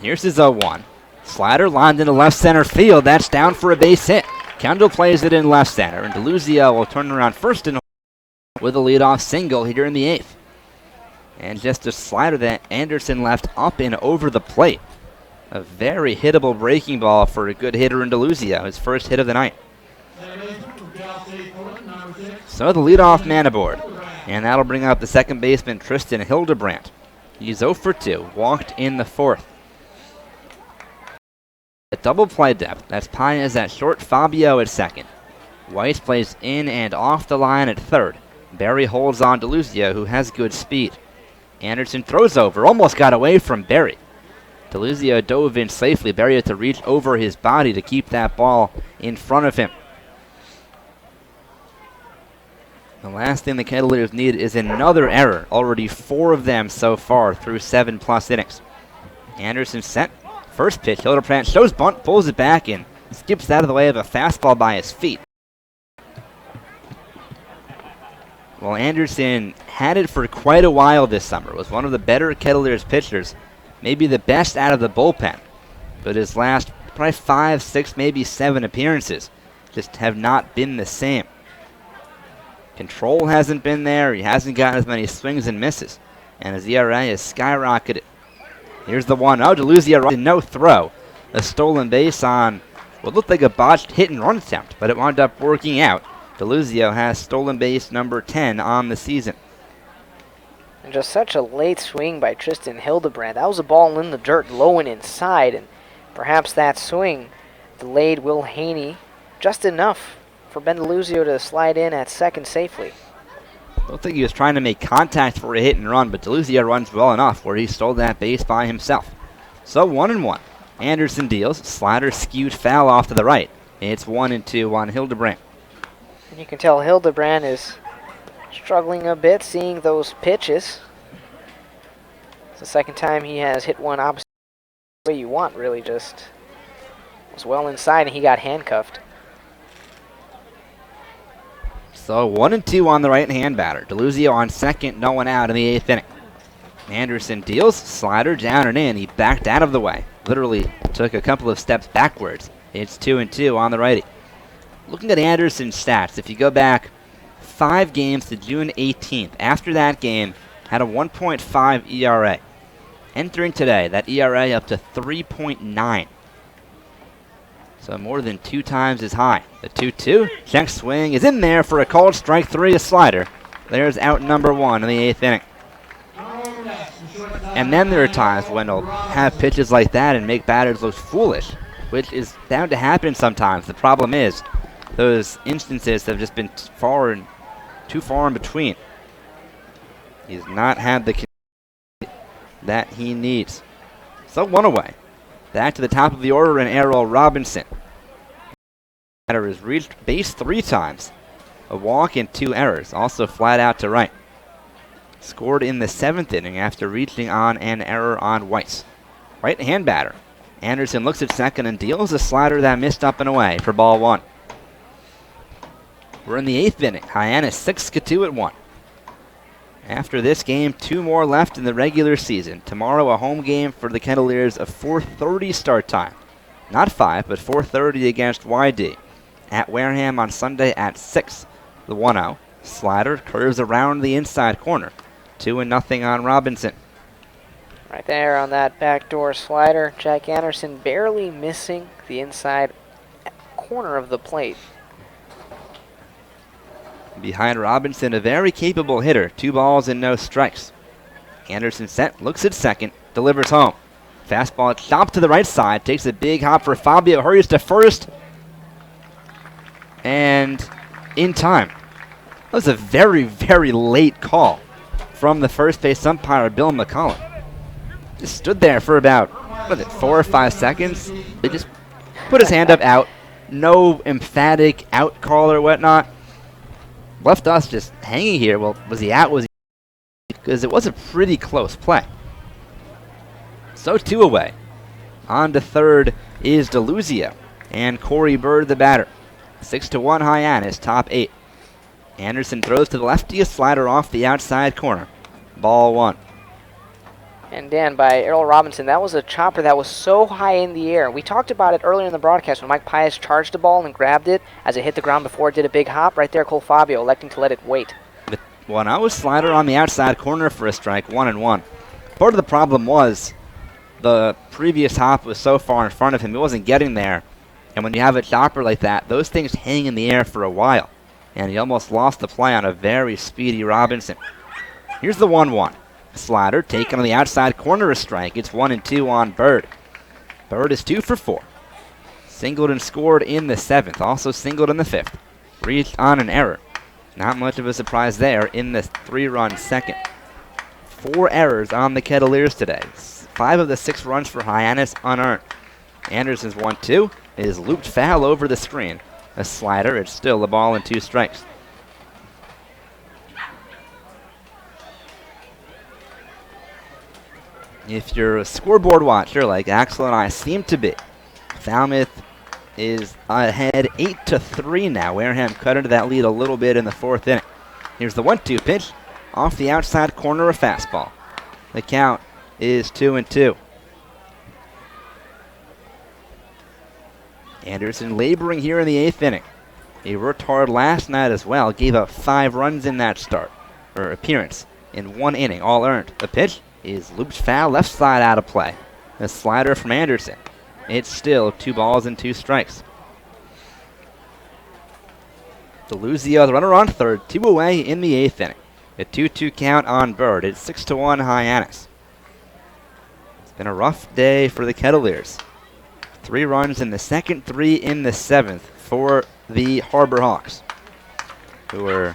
Here's his 0-1. Slider lined into left center field. That's down for a base hit. Kendall plays it in left center, and DeLuzio will turn around first and with a leadoff single here in the 8th. And just a slider that Anderson left up and over the plate. A very hittable breaking ball for a good hitter in DeLuzio, his first hit of the night. So the leadoff man aboard, and that'll bring up the second baseman Tristan Hildebrandt. He's 0 for 2, walked in the 4th. A double play depth. That's Paez at short, Fabio at second. Weiss plays in and off the line at third. Berry holds on DeLuzio, who has good speed. Anderson throws over, almost got away from Berry. DeLuzio dove in safely. Barry had to reach over his body to keep that ball in front of him. The last thing the Kettleers need is another error. Already 4 of them so far through 7+ innings. Anderson set. First pitch. Hildebrand shows bunt, pulls it back, and skips out of the way of a fastball by his feet. Well, Anderson had it for quite a while this summer. Was one of the better Kettleers pitchers. Maybe the best out of the bullpen. But his last probably 5, 6, maybe 7 appearances just have not been the same. Control hasn't been there. He hasn't gotten as many swings and misses. And his ERA has skyrocketed. Here's the 1-0. DeLuzio no throw. A stolen base on what looked like a botched hit and run attempt, but it wound up working out. DeLuzio has stolen base number 10 on the season. And just such a late swing by Tristan Hildebrand. That was a ball in the dirt, low and inside, and perhaps that swing delayed Will Haney just enough for Ben DeLuzio to slide in at second safely. I don't think he was trying to make contact for a hit and run, but DeLuzio runs well enough where he stole that base by himself. So 1-1. Anderson deals. Slider skewed foul off to the right. It's 1-2 on Hildebrand. And you can tell Hildebrand is struggling a bit seeing those pitches. It's the second time he has hit one opposite the way you want, really. Just was well inside and he got handcuffed. So 1-2 on the right-hand batter. DeLuzio on second, no one out in the 8th inning. Anderson deals, slider down and in. He backed out of the way. Literally took a couple of steps backwards. It's 2-2 on the righty. Looking at Anderson's stats, if you go back 5 games to June 18th, after that game, had a 1.5 ERA. Entering today, that ERA up to 3.9. So more than 2 times as high. The 2-2, check swing is in there for a called strike 3, a slider. There's out number 1 in the 8th inning. And then there are times when he'll have pitches like that and make batters look foolish, which is bound to happen sometimes. The problem is those instances have just been too far in between. He's not had the that he needs. So 1 away. Back to the top of the order in Errol Robinson. Batter has reached base 3 times. A walk and 2 errors. Also flat out to right. Scored in the 7th inning after reaching on an error on Weiss. Right-hand batter. Anderson looks at second and deals a slider that missed up and away for ball 1. We're in the 8th inning. Hyannis 6, Cotuit 1. After this game, 2 more left in the regular season. Tomorrow, a home game for the Kettleers, a 4:30 start time. Not 5, but 4:30 against YD. At Wareham on Sunday at 6. The 1-0. Slider curves around the inside corner. 2-0 on Robinson. Right there on that backdoor slider, Jack Anderson barely missing the inside corner of the plate. Behind Robinson, a very capable hitter. 2 balls and no strikes. Anderson set, looks at second, delivers home. Fastball chopped to the right side, takes a big hop for Fabio, hurries to first. And in time. That was a very, very late call from the first base umpire, Bill McCollum. Just stood there for about, 4 or 5 seconds. They just put his hand up, out. No emphatic out call or whatnot. Left us just hanging here. Well, was he out? Was he? Because it was a pretty close play. So 2 away. On to third is DeLuzio and Corey Bird, the batter. 6-1 Hyannis, top 8. Anderson throws to the lefty, a slider off the outside corner. Ball 1. And Dan, by Errol Robinson, that was a chopper that was so high in the air. We talked about it earlier in the broadcast when Mike Pius charged the ball and grabbed it as it hit the ground before it did a big hop. Right there, Cole Fabio electing to let it wait. The 1-0 slider on the outside corner for a strike, 1-1. Part of the problem was the previous hop was so far in front of him, he wasn't getting there. And when you have a chopper like that, those things hang in the air for a while. And he almost lost the play on a very speedy Robinson. Here's the 1-1. Slider taken on the outside corner, a strike. It's 1-2 on Bird. Bird is 2 for 4. Singled and scored in the 7th. Also singled in the 5th. Reached on an error. Not much of a surprise there in the 3-run second. 4 errors on the Kettleers today. 5 of the 6 runs for Hyannis unearned. Anderson's 1-2 is looped foul over the screen. A slider, it's still a ball and 2 strikes. If you're a scoreboard watcher like Axel and I seem to be, Falmouth is ahead 8-3 now. Wareham cut into that lead a little bit in the 4th inning. Here's the 1-2 pitch off the outside corner, of fastball. The count is 2-2. Anderson laboring here in the 8th inning. He worked hard last night as well. Gave up 5 runs in that appearance in 1 inning, all earned. The pitch is looped foul, left side out of play. A slider from Anderson. It's still 2 balls and 2 strikes. Deluzio, the runner on third, 2 away in the 8th inning. A 2-2 count on Bird. It's 6-1 Hyannis. It's been a rough day for the Kettleers. 3 runs in the 2nd, 3 in the 7th for the Harbor Hawks, who are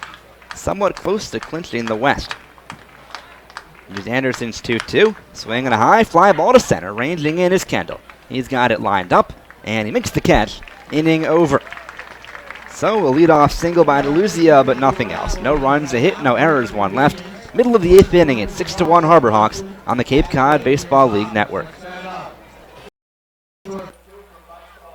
somewhat close to clinching the West. Here's Anderson's 2-2. Swing and a high fly ball to center. Ranging in is Kendall. He's got it lined up, and he makes the catch. Inning over. So a leadoff single by Deluzio, but nothing else. No runs, a hit, no errors, 1 left. Middle of the 8th inning, it's 6-1 Harbor Hawks on the Cape Cod Baseball League Network.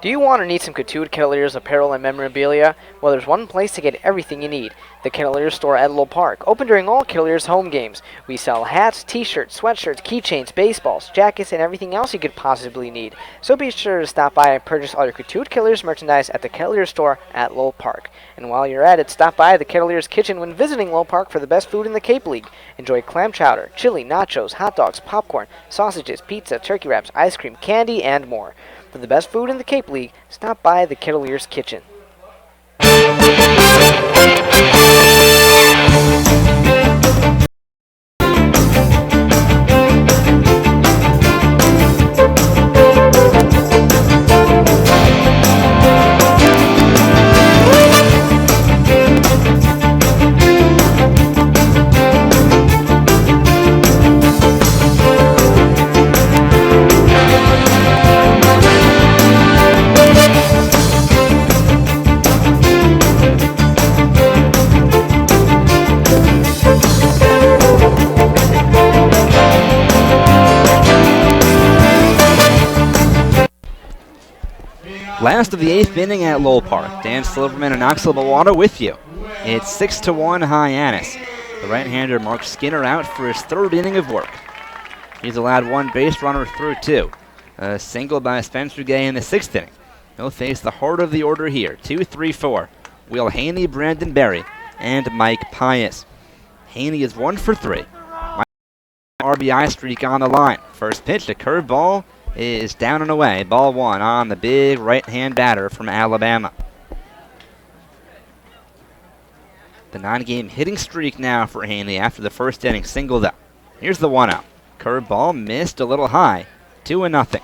Do you want or need some Cotuit Kettleers apparel and memorabilia? Well, there's one place to get everything you need. The Kettleers store at Lowell Park, open during all Kettleers home games. We sell hats, t-shirts, sweatshirts, keychains, baseballs, jackets, and everything else you could possibly need. So be sure to stop by and purchase all your Cotuit Kettleers merchandise at the Kettleers store at Lowell Park. And while you're at it, stop by the Kettleers kitchen when visiting Lowell Park for the best food in the Cape League. Enjoy clam chowder, chili, nachos, hot dogs, popcorn, sausages, pizza, turkey wraps, ice cream, candy, and more. For the best food in the Cape League, stop by the Kettleers kitchen. Last of the 8th inning at Lowell Park. Dan Silverman and Axel Bawada with you. It's 6-1 Hyannis. The right-hander Mark Skinner out for his 3rd inning of work. He's allowed 1 base runner through 2. A single by Spencer Gay in the 6th inning. He'll face the heart of the order here. 2-3-4. Will Haney, Brandon Berry, and Mike Pius. Haney is 1 for 3. RBI streak on the line. First pitch, a curveball is down and away. Ball 1 on the big right-hand batter from Alabama. The 9-game hitting streak now for Haney after the 1st inning singled up. Here's the 1-0. Curveball missed a little high. 2-0.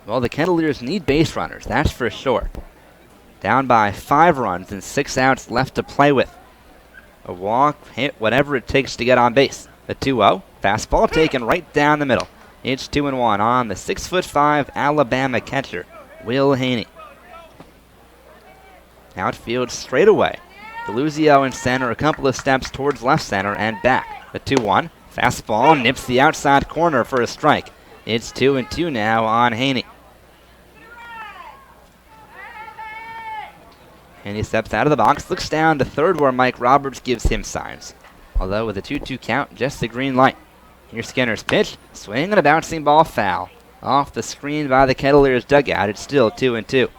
Well, the Kettleers need base runners, that's for sure. Down by 5 runs and 6 outs left to play with. A walk, hit, whatever it takes to get on base. The 2-0. Fastball taken right down the middle. It's 2-1 on the 6'5" Alabama catcher, Will Haney. Outfield straight away. Deluzio in center, a couple of steps towards left center and back. The 2-1. Fastball nips the outside corner for a strike. It's 2-2 now on Haney. Haney steps out of the box, looks down to third where Mike Roberts gives him signs. Although with a 2-2 count, just the green light. Here's Skinner's pitch. Swing and a bouncing ball foul. Off the screen by the Kettleers dugout. It's still 2-2.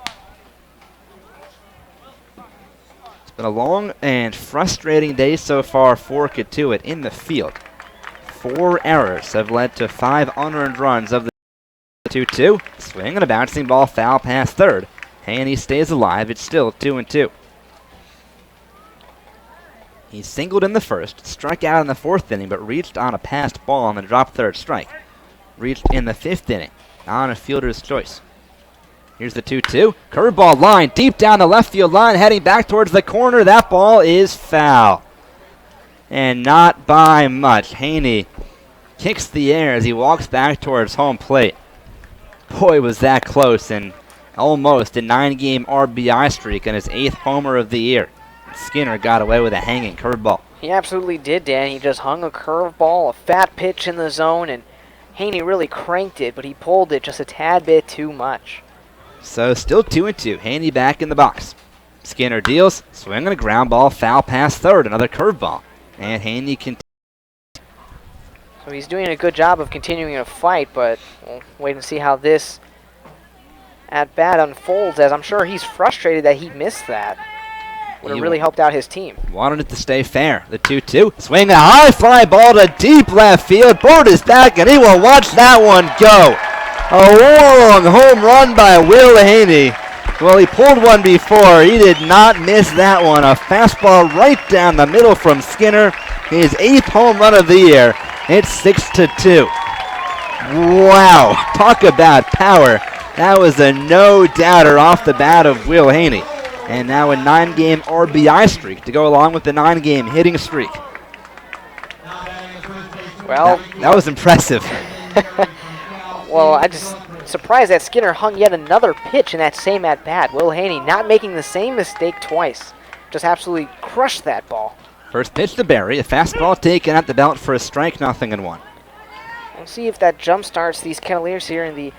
It's been a long and frustrating day so far for Cotuit in the field. 4 errors have led to 5 unearned runs of the 2-2. Swing and a bouncing ball foul past third. Haney stays alive. It's still 2-2. He singled in the 1st, struck out in the 4th inning, but reached on a passed ball on the drop 3rd strike. Reached in the 5th inning on a fielder's choice. Here's the 2-2. Curveball line deep down the left field line, heading back towards the corner. That ball is foul. And not by much. Haney kicks the air as he walks back towards home plate. Boy, was that close, and almost a 9-game RBI streak and his 8th homer of the year. Skinner got away with a hanging curveball. He absolutely did, Dan. He just hung a curveball, a fat pitch in the zone, and Haney really cranked it, but he pulled it just a tad bit too much. So still 2-2. Haney back in the box. Skinner deals, swinging a ground ball, foul past third, another curveball. And Haney continues. So he's doing a good job of continuing to fight, but we'll wait and see how this at-bat unfolds, as I'm sure he's frustrated that he missed that. Would have really helped out his team. Wanted it to stay fair. The 2-2. Swing a high fly ball to deep left field. Bird is back, and he will watch that one go. A long home run by Will Haney. Well, he pulled one before. He did not miss that one. A fastball right down the middle from Skinner. His 8th home run of the year. It's 6-2. Wow. Talk about power. That was a no-doubter off the bat of Will Haney. And now a 9-game RBI streak to go along with the 9-game hitting streak. Well, that was impressive. Well, I just surprised that Skinner hung yet another pitch in that same at-bat. Will Haney not making the same mistake twice. Just absolutely crushed that ball. First pitch to Barry, a fastball taken at the belt for a strike, 0-1. We'll see if that jump starts these Kettleers here in the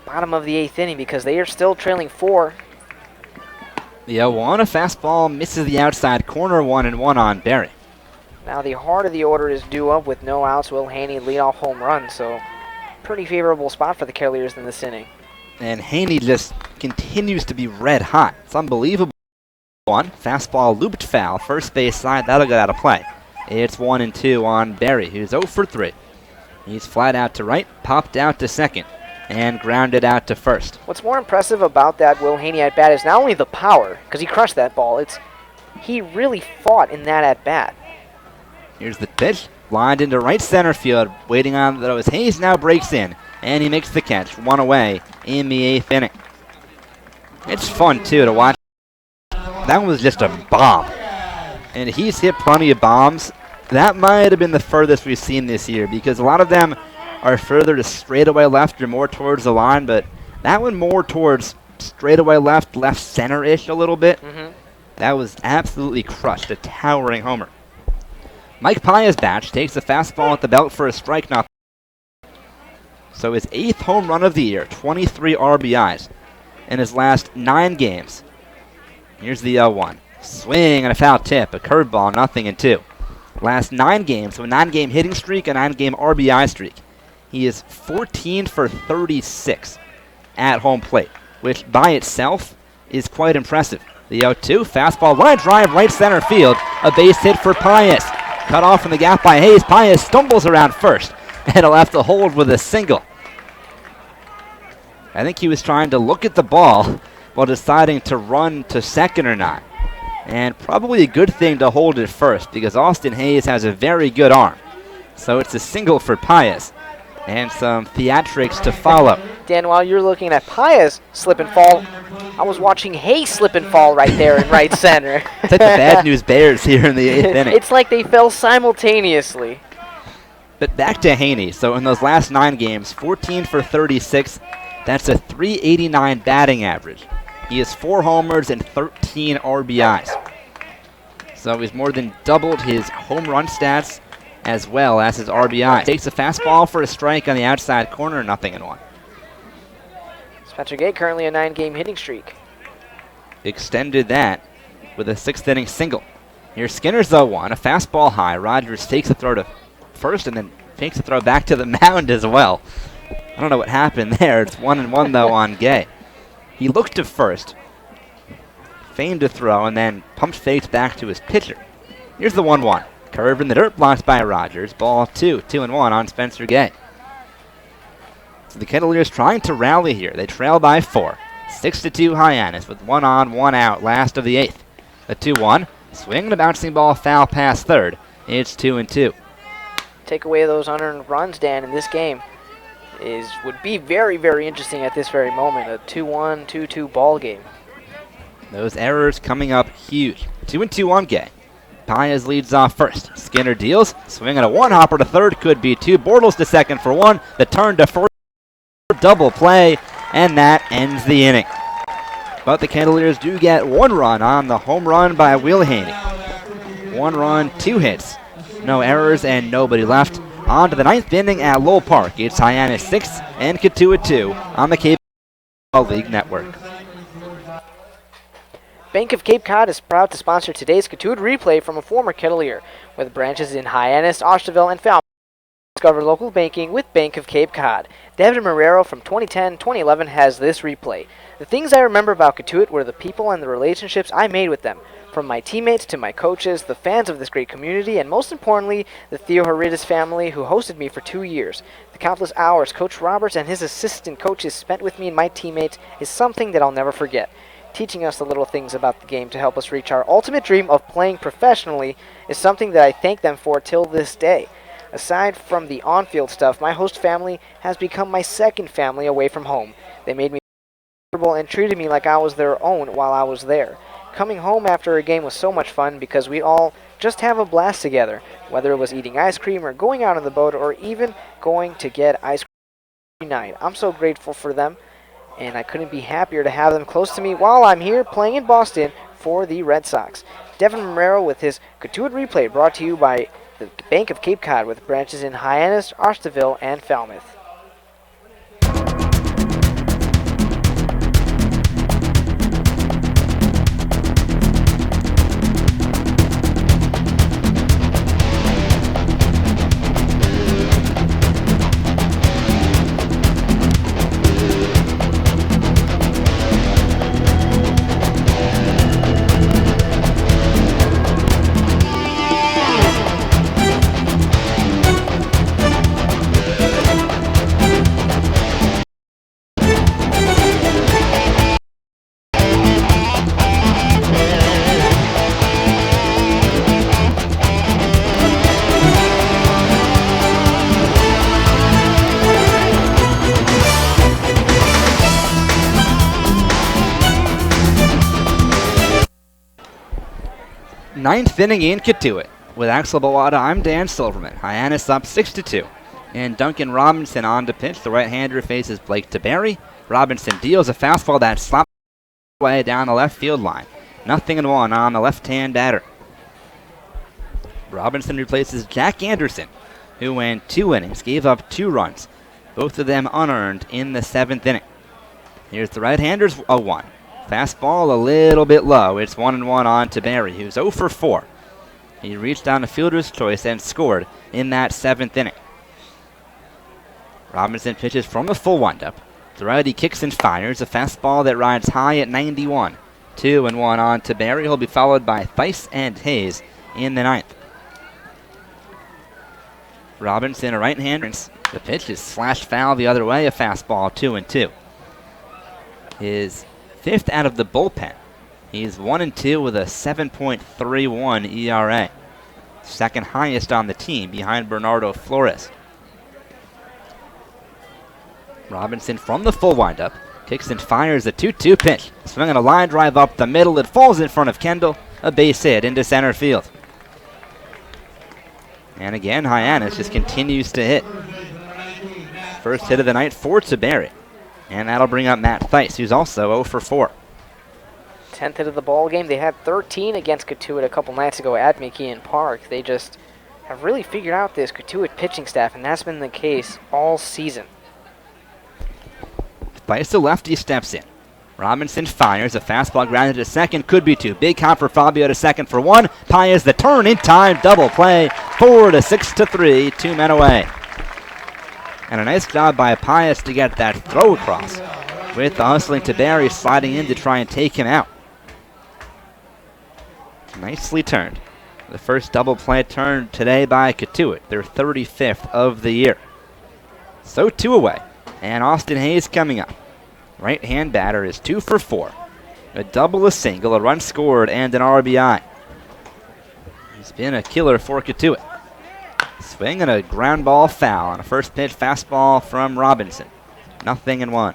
bottom of the 8th inning, because they are still trailing 4. The 0-1, a fastball misses the outside corner, 1-1 on Barry. Now the heart of the order is due up with no outs. Will Haney lead off home run, so pretty favorable spot for the Kettleers in this inning. And Haney just continues to be red hot. It's unbelievable. One fastball looped foul, first base side, that'll get out of play. It's 1-2 on Barry, who's 0 for 3. He's flat out to right, popped out to second, and grounded out to first. What's more impressive about that Will Haney at bat is not only the power, because he crushed that ball, it's he really fought in that at bat. Here's the pitch, lined into right center field, waiting on those. Hayes now breaks in, and he makes the catch, 1 away in the 8th inning. It's fun too to watch. That was just a bomb, and he's hit plenty of bombs. That might have been the furthest we've seen this year, because a lot of them are further to straightaway left or more towards the line, but that one more towards straightaway left, left center-ish a little bit. That was absolutely crushed, a towering homer. Mike Paya's batch takes a fastball at the belt for a strike, not. So his 8th home run of the year, 23 RBIs in his last 9 games. Here's the 0-1. Swing and a foul tip, a curveball, 0-2. Last 9 games, so a 9-game hitting streak, a 9-game RBI streak. He is 14 for 36 at home plate, which by itself is quite impressive. The 0-2, fastball, line drive, right center field, a base hit for Pius. Cut off from the gap by Hayes. Pius stumbles around first, and he'll have to hold with a single. I think he was trying to look at the ball while deciding to run to second or not. And probably a good thing to hold it first, because Austin Hayes has a very good arm. So it's a single for Pius, and some theatrics to follow. Dan, while you're looking at Pius slip and fall, I was watching Hayes slip and fall right there in right center. It's like the Bad News Bears here in the 8th inning. It's like they fell simultaneously. But back to Haney. So in those last 9 games, 14 for 36. That's a .389 batting average. He has 4 homers and 13 RBIs. So he's more than doubled his home run stats as well as his RBI. Takes a fastball for a strike on the outside corner, 0-1. Spencer Gay currently a 9-game hitting streak. Extended that with a 6th inning single. Here's Skinner's 0-1, a fastball high. Rogers takes a throw to first and then takes a throw back to the mound as well. I don't know what happened there. It's 1-1 though on Gay. He looked to first, feigned a throw, and then pumped faked back to his pitcher. Here's the 1-1. Curve in the dirt, blocked by Rogers. Ball 2-1 on Spencer Gay. So the Kettleers trying to rally here. They trail by 4. 6-2 Hyannis with 1 on, 1 out, last of the 8th. A 2-1. Swing and a bouncing ball foul past third. It's 2-2. Take away those unearned runs, Dan, in this game would be very, very interesting at this very moment. A 2-1, 2-2 ball game. Those errors coming up huge. 2-2 on Gay. Pius leads off first. Skinner deals, swinging a one-hopper to third, could be two. Bortles to second for one. The turn to first, double play, and that ends the inning. But the Kettleers do get one run on the home run by Will Haney. 1 run, 2 hits, no errors, and nobody left. On to the 9th inning at Lowell Park. It's Hyannis 6 and Cotuit 2 on the Cape Cod League Network. Bank of Cape Cod is proud to sponsor today's Cotuit replay from a former Kettleer, with branches in Hyannis, Osterville, and Falmouth. Discover local banking with Bank of Cape Cod. Devin Marrero from 2010-2011 has this replay. The things I remember about Cotuit were the people and the relationships I made with them. From my teammates to my coaches, the fans of this great community, and most importantly, the Theo Heridas family who hosted me for 2 years. The countless hours Coach Roberts and his assistant coaches spent with me and my teammates is something that I'll never forget. Teaching us the little things about the game to help us reach our ultimate dream of playing professionally is something that I thank them for till this day. Aside from the on-field stuff, my host family has become my second family away from home. They made me comfortable and treated me like I was their own while I was there. Coming home after a game was so much fun because we all just have a blast together, whether it was eating ice cream or going out on the boat or even going to get ice cream every night. I'm so grateful for them, and I couldn't be happier to have them close to me while I'm here playing in Boston for the Red Sox. Devin Marrero with his Cotuit replay, brought to you by the Bank of Cape Cod with branches in Hyannis, Osterville, and Falmouth. Ninth inning in Cotuit. With Axel Bawada, I'm Dan Silverman. Hyannis up 6-2. And Duncan Robinson on to pitch. The right-hander faces Blake DeBerry. Robinson deals a fastball that slaps away down the left field line. 0-1 on the left-hand batter. Robinson replaces Jack Anderson, who went 2 innings, gave up 2 runs. Both of them unearned in the 7th inning. Here's the right-hander's 0-1. Fastball a little bit low. It's 1-1 on to Barry, who's 0 for 4. He reached down the fielder's choice and scored in that 7th inning. Robinson pitches from the full windup. The righty kicks and fires a fastball that rides high at 91. 2-1 on to Barry. He'll be followed by Thice and Hayes in the 9th. Robinson, a right-hander. The pitch is slashed foul the other way. A fastball, 2-2. His 5th out of the bullpen. He's 1-2 with a 7.31 ERA. Second highest on the team behind Bernardo Flores. Robinson from the full windup. Kicks and fires a 2-2 pitch. Swinging a line drive up the middle. It falls in front of Kendall. A base hit into center field. And again, Hyannis just continues to hit. First hit of the night for Barry. And that'll bring up Matt Thice, who's also 0 for 4. 10th hit of the ball game. They had 13 against Cotuit a couple nights ago at McKeon Park. They just have really figured out this Cotuit pitching staff, and that's been the case all season. Thice, the lefty, steps in. Robinson fires a fastball grounded to second. Could be 2. Big count for Fabio to second for 1. Pius the turn in time. Double play. 4-6-3. 2 men away. And a nice job by Pius to get that throw across, with the hustling Barry sliding in to try and take him out. Nicely turned. The first double play turn today by Cotuit, their 35th of the year. So 2 away, and Austin Hayes coming up. Right-hand batter is 2 for 4. A double, a single, a run scored, and an RBI. He's been a killer for Cotuit. Swing and a ground ball foul on a first pitch fastball from Robinson. 0-1.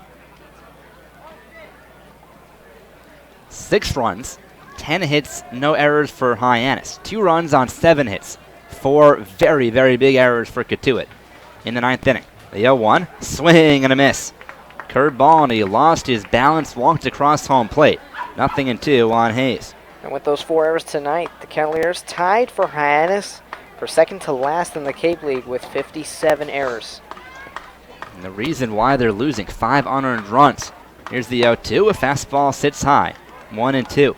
6 runs, 10 hits, no errors for Hyannis. 2 runs on 7 hits. 4 very, very big errors for Cotuit in the 9th inning. The 0-1, swing and a miss. Curveball, and he lost his balance, walked across home plate. 0-2 on Hayes. And with those 4 errors tonight, the Kettleers tied for Hyannis for second to last in the Cape League with 57 errors. And the reason why they're losing, 5 unearned runs. Here's the 0-2, a fastball sits high, 1-2.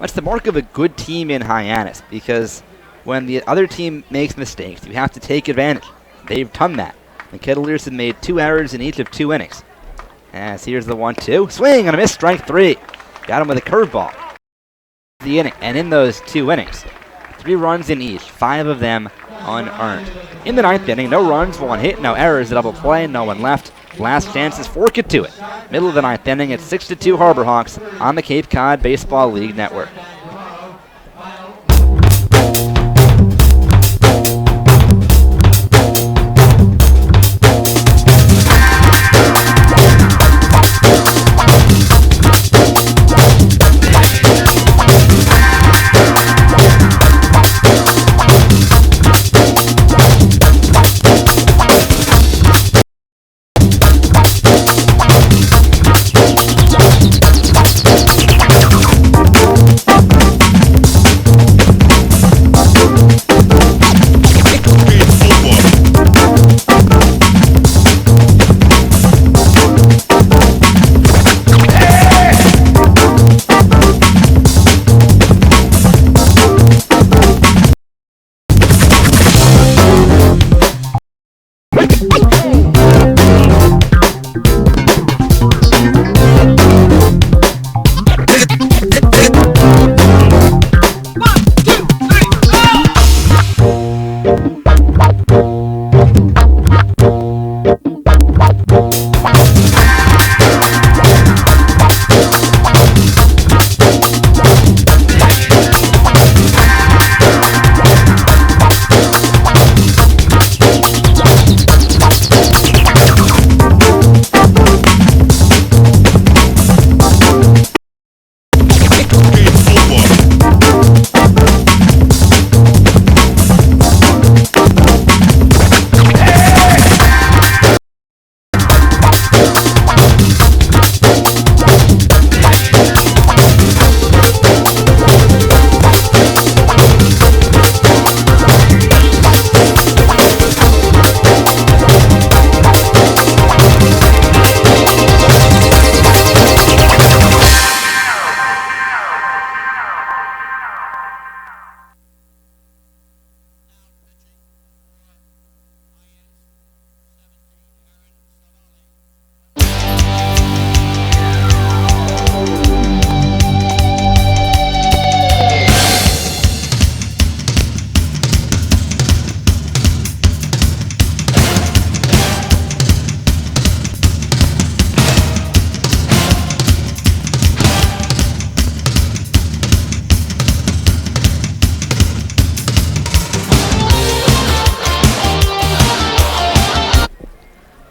That's the mark of a good team in Hyannis, because when the other team makes mistakes, you have to take advantage. They've done that. The Kettleers have made 2 errors in each of 2 innings. As here's the 1-2, swing and a miss, strike 3. Got him with a curveball. The inning, and in those 2 innings, 3 runs in each, 5 of them unearned. In the 9th inning, no runs, 1 hit, no errors, a double play, no one left. Last chances for Cotuit. Middle of the 9th inning, it's 6-2 Harbor Hawks on the Cape Cod Baseball League Network.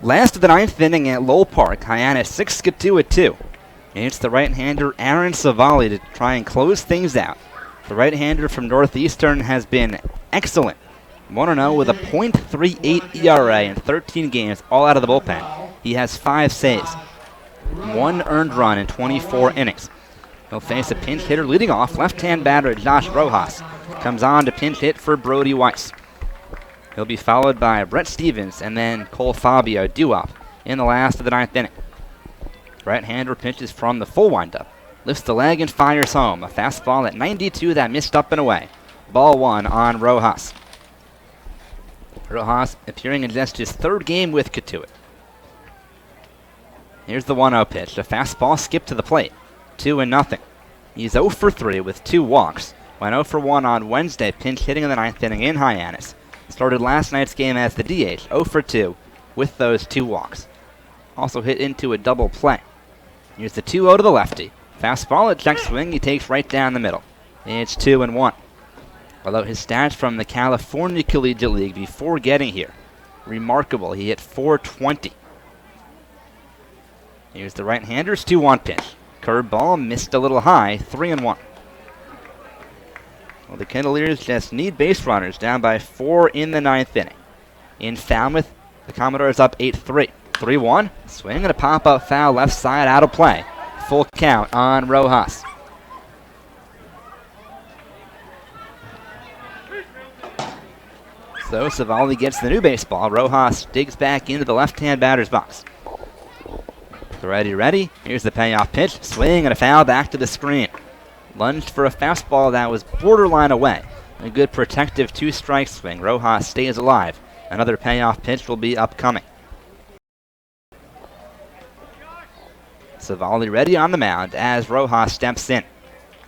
Last of the 9th inning at Lowell Park, Hyannis 6-2. And it's the right-hander Aaron Savali to try and close things out. The right-hander from Northeastern has been excellent. 1-0 with a .38 ERA in 13 games, all out of the bullpen. He has 5 saves, 1 earned run in 24 innings. He'll face a pinch hitter leading off. Left-hand batter Josh Rojas comes on to pinch hit for Brody Weiss. He'll be followed by Brett Stevens and then Cole Fabio due-up in the last of the 9th inning. Right-hander pitches from the full windup. Lifts the leg and fires home. A fastball at 92 that missed up and away. Ball 1 on Rojas. Rojas appearing in just his 3rd game with Cotuit. Here's the 1-0 pitch. A fastball skipped to the plate. 2-0. He's 0 for 3 with 2 walks. Went 0 for 1 on Wednesday, pinch hitting in the 9th inning in Hyannis. Started last night's game as the DH, 0 for 2 with those 2 walks. Also hit into a double play. Here's the 2-0 to the lefty. Fastball at check swing, he takes right down the middle. It's 2-1. Although his stats from the California Collegiate League before getting here, remarkable. He hit .420. Here's the right-hander's 2-1 pitch. Curveball missed a little high, 3-1. Well, the Kettleers just need base runners, down by 4 in the 9th inning. In Falmouth, the Commodores up 8-3. 3-1, swing and a pop-up foul left side out of play. Full count on Rojas. So Savali gets the new baseball. Rojas digs back into the left-hand batter's box. Ready. Here's the payoff pitch. Swing and a foul back to the screen. Lunged for a fastball that was borderline away. A good protective 2-strike swing. Rojas stays alive. Another payoff pitch will be upcoming. Savali ready on the mound as Rojas steps in.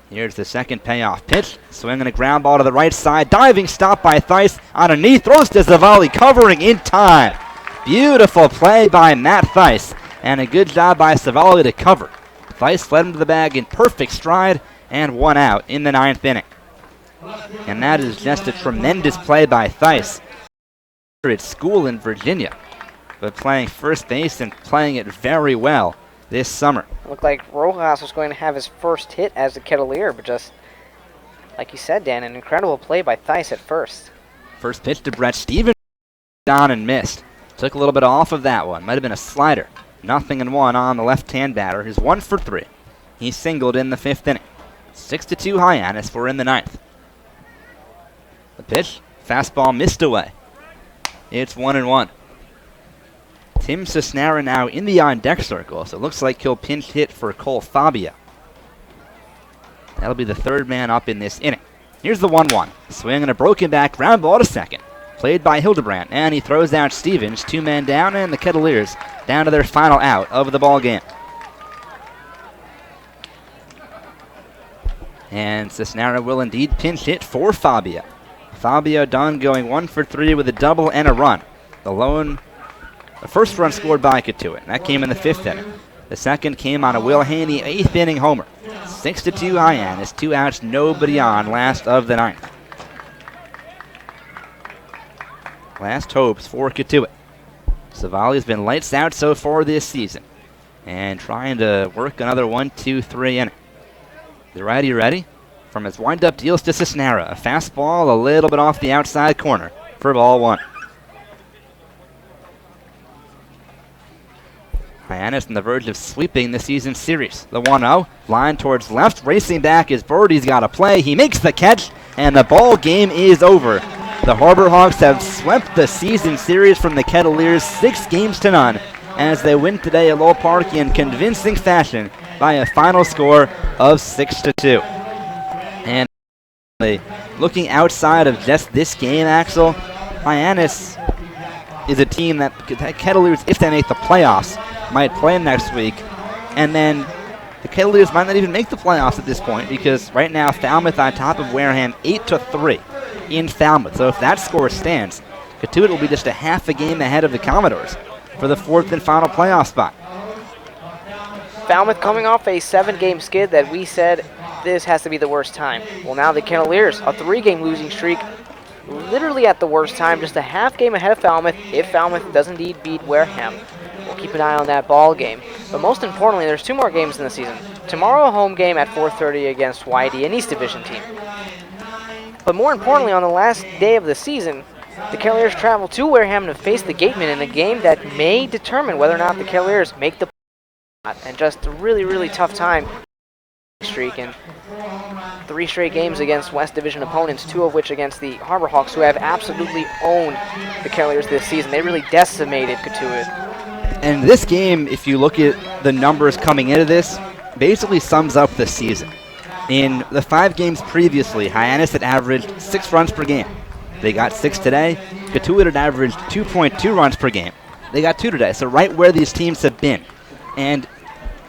Here's the second payoff pitch. Swinging a ground ball to the right side. Diving stop by Theis on a knee. Throws to Savali, covering in time. Beautiful play by Matt Theis. And a good job by Savali to cover. Theis led him to the bag in perfect stride and 1 out in the 9th inning. And that is just a tremendous play by Theis. At school in Virginia, but playing first base and playing it very well this summer. Looked like Rojas was going to have his first hit as a Kettleer, but just, like you said, Dan, an incredible play by Theis at first. First pitch to Brett Stevens, down and missed. Took a little bit off of that one. Might have been a slider. 0-1 on the left-hand batter, who's 1 for 3. He singled in the 5th inning. 6-2 Hyannis. We're in the 9th. The pitch, fastball missed away. It's 1-1. Tim Cisnera now in the on-deck circle, so it looks like he'll pinch hit for Cole Fabia. That'll be the 3rd man up in this inning. Here's the 1-1. Swing and a broken back ground ball to second. Played by Hildebrandt, and he throws out Stevens. 2 men down, and the Kettleers down to their final out of the ball game. And Cisnera will indeed pinch hit for Fabia. Fabio Dunn going 1 for 3 with a double and a run. The first run scored by Cotuit. That came in the 5th inning. The second came on a Will Haney 8th inning homer. 6-2 Hyannis. 2 outs, nobody on, last of the 9th. Last hopes for Cotuit. Savali's been lights out so far this season. And trying to work another 1-2-3 inning. The righty ready. From his wind-up deals to Cisnera. A fastball a little bit off the outside corner for ball 1. Hyannis on the verge of sweeping the season series. The 1-0. Line towards left. Racing back is Bird. He's got a play. He makes the catch. And the ball game is over. The Harbor Hawks have swept the season series from the Kettleers 6-0 as they win today at Lowell Park in convincing fashion by a final score of 6-2. And looking outside of just this game, Axel, Hyannis is a team that Kettleers, if they make the playoffs, might play next week. And then the Kettleers might not even make the playoffs at this point because right now Falmouth on top of Wareham 8-3 in Falmouth. So if that score stands, Cotuit will be just a half a game ahead of the Commodores for the 4th and final playoff spot. Falmouth coming off a 7-game skid that we said this has to be the worst time. Well, now the Kettleers, a 3-game losing streak, literally at the worst time, just a half game ahead of Falmouth if Falmouth does indeed beat Wareham. We'll keep an eye on that ball game. But most importantly, there's 2 more games in the season. Tomorrow, a home game at 4:30 against Whitey, an East Division team. But more importantly, on the last day of the season, the Kettleers travel to Wareham to face the Gatemen in a game that may determine whether or not the Kettleers make the playoffs. And just a really, really tough time streak and 3 straight games against West Division opponents, 2 of which against the Harbor Hawks, who have absolutely owned the Kettleers this season. They really decimated Cotuit. And this game, if you look at the numbers coming into this, basically sums up the season. In the 5 games previously, Hyannis had averaged 6 runs per game. They got 6 today. Cotuit had averaged 2.2 runs per game. They got 2 today, so right where these teams have been. And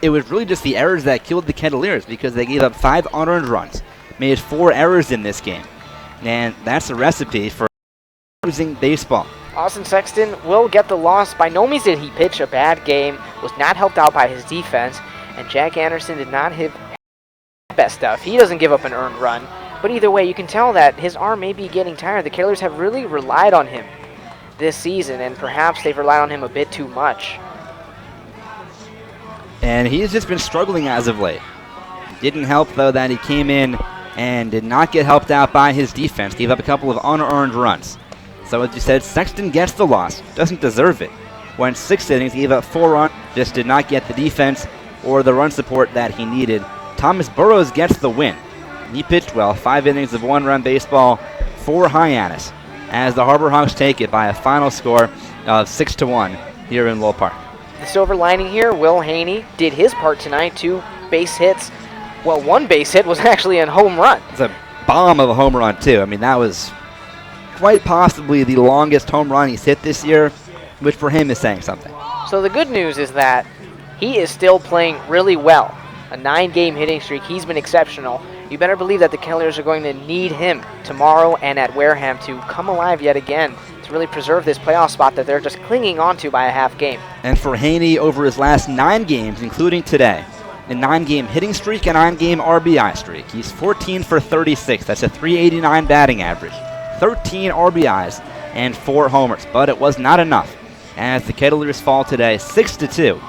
it was really just the errors that killed the Kettleers because they gave up 5 unearned runs, made 4 errors in this game. And that's a recipe for losing baseball. Austin Sexton will get the loss. By no means did he pitch a bad game, was not helped out by his defense, and Jack Anderson did not hit best stuff. He doesn't give up an earned run, but either way, you can tell that his arm may be getting tired. The Kettleers have really relied on him this season, and perhaps they've relied on him a bit too much. And he's just been struggling as of late. Didn't help, though, that he came in and did not get helped out by his defense. Gave up a couple of unearned runs. So as you said, Sexton gets the loss. Doesn't deserve it. Went 6 innings, gave up 4 runs, just did not get the defense or the run support that he needed. Thomas Burrows gets the win. He pitched well, 5 innings of 1-run baseball for Hyannis, as the Harbor Hawks take it by a final score of 6-1 here in Lowell Park. The silver lining here, Will Haney did his part tonight, 2 base hits. Well, 1 base hit was actually a home run. It's a bomb of a home run, too. I mean, that was quite possibly the longest home run he's hit this year, which for him is saying something. So the good news is that he is still playing really well. A 9-game hitting streak, he's been exceptional. You better believe that the Kettleers are going to need him tomorrow and at Wareham to come alive yet again to really preserve this playoff spot that they're just clinging onto by a half game. And for Haney, over his last 9 games, including today, a 9-game hitting streak, a 9-game RBI streak. He's 14 for 36. That's a .389 batting average. 13 RBIs and 4 homers. But it was not enough, as the Kettleers fall today 6-2.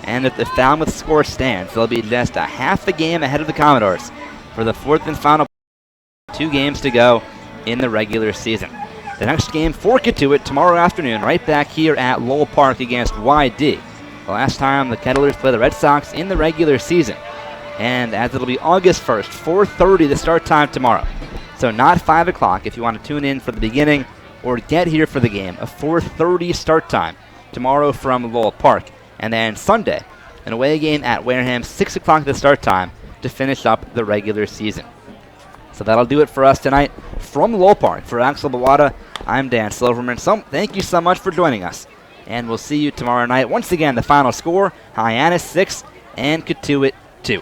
And if the Falmouth score stands, they'll be just a half a game ahead of the Commodores for the 4th and final 2 games to go in the regular season. The next game for Cotuit tomorrow afternoon, right back here at Lowell Park against YD. The last time the Kettleers play the Red Sox in the regular season. And as it'll be August 1st, 4:30 the start time tomorrow. So not 5 o'clock if you want to tune in for the beginning or get here for the game. A 4:30 start time tomorrow from Lowell Park. And then Sunday, an away game at Wareham, 6 o'clock the start time to finish up the regular season. So that'll do it for us tonight from Lowell Park. For Axel Bawada, I'm Dan Silverman. Thank you so much for joining us. And we'll see you tomorrow night. Once again, the final score, Hyannis 6 and Cotuit 2.